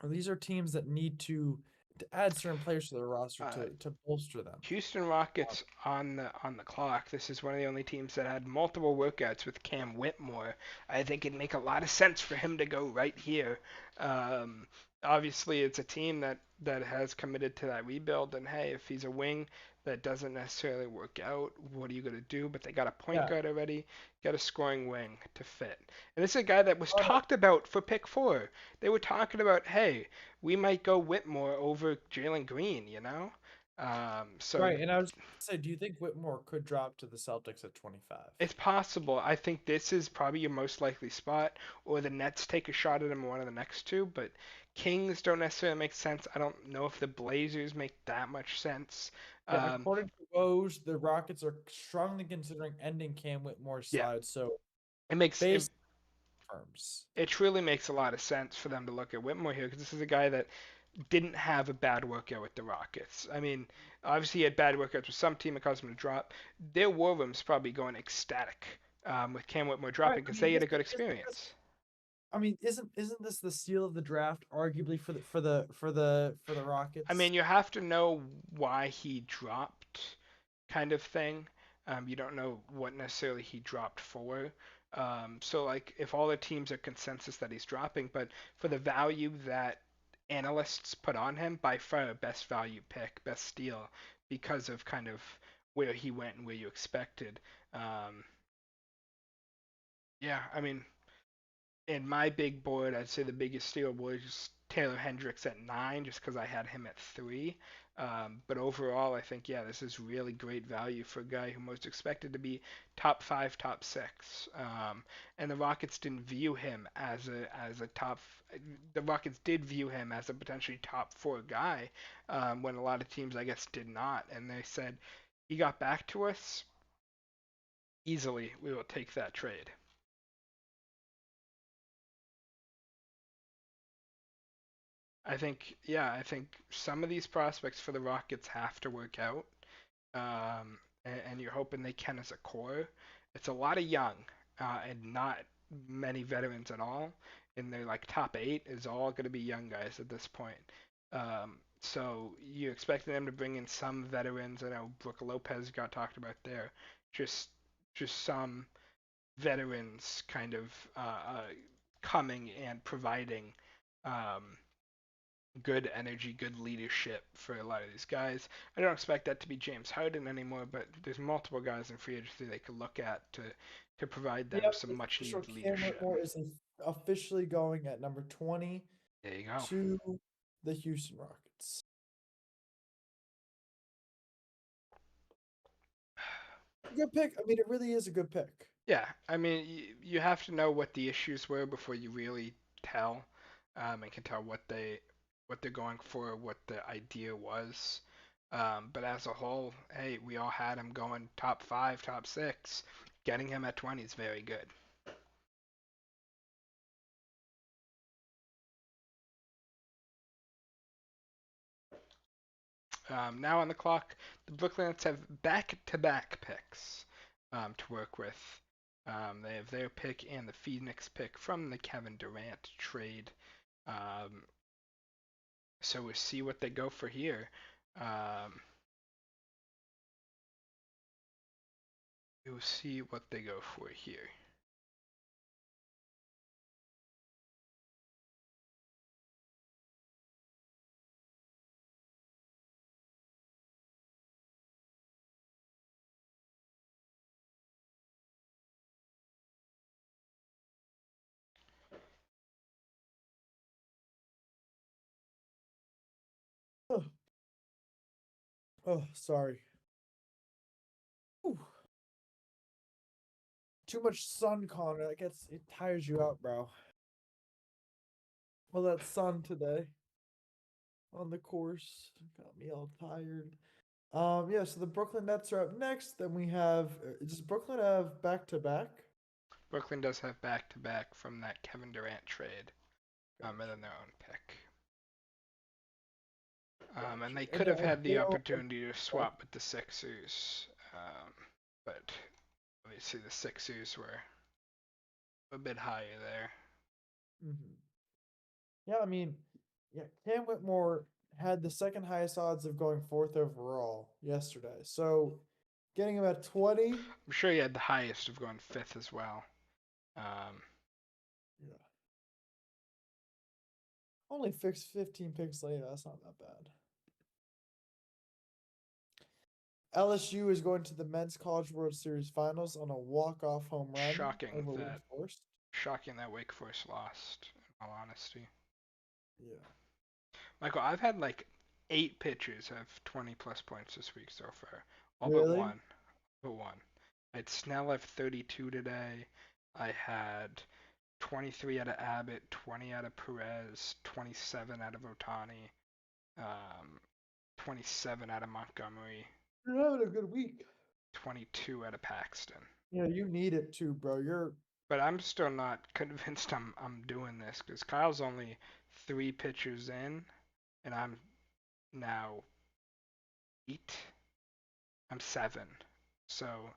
These are teams that need to add certain players to their roster Uh, to bolster them. Houston Um, Rockets on the clock. This is one of the only teams that had multiple workouts with Cam Whitmore. I think it'd make a lot of sense for him to go right here. Obviously, it's a team that has committed to that rebuild, and hey, if he's a wing that doesn't necessarily work out, what are you gonna do? But they got a point yeah. guard already, got a scoring wing to fit, and this is a guy that was Oh, talked about for pick four. They were talking about, hey, we might go Whitmore over Jalen Green, you know. So right. And I was gonna say, do you think Whitmore could drop to the Celtics at 25? it's possible. I think this is probably your most likely spot, or the Nets take a shot at him one of the next two, but Kings don't necessarily make sense. I don't know if the Blazers make that much sense. Yeah, Um, according to Woj, the Rockets are strongly considering ending Cam Whitmore's yeah, side. So it makes it, base firms. it truly makes a lot of sense for them to look at Whitmore here because this is a guy that didn't have a bad workout with the Rockets. I mean, obviously he had bad workouts with some team that caused him to drop. Their war room's probably going ecstatic with Cam Whitmore Right. dropping I because mean, they had this a good is because experience. I mean, isn't this the steal of the draft, arguably for the I Rockets? mean, you have to know why he dropped, kind of thing. You don't know what necessarily he dropped for. So like, if all the teams are consensus that he's dropping, but for the value that analysts put on him, by far best value pick, best steal, because of kind of where he went and where you expected. Um, yeah, I mean, in my big board, I'd say the biggest steal was Taylor Hendricks at 9, just because I had him at 3. But overall, I think, yeah, this is really great value for a guy who most expected to be top 5, top 6. And the Rockets didn't view him as a top. The Rockets did view him as a potentially top 4 guy, when a lot of teams, I guess, did not. And they said he got back to us easily. We will take that trade. I think some of these prospects for the Rockets have to work out, and you're hoping they can as a core. It's a lot of young, and not many veterans at all. In their like top 8 is all going to be young guys at this point. So you're expecting them to bring in some veterans. I know Brook Lopez got talked about there. Just just some veterans kind of coming and providing. Um, Good energy, good leadership for a lot of these guys. I don't expect that to be James Harden anymore, but there's multiple guys in free agency they could look at to provide them Yep, some it's much official. needed Cam leadership. Whitmore is officially going at number 20 There you go. to the Houston Rockets. Good pick. I mean, it really is a good pick. Yeah, I mean you have to know what the issues were before you really tell, and can tell what they're going for, what the idea was. But as a whole, hey, we all had him going top 5, top 6. Getting him at 20 is very good. Now on the clock, the Brooklyn Nets have back-to-back picks to work with. They have their pick and the Phoenix pick from the Kevin Durant trade. Um, so we'll see what they go for here. Um, we'll see what they go for here. Oh, oh sorry. Whew. Too much sun, Connor. It tires you out, bro. Well, that sun today on the course got me all tired. Yeah. So the Brooklyn Nets are up next. Then we have. Does Brooklyn have back to back? Brooklyn does have back-to-back from that Kevin Durant trade, and then Gotcha. their own pick. And Gotcha. they And could then have had the Hale. opportunity to swap with the Sixers, but obviously the Sixers were a bit higher there. Mhm. Yeah, I mean, yeah, Cam Whitmore had the second highest odds of going fourth overall yesterday. So getting him at 20. I'm sure he had the highest of going fifth as well. Um, Yeah. Only fixed 15 picks later. That's not that bad. LSU is going to the Men's College World Series Finals on a walk-off home run shocking over Wake that Forest. shocking that Wake Forest lost. In all honesty, Yeah. Michael, I've had like 8 pitchers have 20 plus points this week so far. All but Really? one. But one. I had Snell have 32 today. I had 23 out of Abbott, 20 out of Perez, 27 out of Otani, um, 27 out of Montgomery, You're having a good week. 22 out of Paxton. Yeah, you need it too, bro. You're But I'm still not convinced I'm doing this because Kyle's only 3 pitchers in, and I'm now 8. I'm 7, so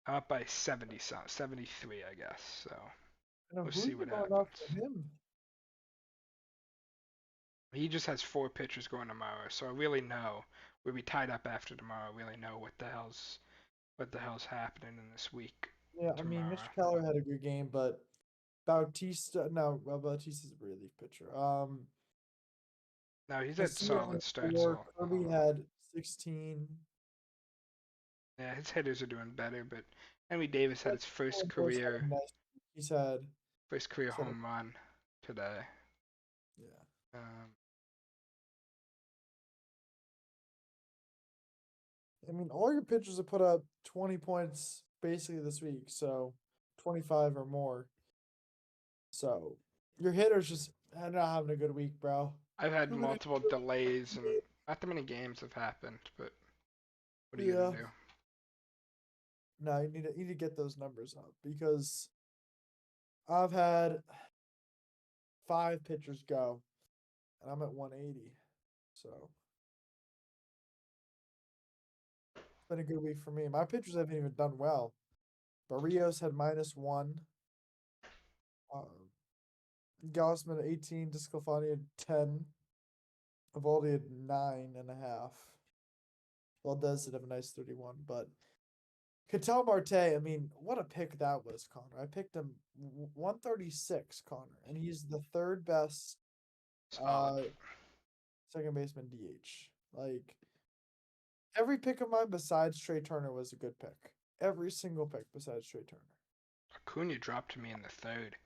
I'm up by 70 some 73, I guess. So Now, We'll who's see what going off for happens. him? He just has 4 pitchers going tomorrow, so I really know we'll be tied up after tomorrow. I really know what the hell's happening in this week Yeah, I mean, Mitch tomorrow. Keller had a good game, but Bautista, no, well, Bautista's a relief pitcher. No, he's had Casilla solid had starts 4, all Kirby along. had 16. Yeah, his hitters are doing better, but Henry Davis had But his first Lindor's had career a nice. He's had, first career he's had a, home run today. yeah. Um, I mean, all your pitchers have put up 20 points basically this week, so 25 or more. So your hitters just are not having a good week, bro. I've had Too many. multiple delays and not that many games have happened, but what are you Yeah. gonna do? No, you need to get those numbers up because I've had 5 pitchers go, and I'm at 180. So it's been a good week for me. My pitchers haven't even done well. Barrios had -1. Gaussman at 18. Disclafani at 10. Evaldi at 9.5. Valdez did have a nice 31, but Ketel Marte, I mean, what a pick that was, Connor. I picked him 136, Connor, and he's the third best Solid. second baseman DH. Like every pick of mine besides Trey Turner was a good pick. Every single pick besides Trey Turner. Acuna dropped to me in the third.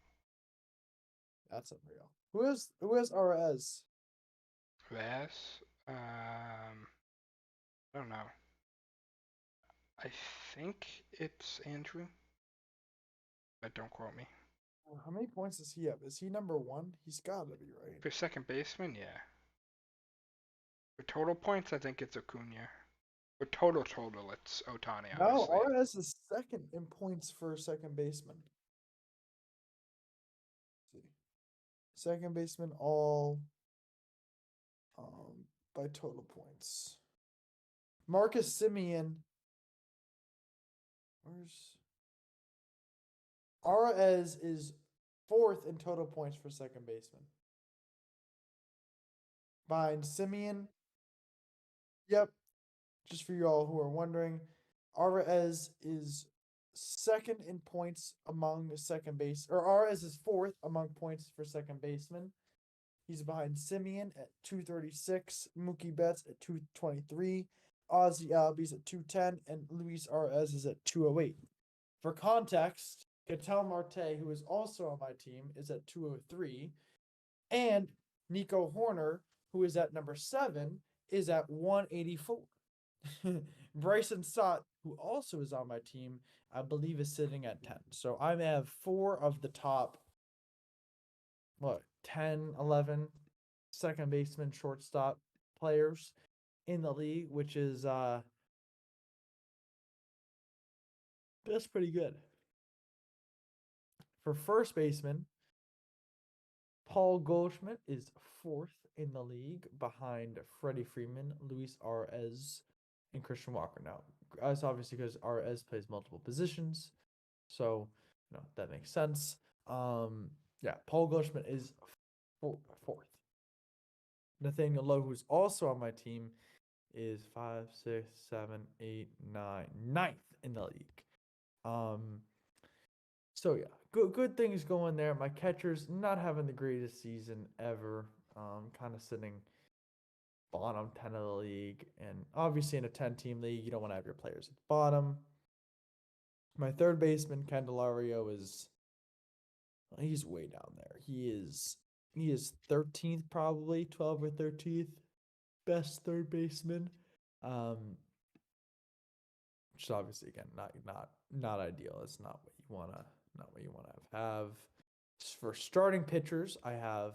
That's unreal. Who has RS? Vaz? I don't know. I think it's Andrew, but don't quote me. How many points does he have? Is he number 1? He's gotta be right. For second baseman, yeah. For total points, I think it's Acuna. For total, it's Otani, No, obviously. RS is second in points for second baseman. Let's see. Second baseman all by total points. Marcus Simeon. Where's Arez is 4th in total points for second baseman. Behind Simeon. Yep. Just for you all who are wondering, Arez is second in points among second base, or Arez is 4th among points for second baseman. He's behind Simeon at 236, Mookie Betts at 223, Ozzy Albies at 210, and Luis Arez is at 208. For context, Ketel Marte, who is also on my team, is at 203, and Nico Horner, who is at number 7, is at 184. Bryson Stott, who also is on my team, I believe is sitting at 10. So I have 4 of the top, 10, 11 second baseman, shortstop players in the league, which is that's pretty good. For first baseman, Paul Goldschmidt is 4th in the league behind Freddie Freeman, Luis Arez, and Christian Walker. Now, that's obviously because Arez plays multiple positions, so that makes sense. Yeah, Paul Goldschmidt is 4th. Nathaniel Lowe, who's also on my team, is 5, 6, 7, 8, 9, 9th in the league. So yeah, good things going there. My catcher's not having the greatest season ever. Kind of sitting bottom 10 of the league, and obviously in a 10-team league, you don't want to have your players at the bottom. My third baseman, Candelario, he's way down there. He is 13th, probably 12th or 13th best third baseman. Which is obviously again not ideal. It's not what you wanna have. For starting pitchers, I have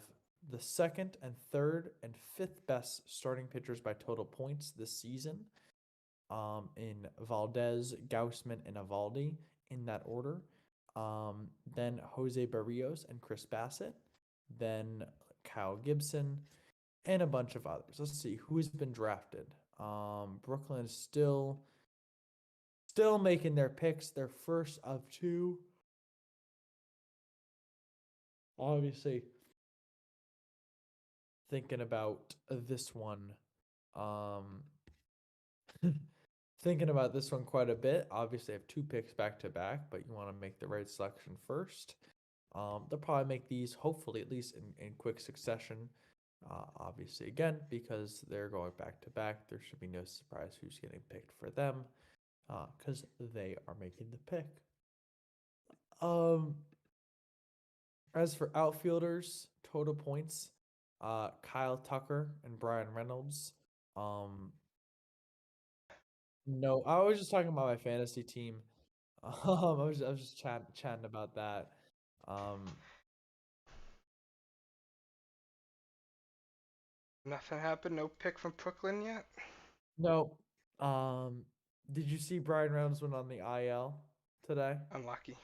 the second and third and fifth best starting pitchers by total points this season. In Valdez, Gaussman, and Evaldi in that order. Then Jose Barrios and Chris Bassett. Then Kyle Gibson, and a bunch of others. Let's see who has been drafted. Brooklyn is still making their picks, their first of 2. Obviously, thinking about this one, um, thinking about this one quite a bit. Obviously, I have two picks back to back, but you want to make the right selection first. They'll probably make these hopefully at least in quick succession. Obviously, again, because they're going back to back, there should be no surprise who's getting picked for them, because they are making the pick. Um, as for outfielders, total points, Kyle Tucker and Brian Reynolds. Um, no, I was just talking about my fantasy team. I was just chatting about that. Um, Nothing happened. No pick from Brooklyn yet. no, did you see Brian Reynolds went on the IL today? Unlucky.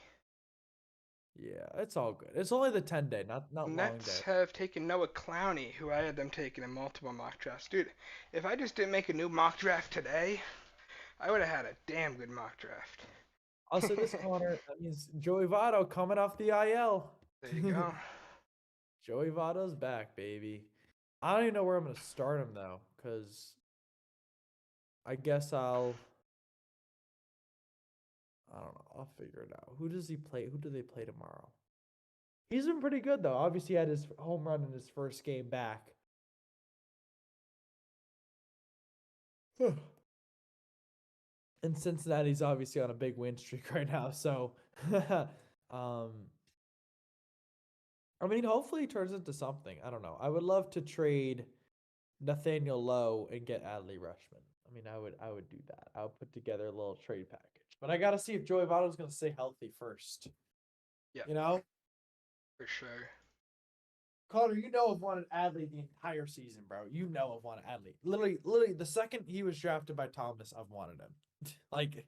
Yeah, it's all good. It's only the 10 day, not long Nets day. have taken Noah Clowney, who I had them taken in multiple mock drafts. Dude, if I just didn't make a new mock draft today, I would have had a damn good mock draft. I'll say this, Connor. That means Joey Votto coming off the IL. There you go. Joey Votto's back, baby. I don't even know where I'm gonna start him though, because I guess I don't know. I'll figure it out. Who does he play? Who do they play tomorrow? He's been pretty good though. Obviously, he had his home run in his first game back. And Cincinnati's obviously on a big win streak right now. So, um, I mean, hopefully it turns into something. I don't know. I would love to trade Nathaniel Lowe and get Adley Rushman. I mean, I would do that. I would put together a little trade package. But I gotta see if Joey Votto's gonna stay healthy first. Yeah, You know? for sure. Connor, you know I've wanted Adley the entire season, bro. You know I've wanted Adley. Literally, the second he was drafted by Thomas, I've wanted him. Like,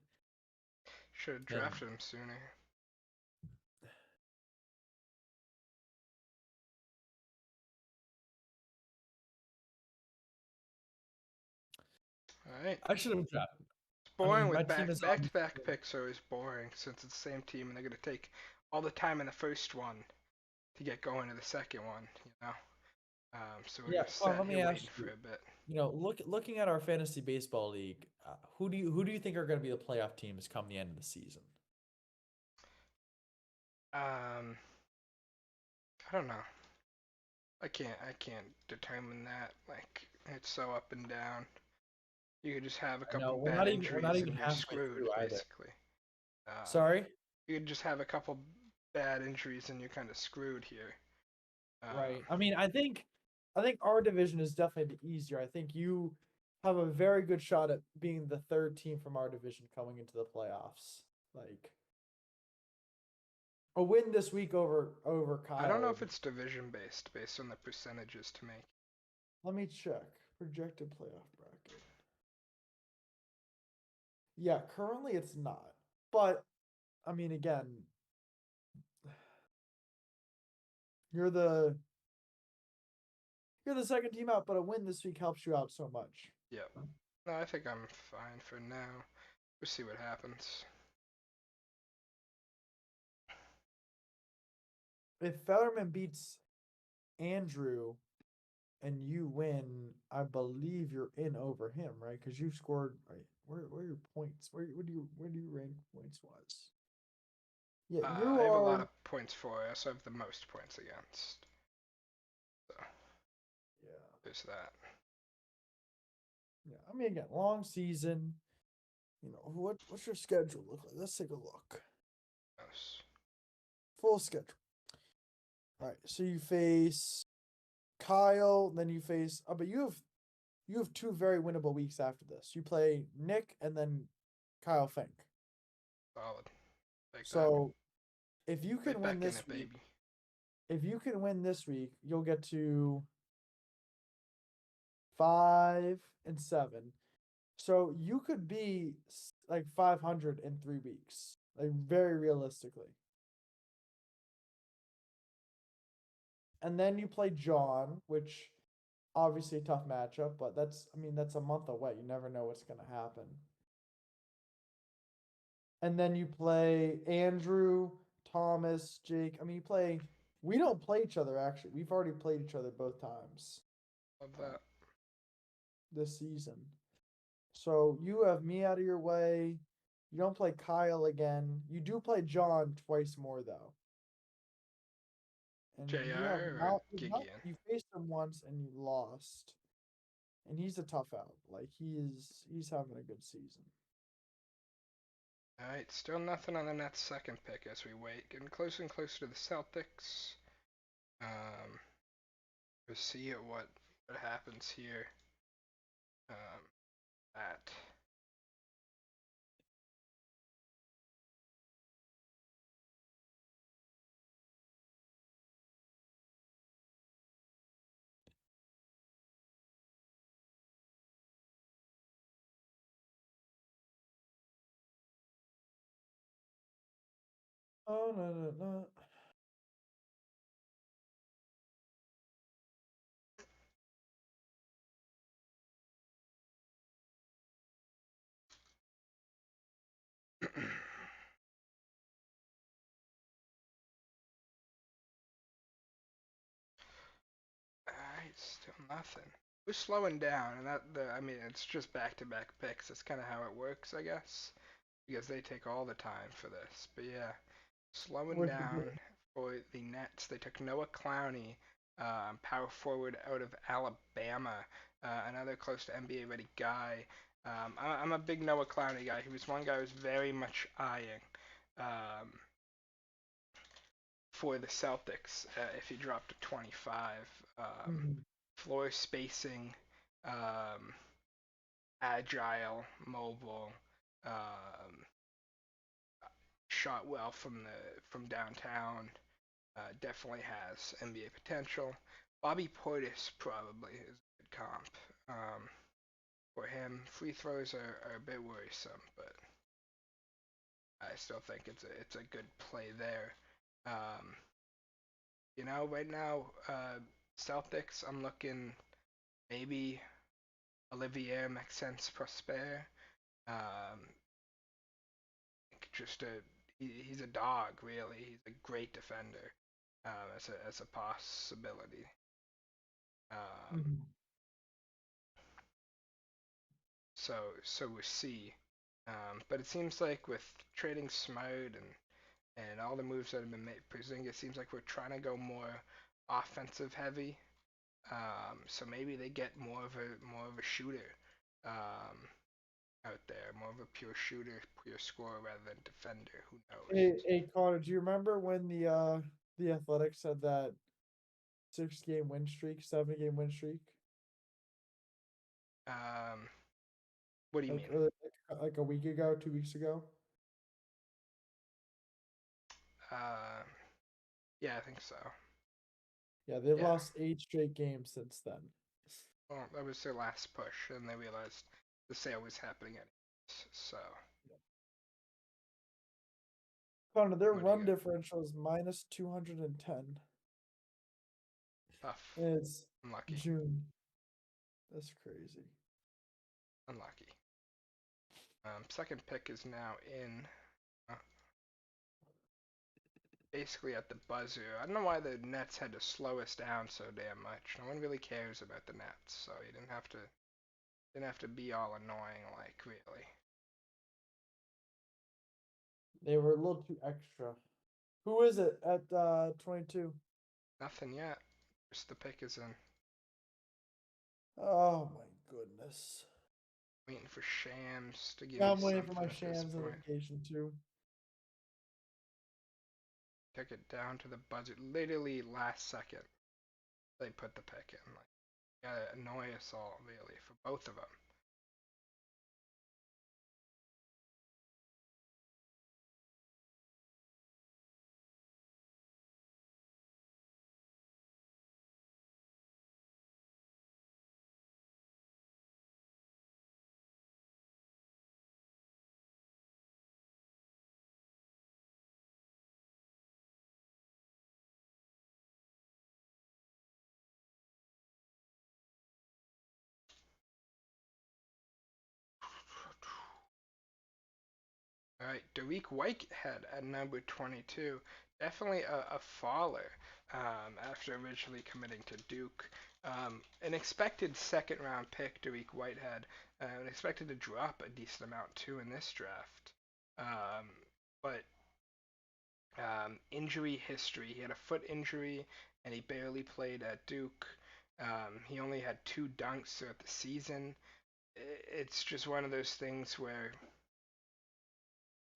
Should have and drafted him sooner. All right. I should have drafted. It's I boring mean, my with team is back to obviously back picks are always boring since it's the same team and they're gonna take all the time in the first one to get going to the second one. So we're yeah. just Connor, sat let here me ask waiting for you. a bit. Looking at our fantasy baseball league, who do you think are going to be the playoff teams come the end of the season? Um, I don't know. I can't determine that. Like it's so up and down. You could just have a I know couple we're bad not even injuries and you're halfway screwed, through either. basically. Sorry. You could just have a couple bad injuries and you're kind of screwed here. Right. Um, I mean, I think our division is definitely the easier. I think you have a very good shot at being the third team from our division coming into the playoffs. Like a win this week over I don't Kyle know would if be. it's division based on the percentages to make. Let me check projected playoff bracket. Yeah, currently it's not. But I mean, again, you're the you're the second team out, but a win this week helps you out so much. Yep. No, I think I'm fine for now. We'll see what happens. If Fetterman beats Andrew and you win, I believe you're in over him, right? Because you scored. Right, where are your points? Where do you rank points wise? Yeah, you I have a lot are. of points for. I also have the most points against. So Yeah, there's that. yeah. I mean, again, long season. What's your schedule look like? Let's take a look. Yes. Full schedule. All right, so you face Kyle, then you face. Oh, but you have two very winnable weeks after this. You play Nick and then Kyle Fink. Solid. Like that. So if you Right can win back in this it, week, baby. you'll get to 5-7. So you could be like 500 in 3 weeks, like very realistically. And then you play John, which obviously a tough matchup, but that's a month away. You never know what's gonna happen. And then you play Andrew, Thomas, Jake. I mean, We don't play each other actually. We've already played each other both times Love that. this season. So you have me out of your way. You don't play Kyle again. You do play John twice more though. And you have JR or not, Gigian? you faced him once and you lost. And he's a tough out. Like he's having a good season. Alright, still nothing on the Nets' second pick as we wait. Getting closer and closer to the Celtics. We'll see what happens here. That. Oh no. Alright, still nothing. We're slowing down, and I mean, it's just back-to-back picks. That's kind of how it works, I guess, because they take all the time for this. But yeah, slowing What'd you do? down for the Nets. They took Noah Clowney, power forward out of Alabama, another close to NBA ready guy. I'm a big Noah Clowney guy. He was one guy I was very much eyeing. Um, for the Celtics if he dropped to 25. Mhm. Floor spacing, um, agile, mobile, um, shot well from downtown. Definitely has NBA potential. Bobby Portis probably is a good comp for him. Free throws are a bit worrisome, but I still think it's a good play there. Um, right now, Celtics, I'm looking maybe Olivier Maxence Prosper. Um, just he's a dog, really. He's a great defender as a possibility. Um, Mhm. so we'll see. But it seems like with trading Smart and all the moves that have been made, Porzingis, it seems like we're trying to go more offensive heavy. So maybe they get more of a shooter um, out there, more of a pure shooter, pure scorer rather than defender. Who knows? Hey Connor, do you remember when the Athletics said that 6 game win streak, 7 game win streak? Um, what do you Like mean? like a week ago, 2 weeks ago? Uh, yeah, I think so. Yeah, they've Yeah. lost 8 straight games since then. Well, that was their last push, and they realized the sale was happening anyways. So, Connor, their what do you run got? differential is minus 210. Tough. And it's Unlucky. June. That's crazy. Unlucky. Second pick is now in. Uh, Basically at the buzzer. I don't know why the Nets had to slow us down so damn much. No one really cares about the Nets, so you didn't have to be all annoying like really. They were a little too extra. Who is it at 22? Nothing yet. Just the pick is in. Oh my goodness. Waiting for Shams to give Yeah, me I'm waiting for something my at this Shams point. notification too. Took it down to the buzzer, literally last second. They put the pick in. Like, gotta annoy us all, really, for both of them. All right, Dariq Whitehead at number 22. Definitely a faller after originally committing to Duke. An expected second round pick, Dariq Whitehead, and expected to drop a decent amount too in this draft. Um, but injury history. He had a foot injury and he barely played at Duke. He only had 2 dunks throughout the season. It's just one of those things where,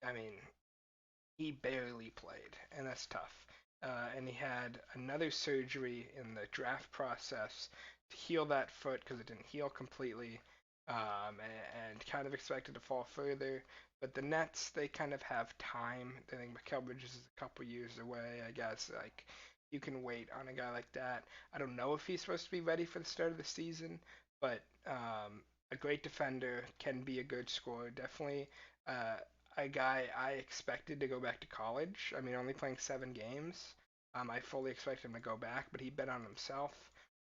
I mean, he barely played, and that's tough. And he had another surgery in the draft process to heal that foot because it didn't heal completely, and kind of expected to fall further. But the Nets, they kind of have time. I think Mikal Bridges is a couple years away, I guess. Like, you can wait on a guy like that. I don't know if he's supposed to be ready for the start of the season, but a great defender, can be a good scorer. Definitely uh, a guy I expected to go back to college. I mean, only playing 7 games. I fully expect him to go back, but he bet on himself.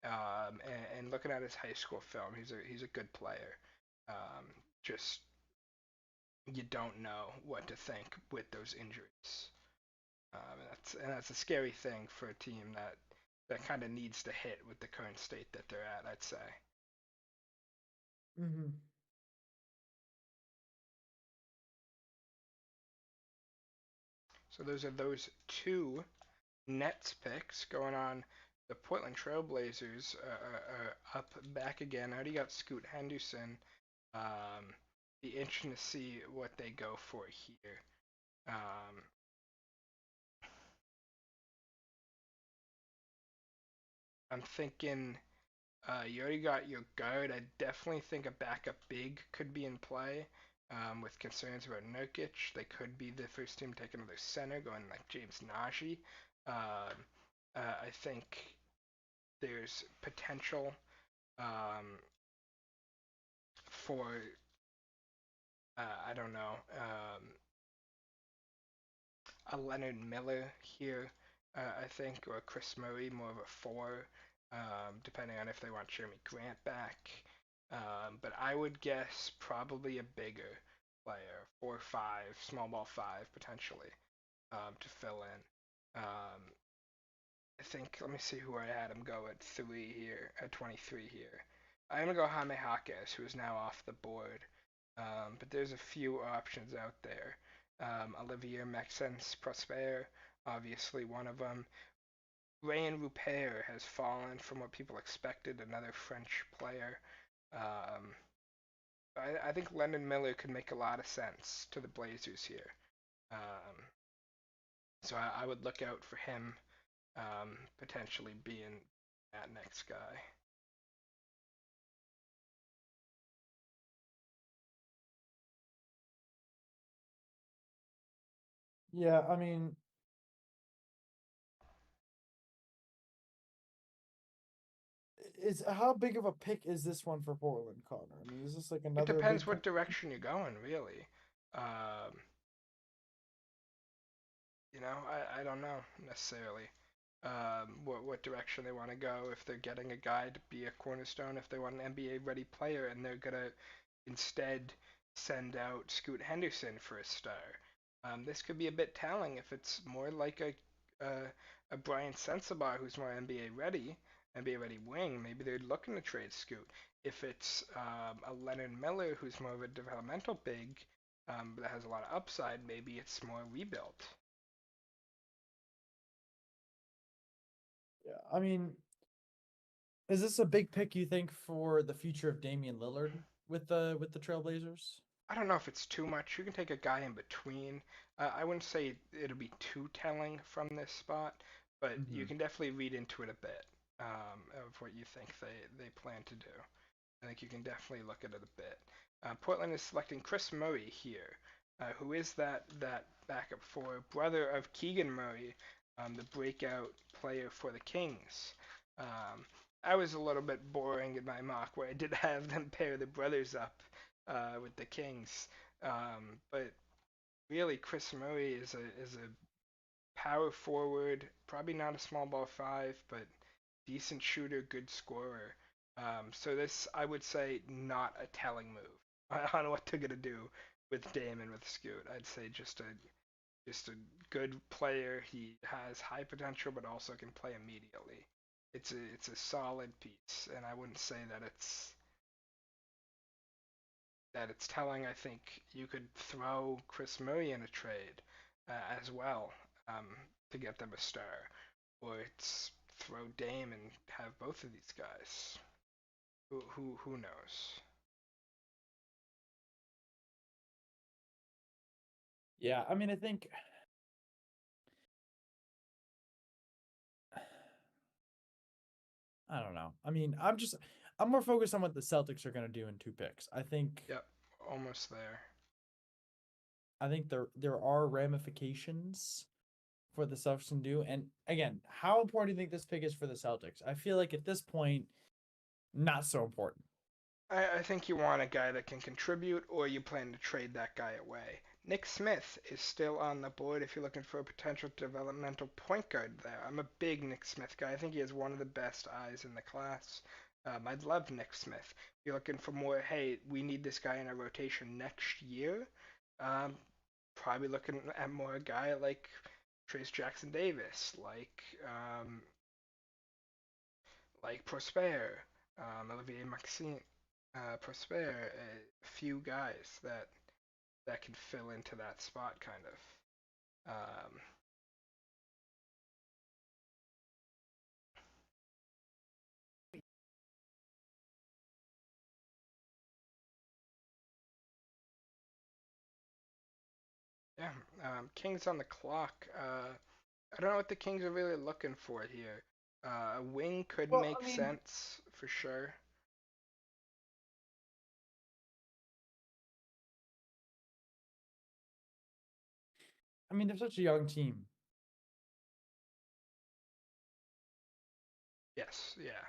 And looking at his high school film, he's a good player. Um, just you don't know what to think with those injuries. And that's a scary thing for a team that kind of needs to hit with the current state that they're at, I'd say. Mm-hmm. So those are those two Nets picks going on. The Portland Trailblazers are up back again. I already got Scoot Henderson. Um, be interesting to see what they go for here. Um, I'm thinking you already got your guard. I definitely think a backup big could be in play. With concerns about Nurkic, they could be the first team taking another center, going like James Naji. Um, I think there's potential um, for I don't know a Leonard Miller here. I think, or Chris Murray, more of a four, depending on if they want Jeremy Grant back. But I would guess probably a bigger player, 4-5, small ball five potentially, to fill in. I think, let me see who I had him go at 23 here. I'm gonna go Jaime Jaquez, who is now off the board. But there's a few options out there. Olivier Maxence Prosper, obviously one of them. Rayan Rupert has fallen from what people expected, another French player. Um, I think Leonard Miller could make a lot of sense to the Blazers here. Um, so I would look out for him potentially being that next guy. Yeah, I mean, is how big of a pick is this one for Portland, Connor? I mean, is this like It another depends big what direction you're going, really. Um, I don't know necessarily what direction they want to go. If they're getting a guy to be a cornerstone, if they want an NBA ready player, and they're gonna instead send out Scoot Henderson for a star. This could be a bit telling if it's more like a, a Brian Sensabaugh who's more NBA ready wing. Maybe they're looking to trade Scoot. If it's a Leonard Miller who's more of a developmental big, that has a lot of upside, maybe it's more rebuilt. Yeah, I mean, is this a big pick you think for the future of Damian Lillard with the Trailblazers? I don't know if it's too much. You can take a guy in between. I wouldn't say it'll be too telling from this spot, but you Mm-hmm. can definitely read into it a bit of what you think they plan to do. I think you can definitely look at it a bit. Portland is selecting Chris Murray here, who is that backup for brother of Keegan Murray, the breakout player for the Kings. Um, I was a little bit boring in my mock where I did have them pair the brothers up with the Kings, but really Chris Murray is a power forward, probably not a small ball five, but decent shooter, good scorer. So this, I would say, not a telling move. I don't know what they're gonna do with Dame and with Scoot. I'd say just a good player. He has high potential, but also can play immediately. It's a solid piece, and I wouldn't say that it's telling. I think you could throw Chris Murray in a trade as well um, to get them a star, or it's throw Dame and have both of these guys. Who knows? Yeah, I mean, I think I don't know. I mean, I'm more focused on what the Celtics are going to do in two picks. Yep, almost there. I think there are ramifications for the Celtics can do. And again, how important do you think this pick is for the Celtics? I feel like at this point, not so important. I think you want a guy that can contribute, or you plan to trade that guy away. Nick Smith is still on the board if you're looking for a potential developmental point guard there. I'm a big Nick Smith guy. I think he has one of the best eyes in the class. I'd love Nick Smith. If you're looking for more, hey, we need this guy in our rotation next year, um, probably looking at more a guy like Trace Jackson Davis, like Prosper, Olivier Maxime, Prosper, a few guys that can fill into that spot, kind of. Yeah, Kings on the clock. I don't know what the Kings are really looking for here. A wing could Well, make sense for sure. I mean, they're such a young team. Yes, yeah.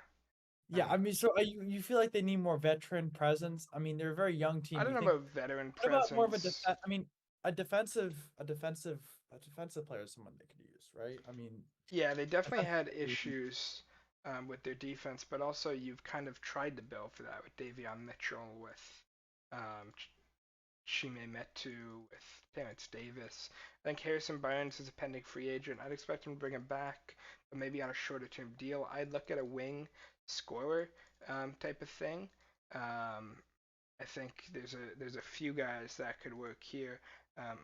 Yeah, I mean, so you feel like they need more veteran presence? I mean, they're a very young I team. don't You know think about veteran what about more of a presence. I mean, a defensive, a defensive, a defensive player is someone they could use, right? I mean, Yeah, they definitely had defensively, issues with their defense, but also you've kind of tried to build for that with Davion Mitchell, with um, Chime Metu, with Terrence Davis. I think Harrison Barnes is a pending free agent. I'd expect him to bring him back, but maybe on a shorter term deal. I'd look at a wing scorer type of thing. Um, I think there's a few guys that could work here. Um,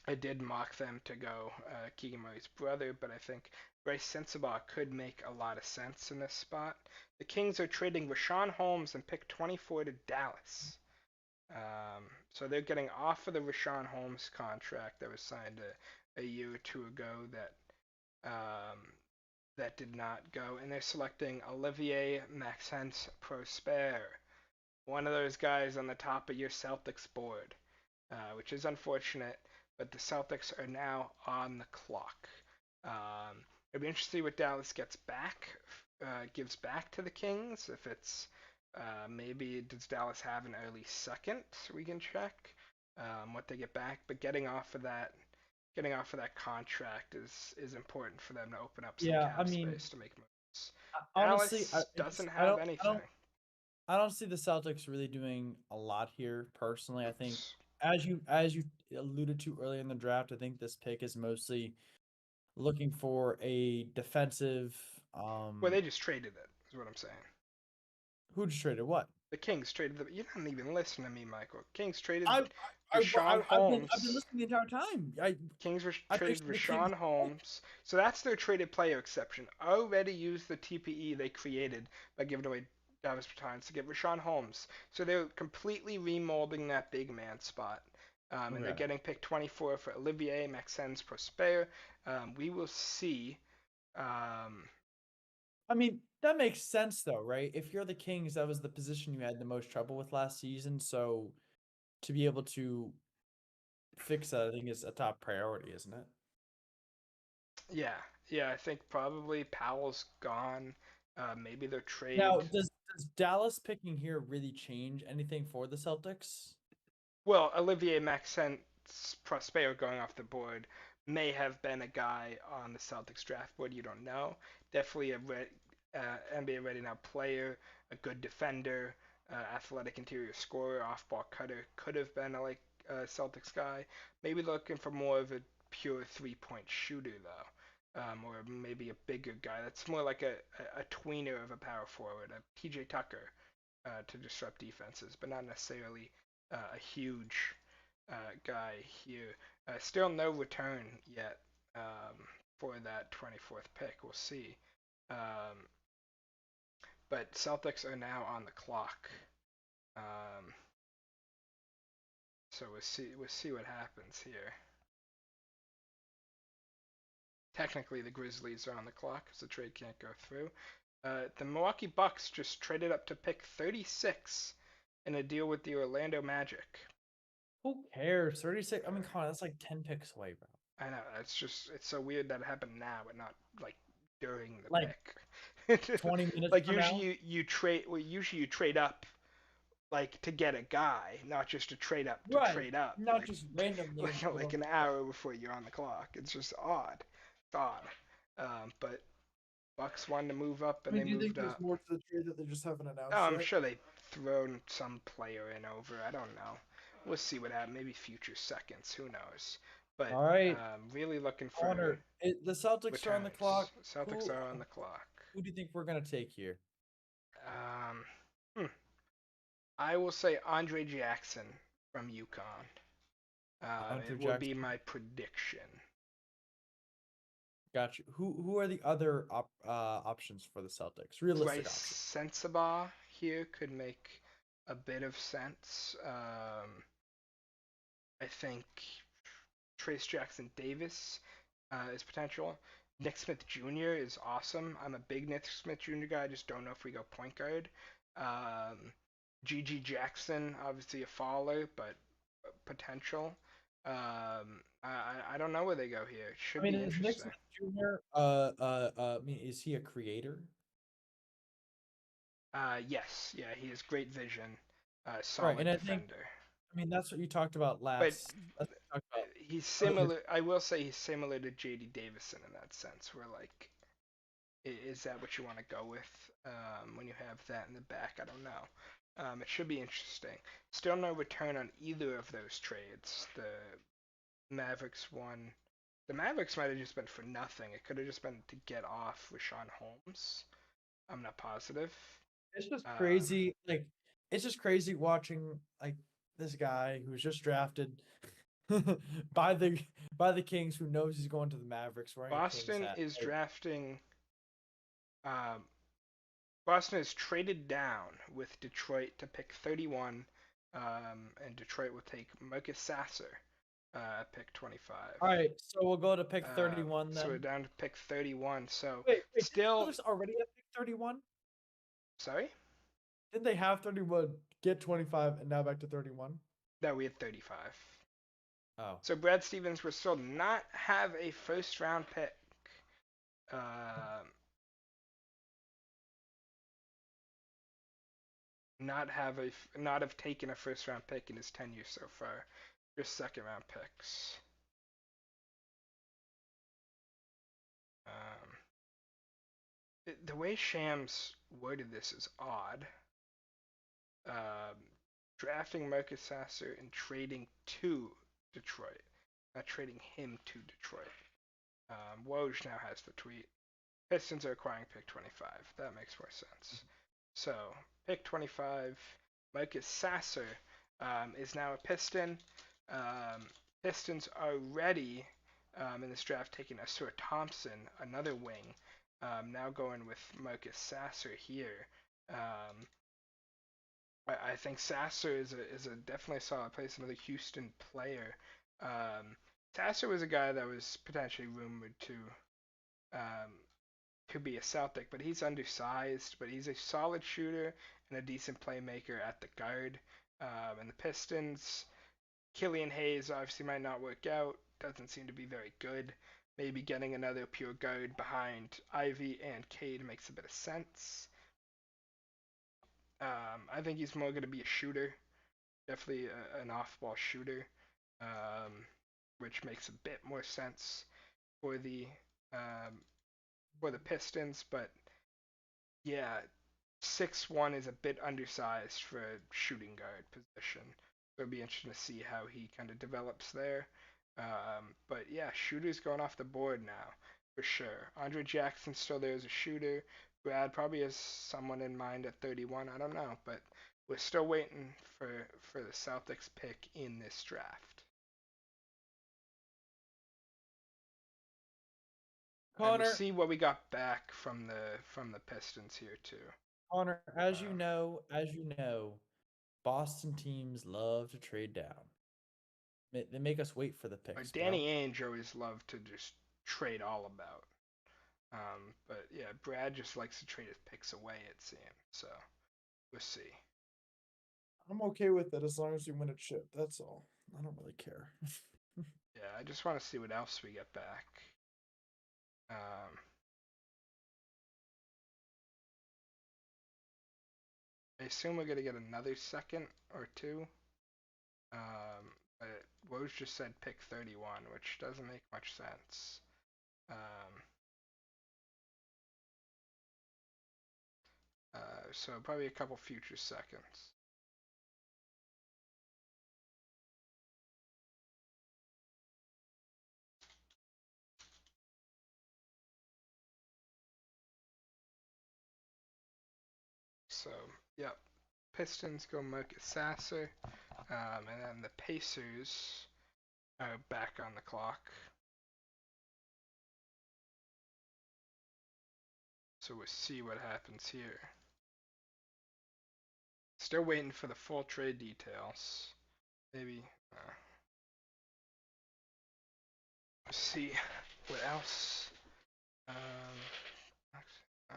I did mock them to go Keegan Murray's brother, but I think Bryce Sensabaugh could make a lot of sense in this spot. The Kings are trading Rashawn Holmes and pick 24 to Dallas. So they're getting off of the Rashawn Holmes contract that was signed a year or two ago um, that did not go, and they're selecting Olivier Maxence Prosper, one of those guys on the top of your Celtics board, which is unfortunate. But the Celtics are now on the clock. It'll be interesting to see what Dallas gets back, gives back to the Kings. If it's maybe does Dallas have an early second? We can check what they get back. But getting off of that contract is important for them to open up some yeah. I cap mean, space to make moves. honestly, Dallas doesn't have anything. I don't see the Celtics really doing a lot here personally. I think Oops. as you alluded to earlier in the draft, I think this pick is mostly looking for a defensive. Well, they just traded it, is what I'm saying. Who just traded what? The Kings traded the. You didn't even listen to me, Michael. Kings traded I, Rashawn I've been Holmes. listening the entire time. Kings I thought you traded said the Kings. Rashawn Holmes. So that's their traded player exception. Already used the TPE they created by giving away Davis Bertans to get Rashawn Holmes. So they're completely remolding that big man spot. And they're Okay. getting pick 24 for Olivier Maxence Prosper. We will see. Um, I mean, that makes sense though, right? If you're the Kings, that was the position you had the most trouble with last season. So to be able to fix that, I think is a top priority, isn't it? yeah, yeah, I think probably Powell's gone. Maybe their Now, trade. does Dallas picking here really change anything for the Celtics? Well, Olivier Maxence Prosper going off the board may have been a guy on the Celtics draft board. You don't know. Definitely a NBA ready now player, a good defender. athletic interior scorer, off-ball cutter. Could have been a Celtics guy. Maybe looking for more of a pure three-point shooter though, or maybe a bigger guy. That's more like a tweener of a power forward, a PJ Tucker, to disrupt defenses, but not necessarily a huge guy here. Still no return yet for that 24th pick. We'll see. Um, but Celtics are now on the clock. Um, so we'll see what happens here. Technically, the Grizzlies are on the clock because the trade can't go through. The Milwaukee Bucks just traded up to pick 36 in a deal with the Orlando Magic. Who cares? 36. I mean, come on, that's like 10 picks away, bro. I know it's so weird that it happened now, but not like during the Like pick. 20 minutes Like from now. usually you trade up like to get a guy, not just to trade up to Right. trade up. Not Like just randomly. like an hour before you're on the clock. It's just odd. It's odd. But Bucks wanted to move up I and mean, they do you think moved there's up. more to the trade that they just haven't Oh, announced I'm yet? sure they've thrown some player in over. I don't know. We'll see what happens. Maybe future seconds. Who knows? But All right, really looking for Connor. The Celtics are on the clock. returns. Celtics Who are on the clock. who do you think we're gonna take here? Um, I will say Andre Jackson from UConn. Hunter It will be Jackson. my prediction. Got you. Who are the other options for the Celtics? Realistic Bryce options. Sensabaugh here could make a bit of sense. I think Trace Jackson Davis is potential. Nick Smith Jr. is awesome. I'm a big Nick Smith Jr. guy. I just don't know if we go point guard. Um, GG Jackson, obviously a faller, but potential. I don't know where they go here. It I should mean, be is Nick interesting. Smith Jr. I mean, is he a creator? Yes, yeah, he has great vision, Right, and solid I think defender. I mean that's what you talked about But last. That's what you talked about he's earlier. similar. I will say he's similar to J.D. Davison in that sense, where like, is that what you want to go with when you have that in the back? I don't know. It should be interesting. Still no return on either of those trades. The Mavericks won. The Mavericks might have just been for nothing. It could have just been to get off Rashawn Holmes. I'm not positive. It's just Um, crazy. Like, it's just crazy watching like this guy who's just drafted by the by the Kings, who knows he's going to the Mavericks wearing a Kings Boston hat. is Like, drafting. Um, Boston is traded down with Detroit to pick 31, and Detroit will take Marcus Sasser at pick 25. all right, so we'll go to pick 31 So we're then. down to pick 31. So Wait, did the still, Celtics already have pick 31? sorry, Didn't they have 31, get 25, and now back to 31? no, we had 35. Oh. So Brad Stevens will still not have a first round pick. Um, not have taken a first round pick in his tenure so far. Just second round picks. Um, the way Shams worded this is odd. Um, Drafting Marcus Sasser and trading to Detroit, not trading him to Detroit. Woj now has the tweet. Pistons are acquiring pick 25. That makes more sense. So, pick 25, Marcus Sasser is now a Piston. Um, Pistons are ready in this draft taking Asur Thompson, another wing. Now going with Marcus Sasser here. Um, I think Sasser is a definitely a solid place, another Houston player. Um, Sasser was a guy that was potentially rumored um, to be a Celtic, but he's undersized, but he's a solid shooter and a decent playmaker at the guard. And the Pistons, Killian Hayes obviously might not work out. Doesn't seem to be very good. Maybe getting another pure guard behind Ivy and Cade makes a bit of sense. I think he's more going to be a shooter, definitely an off-ball shooter, um, which makes a bit more sense for the um, Pistons. But yeah, 6'1" is a bit undersized for a shooting guard position. So it'll be interesting to see how he kind of develops there. But yeah, shooters going off the board now for sure. Andre Jackson still there as a shooter. Brad probably has someone in mind at 31. I don't know, but we're still waiting for the Celtics pick in this draft. And we'll Connor, see what we got back from the Pistons here too. Connor, as Um, as you know, Boston teams love to trade down. They make us wait for the picks, bro. Danny Ainge always loved to just trade all about. But yeah, Brad just likes to trade his picks away, it seems. So we'll see. I'm okay with it as long as we win a chip. That's all. I don't really care. Yeah, I just want to see what else we get back. Um, I assume we're gonna get another second or two. But Woj just said pick 31, which doesn't make much sense. Um, so probably a couple future seconds. So, yep. Pistons go Marcus Sasser. And then the Pacers are back on the clock. So we'll see what happens here. Still waiting for the full trade details. Maybe. Let's see what else. Um, actually, no.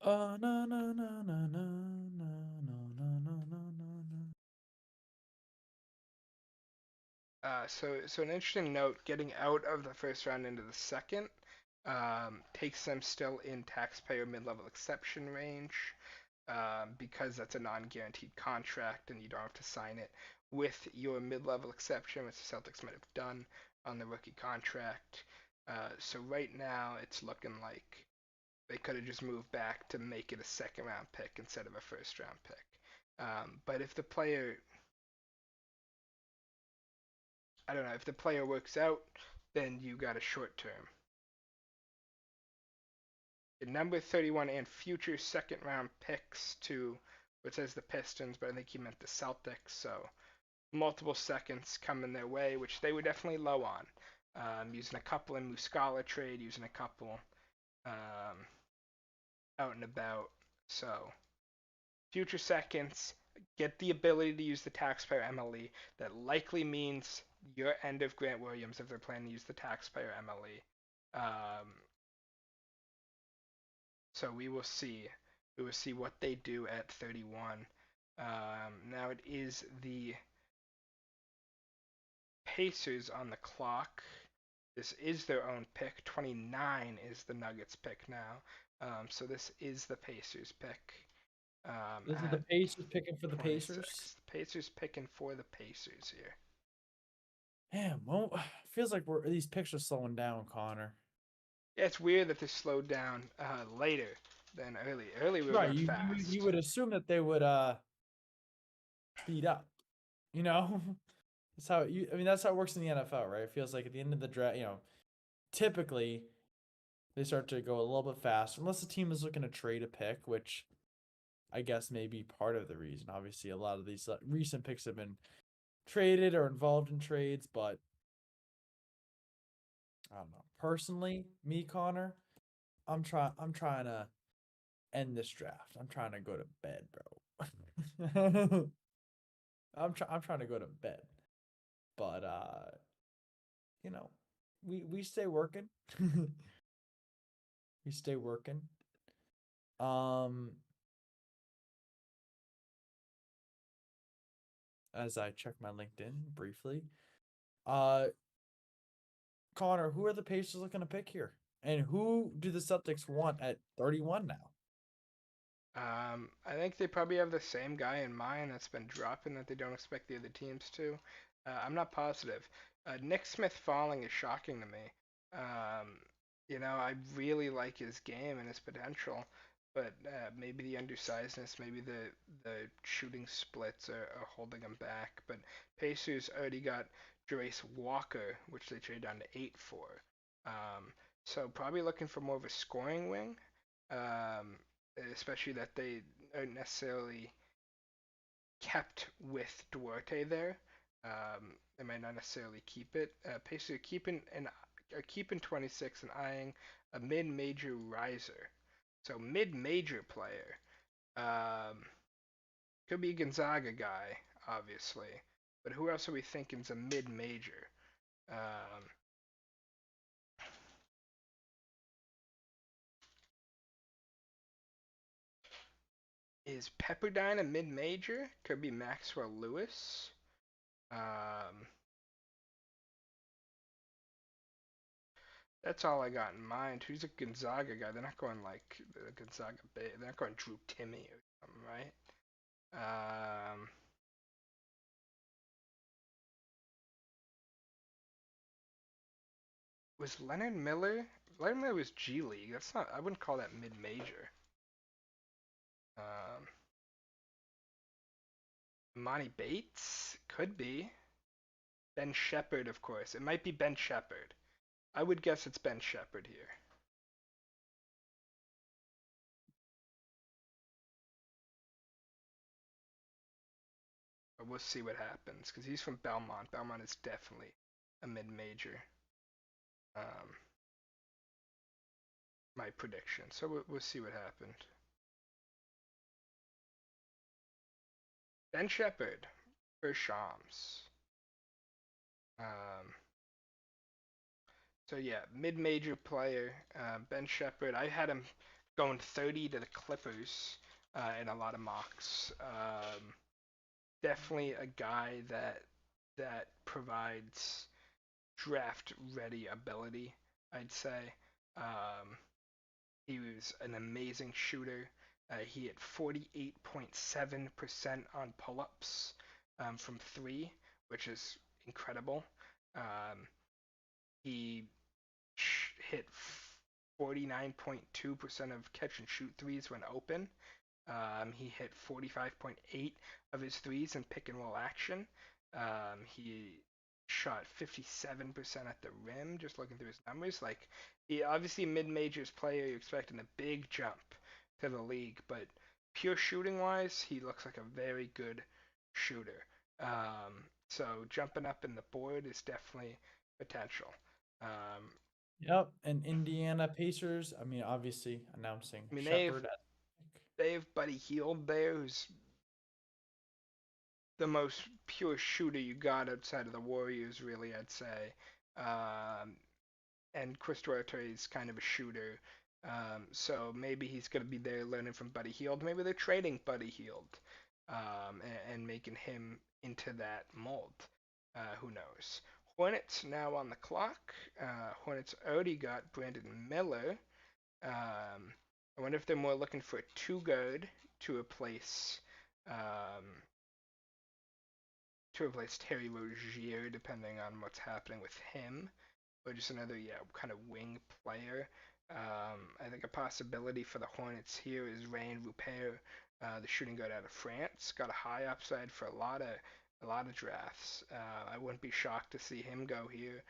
No, no, no, no, no, no, no, no, no, no, no. So an interesting note: getting out of the first round into the second takes them still in taxpayer mid-level exception range because that's a non-guaranteed contract and you don't have to sign it with your mid-level exception, which the Celtics might have done on the rookie contract. So right now it's looking like they could have just moved back to make it a second round pick instead of a first round pick. But if the player, I don't know, if the player works out, then you got a short term. The number 31 and future second round picks to, it says the Pistons, but I think he meant the Celtics. So multiple seconds coming their way, which they were definitely low on. Using a couple in Muscala trade, using a couple um, out and about. So future seconds get the ability to use the taxpayer MLE. That likely means your end of Grant Williams if they're planning to use the taxpayer MLE. So we will see. We will see what they do at 31. Now it is the Pacers on the clock. This is their own pick. 29 is the Nuggets pick now. So this is the Pacers pick This is the at Pacers picking for the Pacers. 26. The Pacers picking for the Pacers here. Damn, well, feels like these picks are slowing down, Connor. Yeah, it's weird that they slowed down later than early. Early we were Right, going fast. you would assume that they would speed up. You know, that's how you. I mean, that's how it works in the NFL, right? It feels like at the end of the draft, typically they start to go a little bit fast, unless the team is looking to trade a pick, which I guess may be part of the reason. Obviously, a lot of these recent picks have been traded or involved in trades, but I don't know. Personally, me, Connor, I'm trying to end this draft. I'm trying to go to bed, bro. I'm trying to go to bed. But you know, we stay working. We stay working. Um as I check my LinkedIn briefly. Uh Connor, who are the Pacers looking to pick here? And who do the Celtics want at 31 now? I think they probably have the same guy in mind that's been dropping that they don't expect the other teams to. I'm not positive. Nick Smith falling is shocking to me. Um, I really like his game and his potential, but maybe the undersizedness, maybe the shooting splits are holding him back. But Pacers already got Jarace Walker, which they traded down to 8 for. Um, so probably looking for more of a scoring wing, um, especially that they aren't necessarily kept with Duarte there. They might not necessarily keep it. Pacers are keeping 26 and eyeing a mid-major riser. So mid-major player. Um, could be a Gonzaga guy, obviously. But who else are we thinking is a mid-major? Um, is Pepperdine a mid-major? Could be Maxwell Lewis. Um, That's all I got in mind. Who's a Gonzaga guy? They're not going like the Gonzaga Bay. They're not going Drew Timmy or something, right? Was Leonard Miller? Leonard Miller was G League. That's not. I wouldn't call that mid-major. Um, Monty Bates could be. Ben Shepherd, of course. It might be Ben Shepherd. I would guess it's Ben Shepherd here. But we'll see what happens because he's from Belmont. Belmont is definitely a mid-major. Um, my prediction. So we'll see what happened. Ben Shepherd for Shams. Um, so yeah, mid-major player, Ben Shepherd. I had him going 30 to the Clippers in a lot of mocks. Definitely a guy that provides draft-ready ability. I'd say. Um, he was an amazing shooter. He hit 48.7% on pull-ups from three, which is incredible. Um, he hit 49.2% of catch and shoot threes when open. He hit 45.8 of his threes in pick and roll action. He shot 57% at the rim, just looking through his numbers. Like, he obviously mid majors player, you're expecting a big jump to the league, but pure shooting wise, he looks like a very good shooter. So jumping up in the board is definitely potential. Um, Yep, and Indiana Pacers. I mean, obviously announcing I mean, Shepard as pick. they have Buddy Hield there, who's the most pure shooter you got outside of the Warriors, really, I'd say. Um, and Chris Duarte is kind of a shooter. So maybe he's going to be there learning from Buddy Hield. Maybe they're trading Buddy Hield and making him into that mold. Who knows? Hornets now on the clock. Hornets already got Brandon Miller. I wonder if they're more looking for a two guard to replace um, Terry Rozier, depending on what's happening with him, or just another kind of wing player. I think a possibility for the Hornets here is Rain Rupert, the shooting guard out of France. Got a high upside for a lot of drafts. I wouldn't be shocked to see him go here.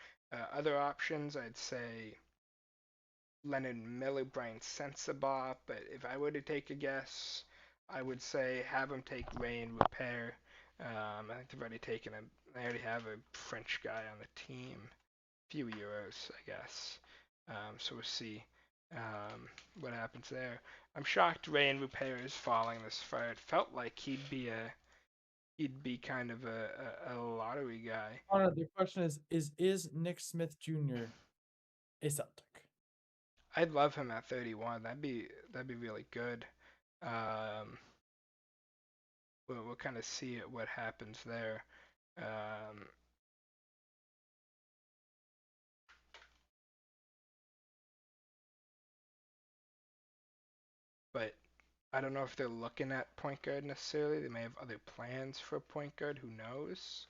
Other options, I'd say Leonard Miller, Brian Sensabaugh, but if I were to take a guess, I would say have him take Rain Repair. I think they've already taken a. They already have a French guy on the team. Few euros, I guess. So we'll see what happens there. I'm shocked Rain Repair is falling this far. It felt like he'd be kind of a lottery guy. Connor, the question is Nick Smith Jr. a Celtic? I'd love him at 31. That'd be really good. Um, we'll kind of see what happens there. Um, but I don't know if they're looking at point guard necessarily. They may have other plans for a point guard. Who knows?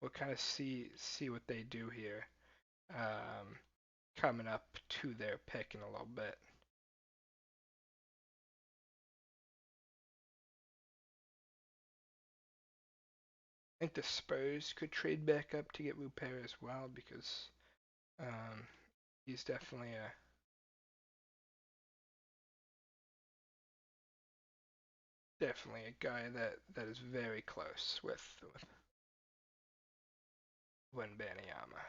We'll kind of see what they do here. Coming up to their pick in a little bit. I think the Spurs could trade back up to get Rupert as well because he's definitely a guy that is very close with Wembanyama.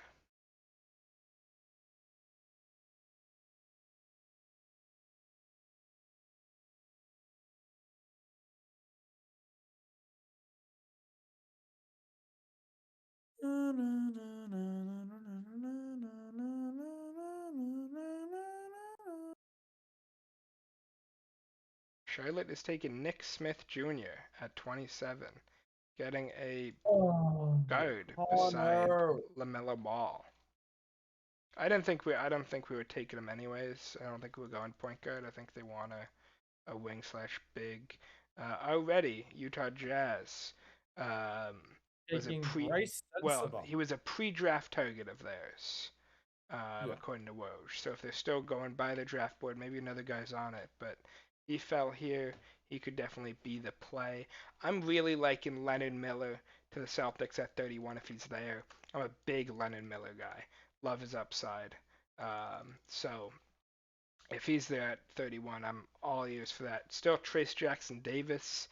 Charlotte is taking Nick Smith Jr. at 27, getting a Oh, guard beside Connor. LaMelo Ball. I don't think we were taking him anyways. I don't think we were going point guard. I think they want a wing slash big. Already, Utah Jazz was a Taking Bryce Sensabaugh. he was a pre-draft target of theirs, Yeah. according to Woj. So if they're still going by the draft board, maybe another guy's on it. But he fell here. He could definitely be the play. I'm really liking Leonard Miller to the Celtics at 31 if he's there. I'm a big Leonard Miller guy. Love his upside. So if he's there at 31, I'm all ears for that. Still Trace Jackson Davis,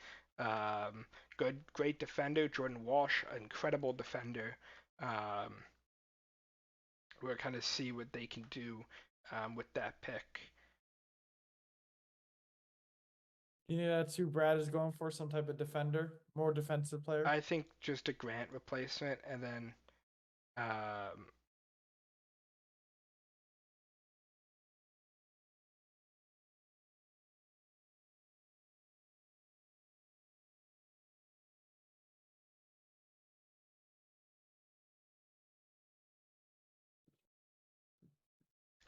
great defender. Jordan Walsh, incredible defender. Um, we'll kind of see what they can do with that pick. You know, that's who Brad is going for, some type of defender, more defensive player. I think just a Grant replacement, and then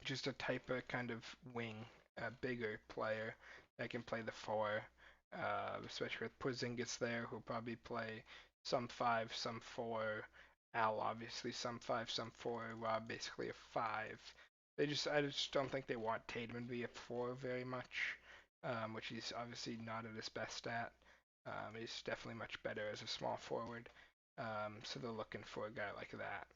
just a type of kind of wing, a bigger player that can play the four, especially with Porzingis there, who'll probably play some five, some four. Al obviously some five, some four. Rob basically a five. I just don't think they want Tatum to be a four very much, which he's obviously not at his best at. He's definitely much better as a small forward. So they're looking for a guy like that.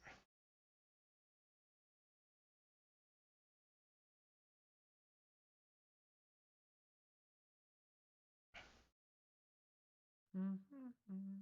Mm-hmm.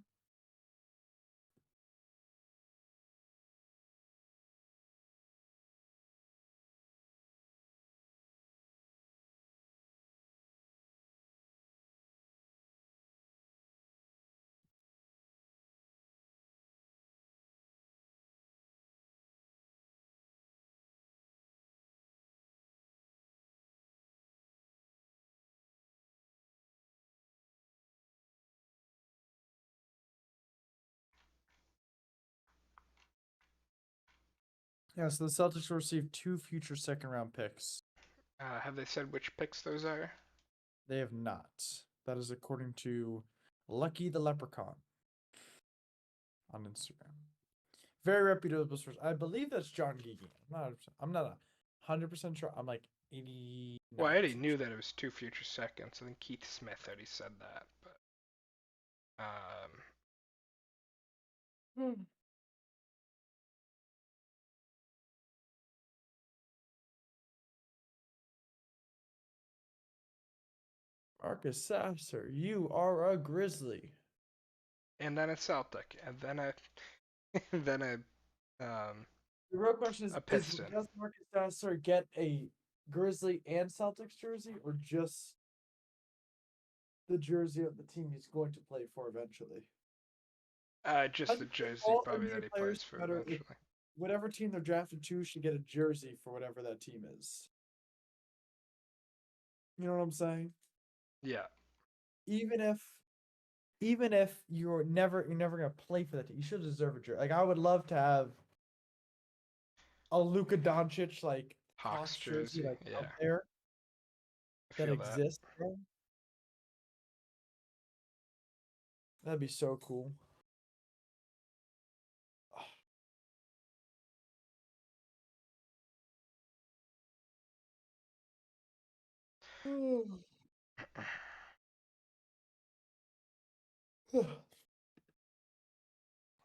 Yeah, so the Celtics will receive 2 future second round picks. Have they said which picks those are? They have not. That is according to Lucky the Leprechaun on Instagram. Very reputable source. I believe that's John Geegan. I'm not 100% sure. I'm like 80. Well, I already knew that it was 2 future seconds. I think Keith Smith already said that, but Marcus Sasser, you are a Grizzly. and then a Celtic, and then a then The real question a is Piston. does Marcus Sasser get a Grizzly and Celtics jersey, or just the jersey of the team he's going to play for eventually? Just the jersey All probably NBA that he players, plays for no matter eventually. whatever team they're drafted to, should get a jersey for whatever that team is. You know what I'm saying? Yeah. Even if you're never gonna play for that team, you should deserve a jersey. Like I would love to have a Luka Doncic like Hawks jersey jersey. like Yeah. out there I that feel exists. Bro. That'd be so cool.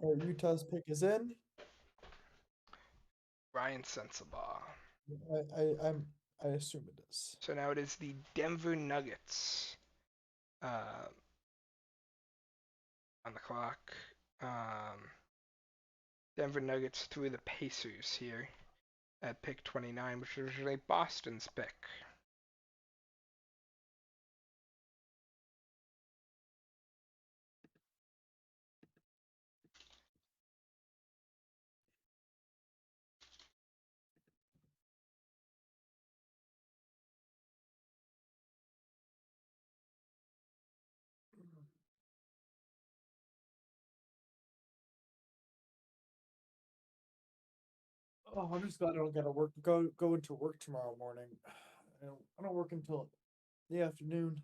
All right, Utah's pick is in. Ryan Sensabaugh. I assume it is. So now it is the Denver Nuggets on the clock. Denver Nuggets through the Pacers here at pick 29, which was originally Boston's pick. Oh, I'm just glad I don't gotta go into work tomorrow morning. I don't work until the afternoon.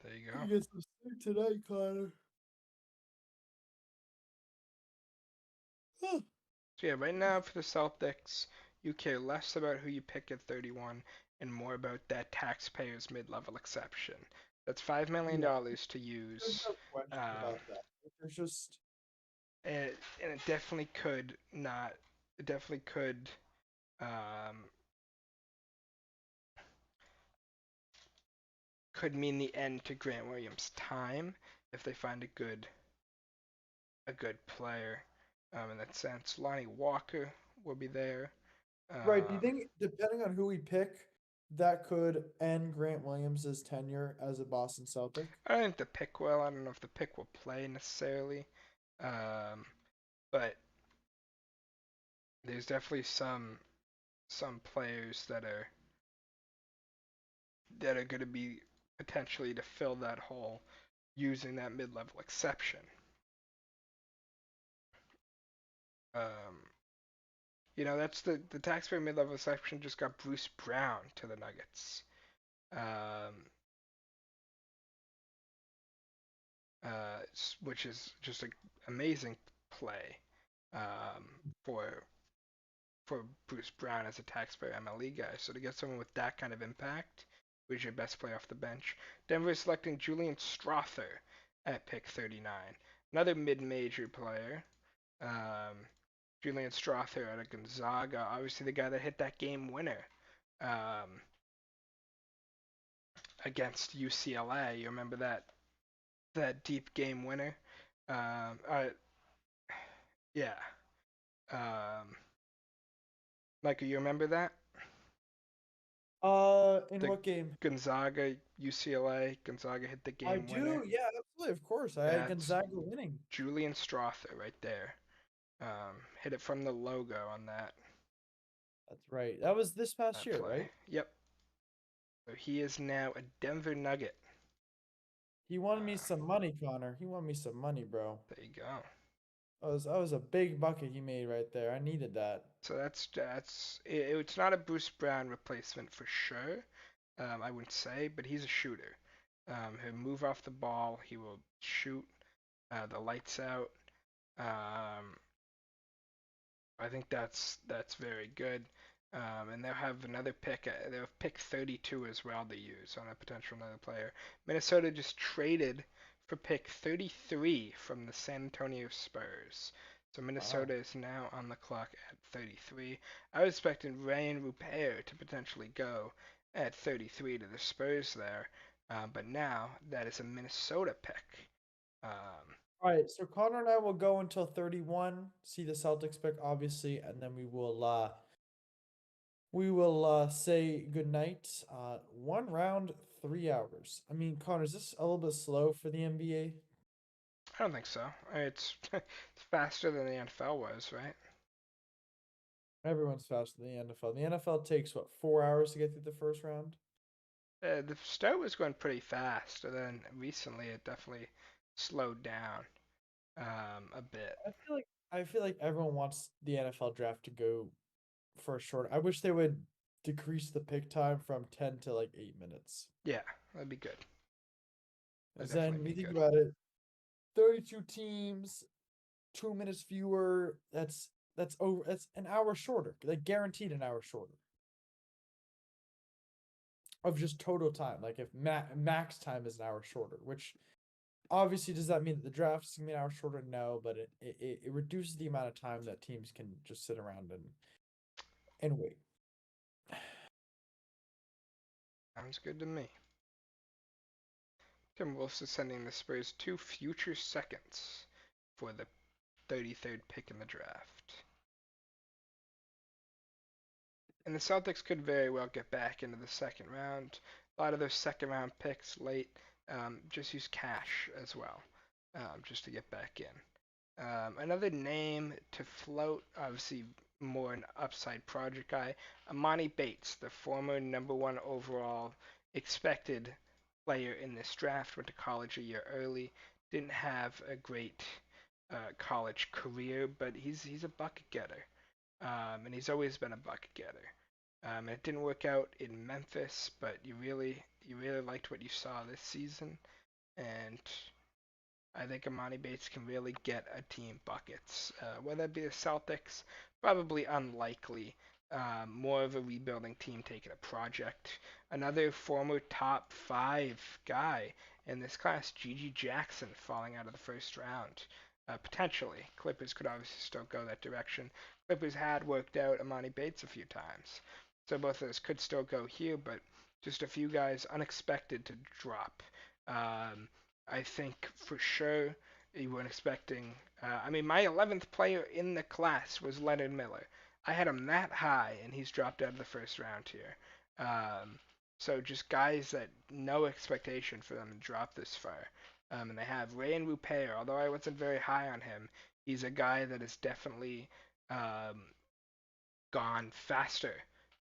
There you I go. get some sleep tonight, Connor. So yeah, right now for the Celtics, you care less about who you pick at 31 and more about that taxpayer's mid-level exception. That's $5 million Yeah, to there's use, no question um, about that. There's just and it definitely could not. It definitely um, could mean the end to Grant Williams' time if they find a good player. In that sense, Lonnie Walker will be there. right. Do you Um, think, depending on who we pick, that could end Grant Williams' tenure as a Boston Celtic? I don't think the pick will. I don't know if the pick will play necessarily. Um, but there's definitely some players that are going to be potentially to fill that hole using that mid-level exception. Um, that's the taxpayer mid-level exception just got Bruce Brown to the Nuggets, um, which is just an amazing play um, for for Bruce Brown as a taxpayer MLE guy. So to get someone with that kind of impact, who's your best player off the bench? Denver is selecting Julian Strother at pick 39, another mid-major player. Um, Julian Strother out of Gonzaga, obviously the guy that hit that game winner um, against UCLA. You remember that deep game winner? Um, uh, yeah. Um, Michael, you remember that? In The what game? Gonzaga UCLA. Gonzaga hit the I game do, winner. yeah, absolutely, of course. I had That's Gonzaga winning. Julian Strother right there. Hit it from the logo on That's right. That was this past that year, play. right? Yep. So he is now a Denver Nugget. He won me Uh, some money, Connor. He won me some money, bro. there you go. That was a big bucket he made right there. I needed that. So it's not a Bruce Brown replacement for sure. I wouldn't say, but he's a shooter. He'll move off the ball. He will shoot the lights out. Um, I think that's very good. And they'll have another pick. They'll have pick 32 as well to use on a potential another player. Minnesota just traded for pick 33 from the San Antonio Spurs. So Wow. Minnesota is now on the clock at 33. I was expecting Ryan Rupert to potentially go at 33 to the Spurs there, but now that is a Minnesota pick. Um, All right, so Connor and I will go until 31, see the Celtics pick, obviously, and then we will say goodnight. 1 round, 3 hours. I mean, Connor, is this a little bit slow for the NBA? I don't think so. It's it's faster than the NFL was, right? Everyone's faster than the NFL. The NFL takes what, 4 hours to get through the first round? The start was going pretty fast, and then recently it definitely slowed down a bit. I feel like everyone wants the NFL draft to go for a short. I wish they would decrease the pick time from 10 to like 8 minutes. Yeah, that'd be good. That'd Because definitely then we be think good. about it. 32 teams, 2 minutes fewer. That's over. That's an hour shorter. Like guaranteed an hour shorter of just total time. Like if max time is an hour shorter, which obviously does that mean that the draft is gonna be an hour shorter? No, but it reduces the amount of time that teams can just sit around and wait. Sounds good to me. Timberwolves is sending the Spurs 2 future seconds for the 33rd pick in the draft. And the Celtics could very well get back into the second round. A lot of those second round picks late just use cash as well, just to get back in. Another name to float, obviously more an upside project guy, Emoni Bates, the former #1 overall expected player in this draft, went to college a year early, didn't have a great college career, but he's a bucket getter, and he's always been a bucket getter. It didn't work out in Memphis, but you really liked what you saw this season, and I think Emoni Bates can really get a team buckets. Whether it be the Celtics, probably unlikely. More of a rebuilding team taking a project. Another former top 5 guy in this class, Gigi Jackson, falling out of the first round. Potentially. Clippers could obviously still go that direction. Clippers had worked out Emoni Bates a few times. So both of those could still go here, but just a few guys unexpected to drop. I think for sure you weren't expecting. I mean, my 11th player in the class was Leonard Miller. I had him that high, and he's dropped out of the first round here. So just guys that no expectation for them to drop this far. And they have Rayan Rupert, although I wasn't very high on him. He's a guy that has definitely um, gone faster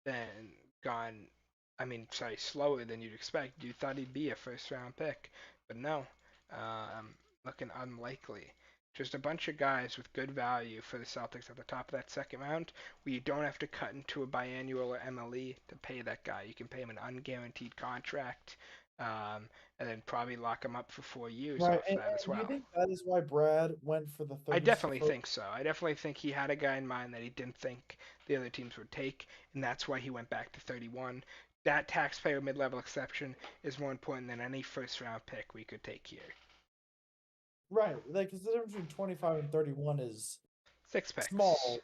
than gone. I mean, sorry, slower than you'd expect. You thought he'd be a first round pick, but no, looking unlikely. Just a bunch of guys with good value for the Celtics at the top of that second round, where you don't have to cut into a biannual or MLE to pay that guy. You can pay him an unguaranteed contract, and then probably lock him up for 4 years Right, off that as and do you well. think that is why Brad went for the I 30 definitely first? think so. I definitely think he had a guy in mind that he didn't think the other teams would take, and that's why he went back to 31. That taxpayer mid-level exception is more important than any first-round pick we could take here. Right, like 'cause the difference between 25 and 31 is 6 picks, small,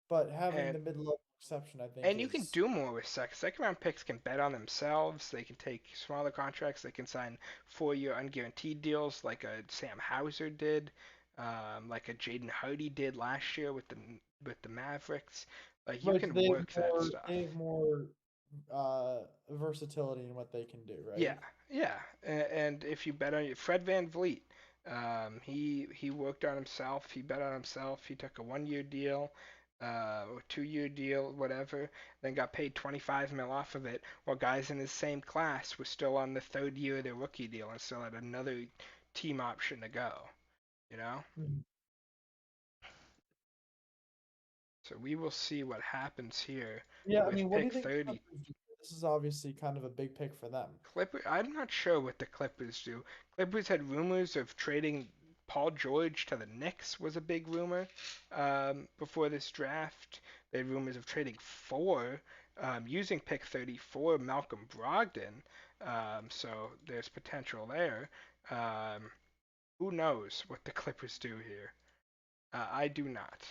but having and the mid-level exception, I think, and you can is do more with second-round picks. Can bet on themselves. They can take smaller contracts. They can sign 4-year unguaranteed deals, like a Sam Hauser did, like a Jaden Hardy did last year with the Mavericks. Like you right. So can work that they stuff. have more versatility in what they can do, Yeah, right? yeah. And if you bet on Fred Van Vliet, he worked on himself. He bet on himself. He took a 1-year deal, or 2-year deal, whatever. Then got paid 25 mil off of it, while guys in his same class were still on the third year of their rookie deal and still had another team option to go. You know. Mhm. So we will see what happens here Yeah, I with mean, what do you pick think the 30. Clippers do? This is obviously kind of a big pick for them. I'm not sure what the Clippers do. Clippers had rumors of trading Paul George to the Knicks was a big rumor before this draft. They had rumors of trading using pick 34, Malcolm Brogdon. So there's potential there. Um, who knows what the Clippers do here? I do not.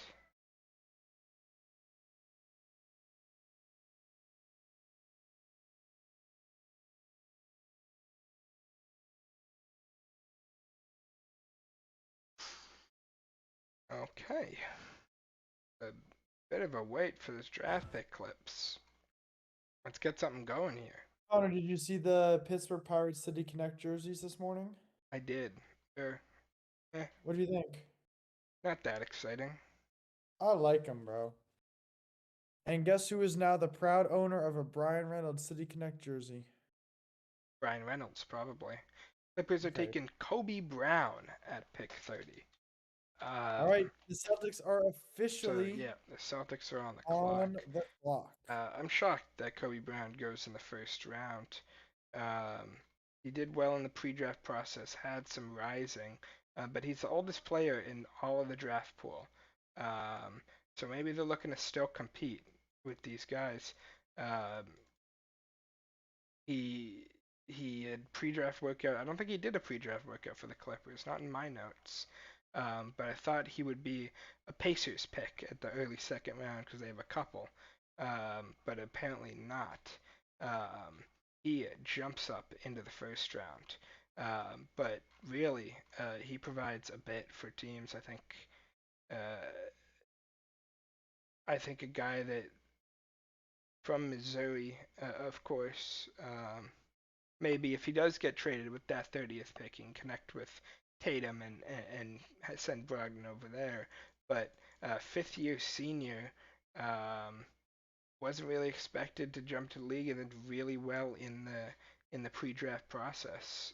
Okay. A bit of a wait for this draft pick clips. Let's get something going here. Connor, did you see the Pittsburgh Pirates City Connect jerseys this morning? I did. They're eh, What do you think? not that exciting. I like them, bro. And guess who is now the proud owner of a Brian Reynolds City Connect jersey? Brian Reynolds, probably. Clippers are Okay. taking Kobe Brown at pick 30. All right. Um, The Celtics are so, officially yeah, the Celtics are on the on clock. the clock. I'm shocked that Kobe Brown goes in the first round. Um, he did well in the pre draft process, had some rising, but he's the oldest player in all of the draft pool. Um, so maybe they're looking to still compete with these guys. Um, he he had pre-draft workout. I don't think he did a pre-draft workout for the Clippers, not in my notes. But I thought he would be a Pacers pick at the early second round because they have a couple. But apparently not. Um, he jumps up into the first round. But really, he provides a bit for teams. Uh, I think a guy that from Missouri, of course. Maybe if he does get traded with that 30th pick, he can connect with Tatum and send Brogdon over there. But fifth year senior um, wasn't really expected to jump to the league and did really well in the pre-draft process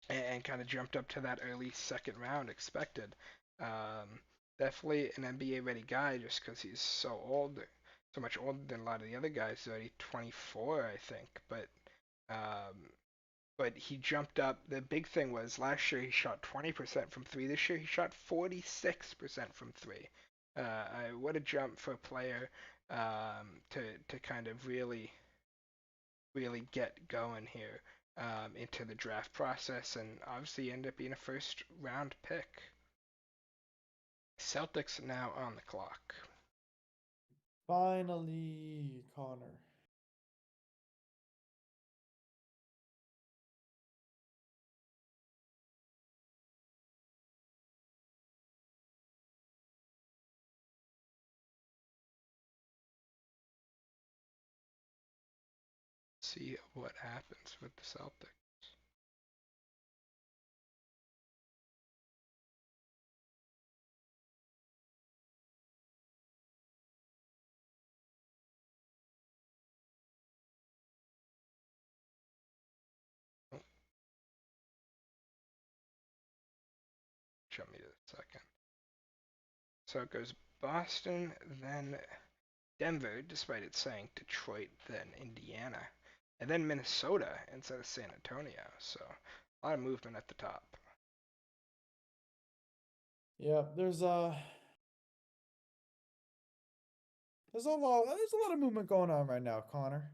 and kind of jumped up to that early second round expected. Um, Definitely an NBA ready guy just because he's so old, so much older than a lot of the other guys. He's already 24, I think, um, but he jumped up. The big thing was last year he shot 20% from three. This year he shot 46% from three. What a jump for a player to kind of really get going here into the draft process, and obviously end up being a first round pick. Celtics now on the clock. Finally, Connor. See what happens with the Celtics. Oh, jump me to the second. So it goes Boston, then Denver, despite it saying Detroit, then Indiana, and then Minnesota instead of San Antonio. So a lot of movement at the top. Yeah, there's a lot of movement going on right now, Connor.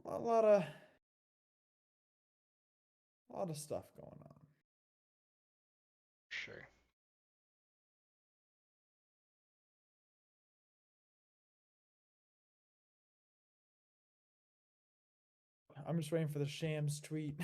A lot of a lot of stuff going on. Sure. I'm just waiting for the Shams tweet.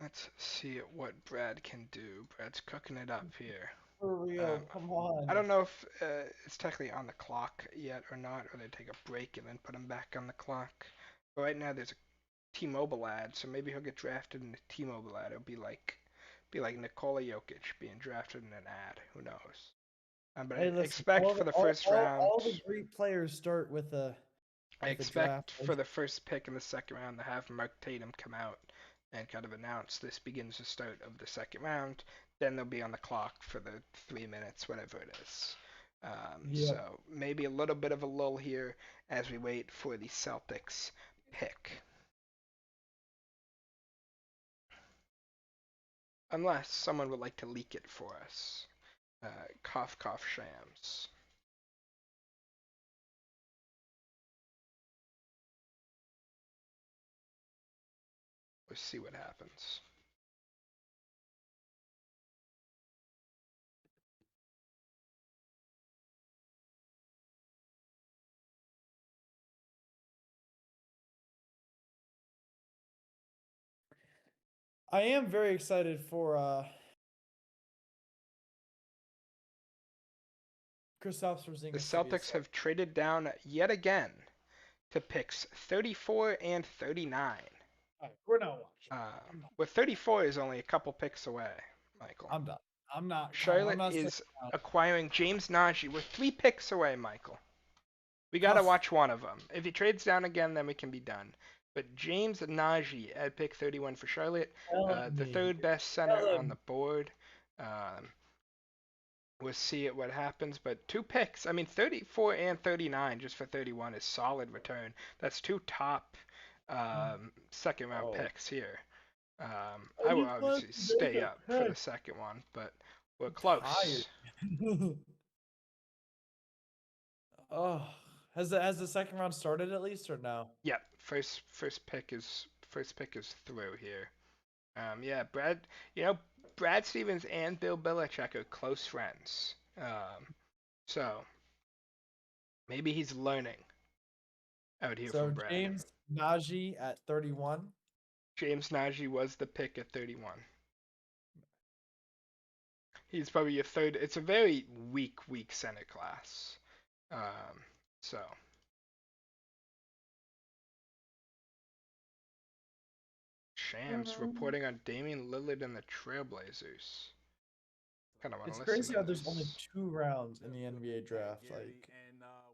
Let's see what Brad can do. Brad's cooking it up here. For Um, real, come I on. don't know if it's technically on the clock yet or not, or they take a break and then put him back on the clock. But right now there's a T-Mobile ad, so maybe he'll get drafted in the T-Mobile ad. It'll be like Nikola Jokic being drafted in an ad. Who knows? But I Hey, listen, expect for the first round, all the great players start I with a draft. expect for the first pick in the second round to have Mark Tatum come out and kind of announce this begins the start of the second round. Then they'll be on the clock for the 3 minutes, whatever it is. Yep. So maybe a little bit of a lull here as we wait for the Celtics pick. Unless someone would like to leak it for us. Cough, cough, shams. Let's see what happens. I am very excited for Kristaps The Porzingis to be a Celtics Celtic. have traded down yet again to picks 34 and 39. Alright, we're not watching. I'm not. With 34 is only a couple picks away, Michael. I'm done. I'm not. I'm Charlotte not sticking is around. acquiring James Nagy. We're 3 picks away, Michael. We gotta Tough. watch one of them. If he trades down again, then we can be done. But James Nagy at pick 31 for Charlotte, Telling the me. third best center on Telling the board. Um, we'll see what happens. But 2 picks, I mean, 34 and 39 just for 31 is solid return. That's two top me. second round Oh. picks here. I I will just want obviously to make stay a up for the pick. second one, but we're I'm close. tired. Oh, has the second round started at least or no? Yeah, first pick is through here. Yeah, Brad Stevens and Bill Belichick are close friends. So maybe he's learning out here So from Brad. James Najee at 31. James Nagy was the pick at 31. He's probably your third. It's a very weak center class. Um, so Shams reporting on Damian Lillard and the Trailblazers. Kind of want to It's listen crazy to how there's only this. 2 rounds in the NBA draft. Like,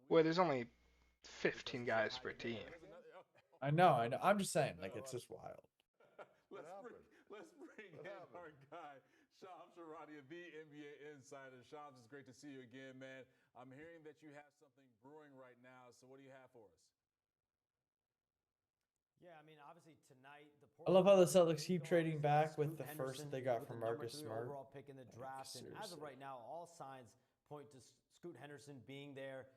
Well, there's only 15 guys per team. I know, I know. I'm just saying, like, it's just wild. Let's bring in our guy, Shams Charania, the NBA insider. Shams, it's great to see you again, man. I'm hearing that you have something brewing right now. So what do you have for us? Yeah, I mean, obviously tonight the I love how the Portland Celtics keep trading back with the first that they got from Marcus Smart. overall pick in the draft, and as of seriously. right now, all signs point to Scoot Henderson being there.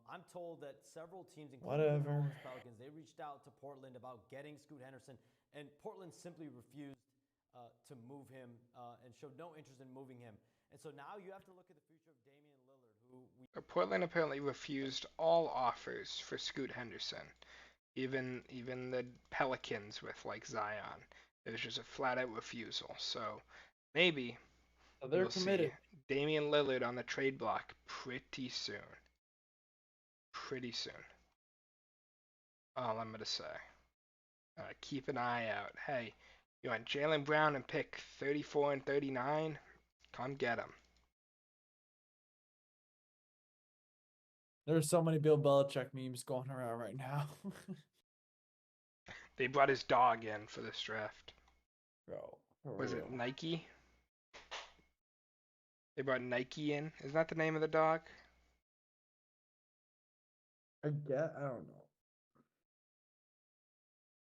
I'm told that several teams, including the New Whatever. Orleans Pelicans, they reached out to Portland about getting Scoot Henderson, and Portland simply refused to move him and showed no interest in moving him. And so now you have to look at the future of Damian Lillard, who we Portland apparently refused all offers for Scoot Henderson. Even the Pelicans with like Zion. It was just a flat out refusal. So maybe So we they're will see committed. Damian Lillard on the trade block pretty soon. Pretty soon. All I'm gonna say. Keep an eye out. Hey, you want Jaylen Brown and pick 34 and 39? Come get him. There's so many Bill Belichick memes going around right now. They brought his dog in for this draft. Bro, for Was it real. Nike? They brought Nike in. Isn't that the name of the dog? I don't know.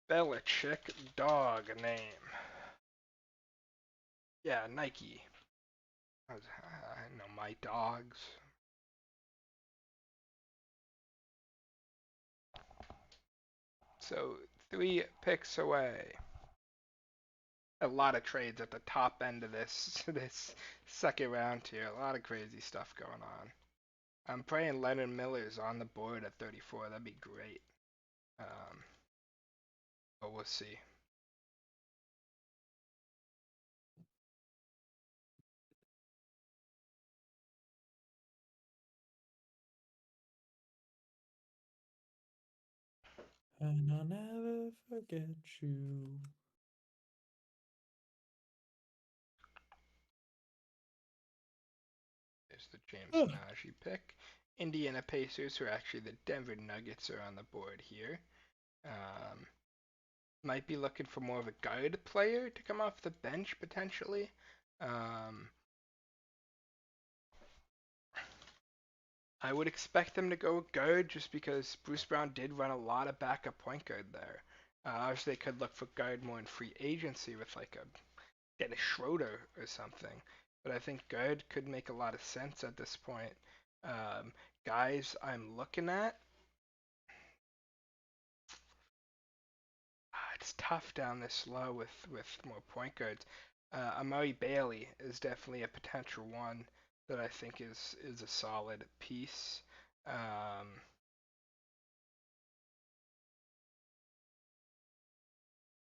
Belichick dog name. Yeah, Nike. I know my dogs. So 3 picks away. A lot of trades at the top end of this second round here. A lot of crazy stuff going on. I'm praying Leonard Miller's on the board at 34. That'd be great. But we'll see. And I'll never forget you. There's the James Nagy pick. Indiana Pacers, who are actually the Denver Nuggets, are on the board here. Might be looking for more of a guard player to come off the bench potentially. I would expect them to go guard just because Bruce Brown did run a lot of backup point guard there. Obviously, they could look for guard more in free agency with like a Dennis Schroeder or something. But I think guard could make a lot of sense at this point. Guys I'm looking at, it's tough down this low with more point guards. Amari Bailey is definitely a potential one that I think is a solid piece. Um,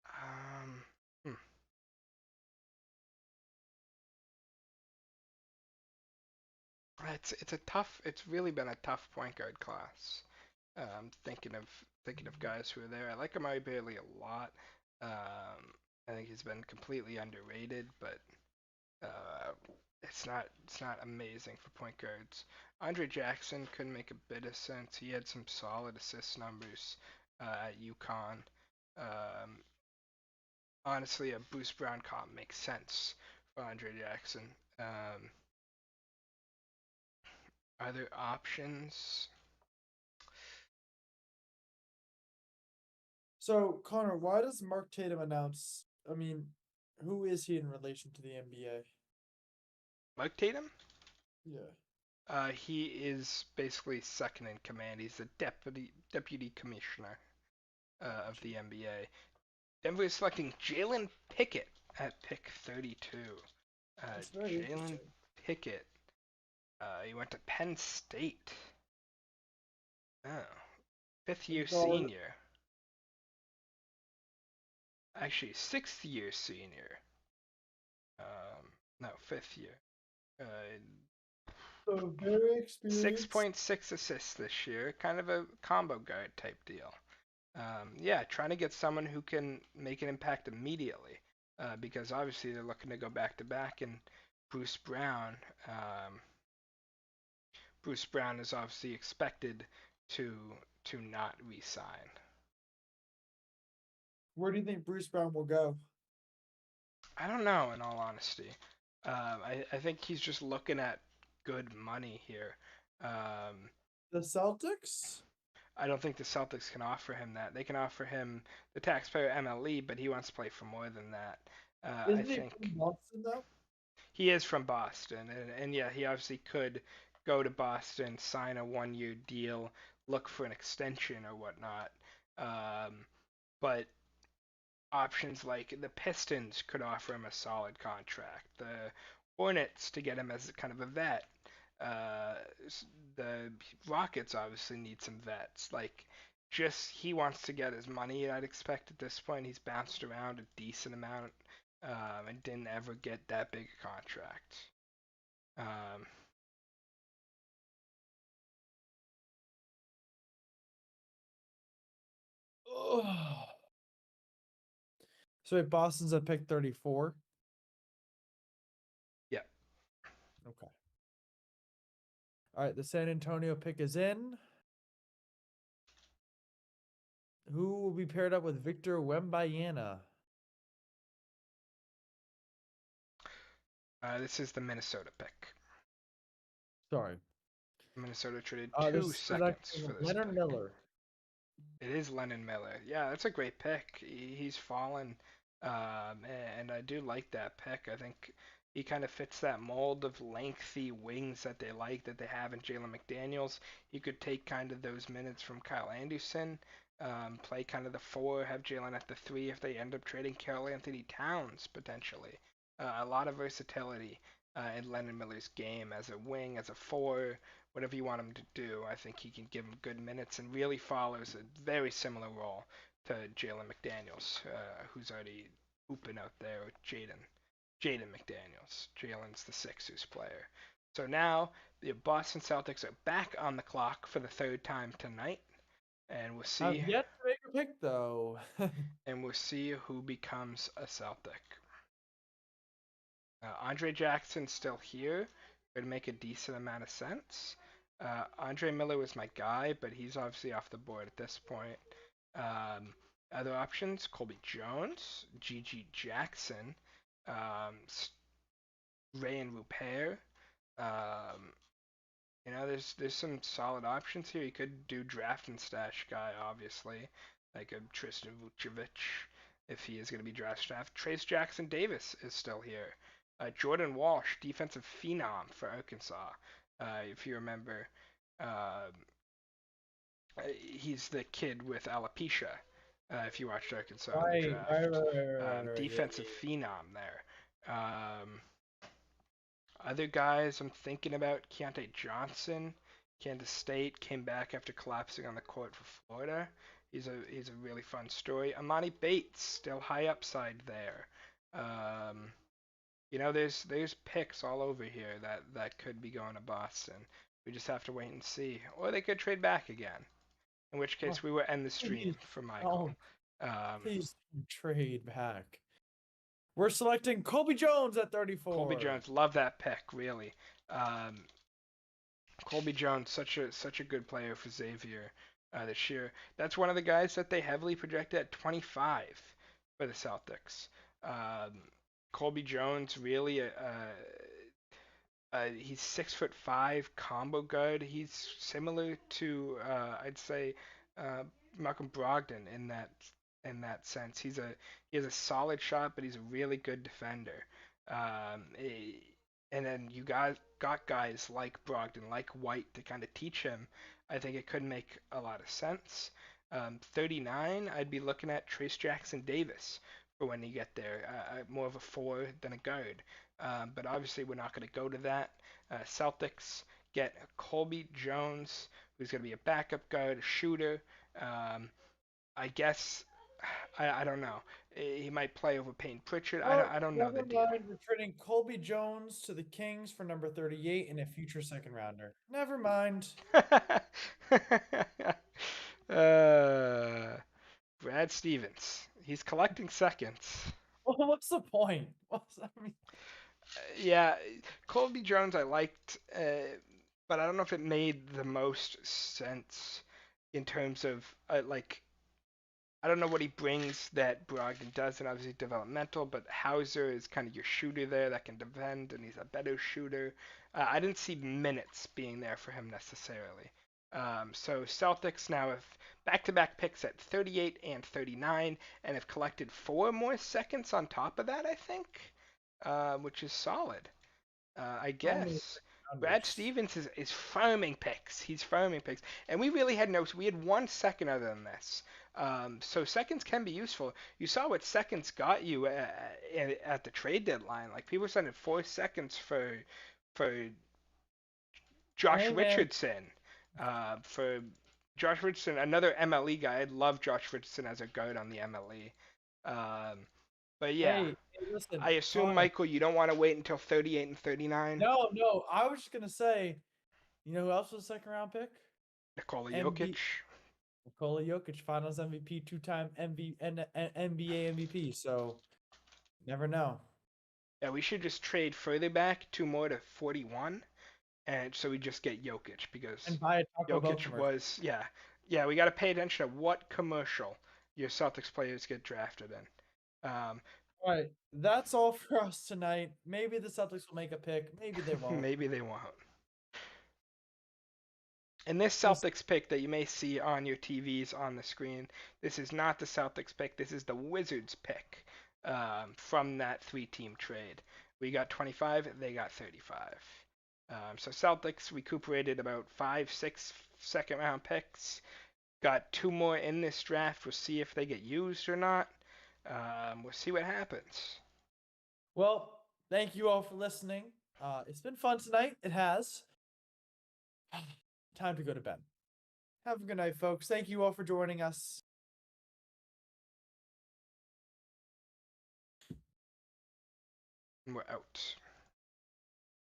um, hmm. it's a tough. It's really been a tough point guard class. Thinking of guys who are there. I like Amari Bailey a lot. I think he's been completely underrated, but uh, it's not amazing for point guards. Andre Jackson could make a bit of sense. He had some solid assist numbers at UConn. Um, Honestly, a Bruce Brown comp makes sense for Andre Jackson. Um, Other options? So, Connor, why does Mark Tatum announce? I mean, who is he in relation to the NBA? Mike Tatum? Yeah. He is basically second in command. He's the deputy commissioner of the NBA. Denver is selecting Jalen Pickett at pick 32. That's very Jalen interesting. Pickett. He went to Penn State. Oh, fifth year So, senior. Actually, sixth year senior. No, fifth year. so very experienced. 6.6 assists this year, kind of a combo guard type deal. Yeah, trying to get someone who can make an impact immediately, because obviously they're looking to go back to back, and Bruce Brown, um, Bruce Brown is obviously expected to not re-sign. Where do you think Bruce Brown will go? I don't know, in all honesty. I think he's just looking at good money here. Um, The Celtics? I don't think the Celtics can offer him that. They can offer him the taxpayer MLE, but he wants to play for more than that. I Isn't he think from Boston though? he is from Boston, and yeah, he obviously could go to Boston, sign a 1 year deal, look for an extension or whatnot. But options like the Pistons could offer him a solid contract. The Hornets to get him as kind of a vet. Uh, the Rockets obviously need some vets. Like, just he wants to get his money. I'd expect at this point he's bounced around a decent amount, and didn't ever get that big a contract. Um, Oh. So wait, Boston's at pick 34. yeah, Okay. All right, the San Antonio pick is in. Who will be paired up with Victor Wembanyama? this is the Minnesota pick. Sorry. Minnesota traded This 2 is seconds actually for this Leonard pick. Miller. It is Lennon Miller. Yeah, that's a great pick. He's fallen, and I do like that pick. I think he kind of fits that mold of lengthy wings that they like, that they have in Jalen McDaniels. He could take kind of those minutes from Kyle Anderson, play kind of the 4, have Jalen at the 3 if they end up trading Karl Anthony Towns potentially. A lot of versatility in Lennon Miller's game as a wing, as a 4, whatever you want him to do. I think he can give him good minutes and really follows a very similar role to Jalen McDaniels, who's already hooping out there with Jaden McDaniels. Jalen's the Sixers player. So now the Boston Celtics are back on the clock for the third time tonight, and we'll I've see yet to make a pick though. who becomes a Celtic. Andre Jackson's still here. Would make a decent amount of sense. Andre Miller was my guy, but he's obviously off the board at this point. Um, Other options: Colby Jones, G.G. Jackson, Rayan Rupert. Um, there's some solid options here. You could do draft and stash guy, obviously, like a Tristan Vucevic if he is going to be draft. Trace Jackson Davis is still here. Jordan Walsh, defensive phenom for Arkansas. If you remember, uh, he's the kid with alopecia. If you watched Arkansas in the right, draft, right. defensive phenom there. Other guys I'm thinking about: Keontae Johnson, Kansas State, came back after collapsing on the court for Florida. He's a really fun story. Amani Bates, still high upside there. there's picks all over here that could be going to Boston. We just have to wait and see. Or they could trade back again. In which case we will end the stream for Michael. Please don't trade back. We're selecting Colby Jones at 34. Colby Jones, love that pick, really. Colby Jones, such a good player for Xavier this year. That's one of the guys that they heavily projected at 25 for the Celtics. Colby Jones, really, he's 6'5", combo guard. He's similar to I'd say Malcolm Brogdon in that sense. He has a solid shot, but he's a really good defender. And then you got guys like Brogdon, like White to kind of teach him. I think it could make a lot of sense. 39, I'd be looking at Trace Jackson Davis for when you get there. More of a 4 than a guard. But obviously we're not going to go to that. Celtics get Colby Jones, who's going to be a backup guard, a shooter. I guess, I don't know. He might play over Payne Pritchard. I don't know the deal. We're trading Colby Jones to the Kings for number 38 and a future second rounder. Never mind. Brad Stevens. He's collecting seconds. Well, what's the point? Yeah, Colby Jones I liked, but I don't know if it made the most sense in terms of I don't know what he brings that Brogdon doesn't. Obviously developmental, but Hauser is kind of your shooter there that can defend, and he's a better shooter. I didn't see minutes being there for him necessarily. So Celtics now have back-to-back picks at 38 and 39, and have collected 4 more seconds on top of that, I think, which is solid. I guess. Brad Stevens is farming picks. He's farming picks. And we really had we had 1 second other than this. So seconds can be useful. You saw what seconds got you at the trade deadline. Like people sending 4 seconds for Josh Richardson. For Josh Richardson, another MLE guy. I'd love Josh Richardson as a guard on the MLE. But yeah, hey, listen, I assume, Michael, you don't want to wait until 38 and 39? No. I was just going to say, you know who else was a second-round pick? Nikola Jokic. Nikola Jokic, Finals MVP, 2-time NBA MVP. So, never know. Yeah, we should just trade further back 2 more to 41, and so we just get Jokic because Jokic was yeah. We got to pay attention to what commercial your Celtics players get drafted in. All right, that's all for us tonight. Maybe the Celtics will make a pick. Maybe they won't. Maybe they won't. And this Celtics pick that you may see on your TVs on the screen, this is not the Celtics pick. This is the Wizards pick from that 3-team trade. We got 25, they got 35. So Celtics recuperated about 5-6 second-round picks. Got 2 more in this draft. We'll see if they get used or not. We'll see what happens. Well, thank you all for listening. It's been fun tonight. It has. Time to go to bed. Have a good night, folks. Thank you all for joining us. We're out.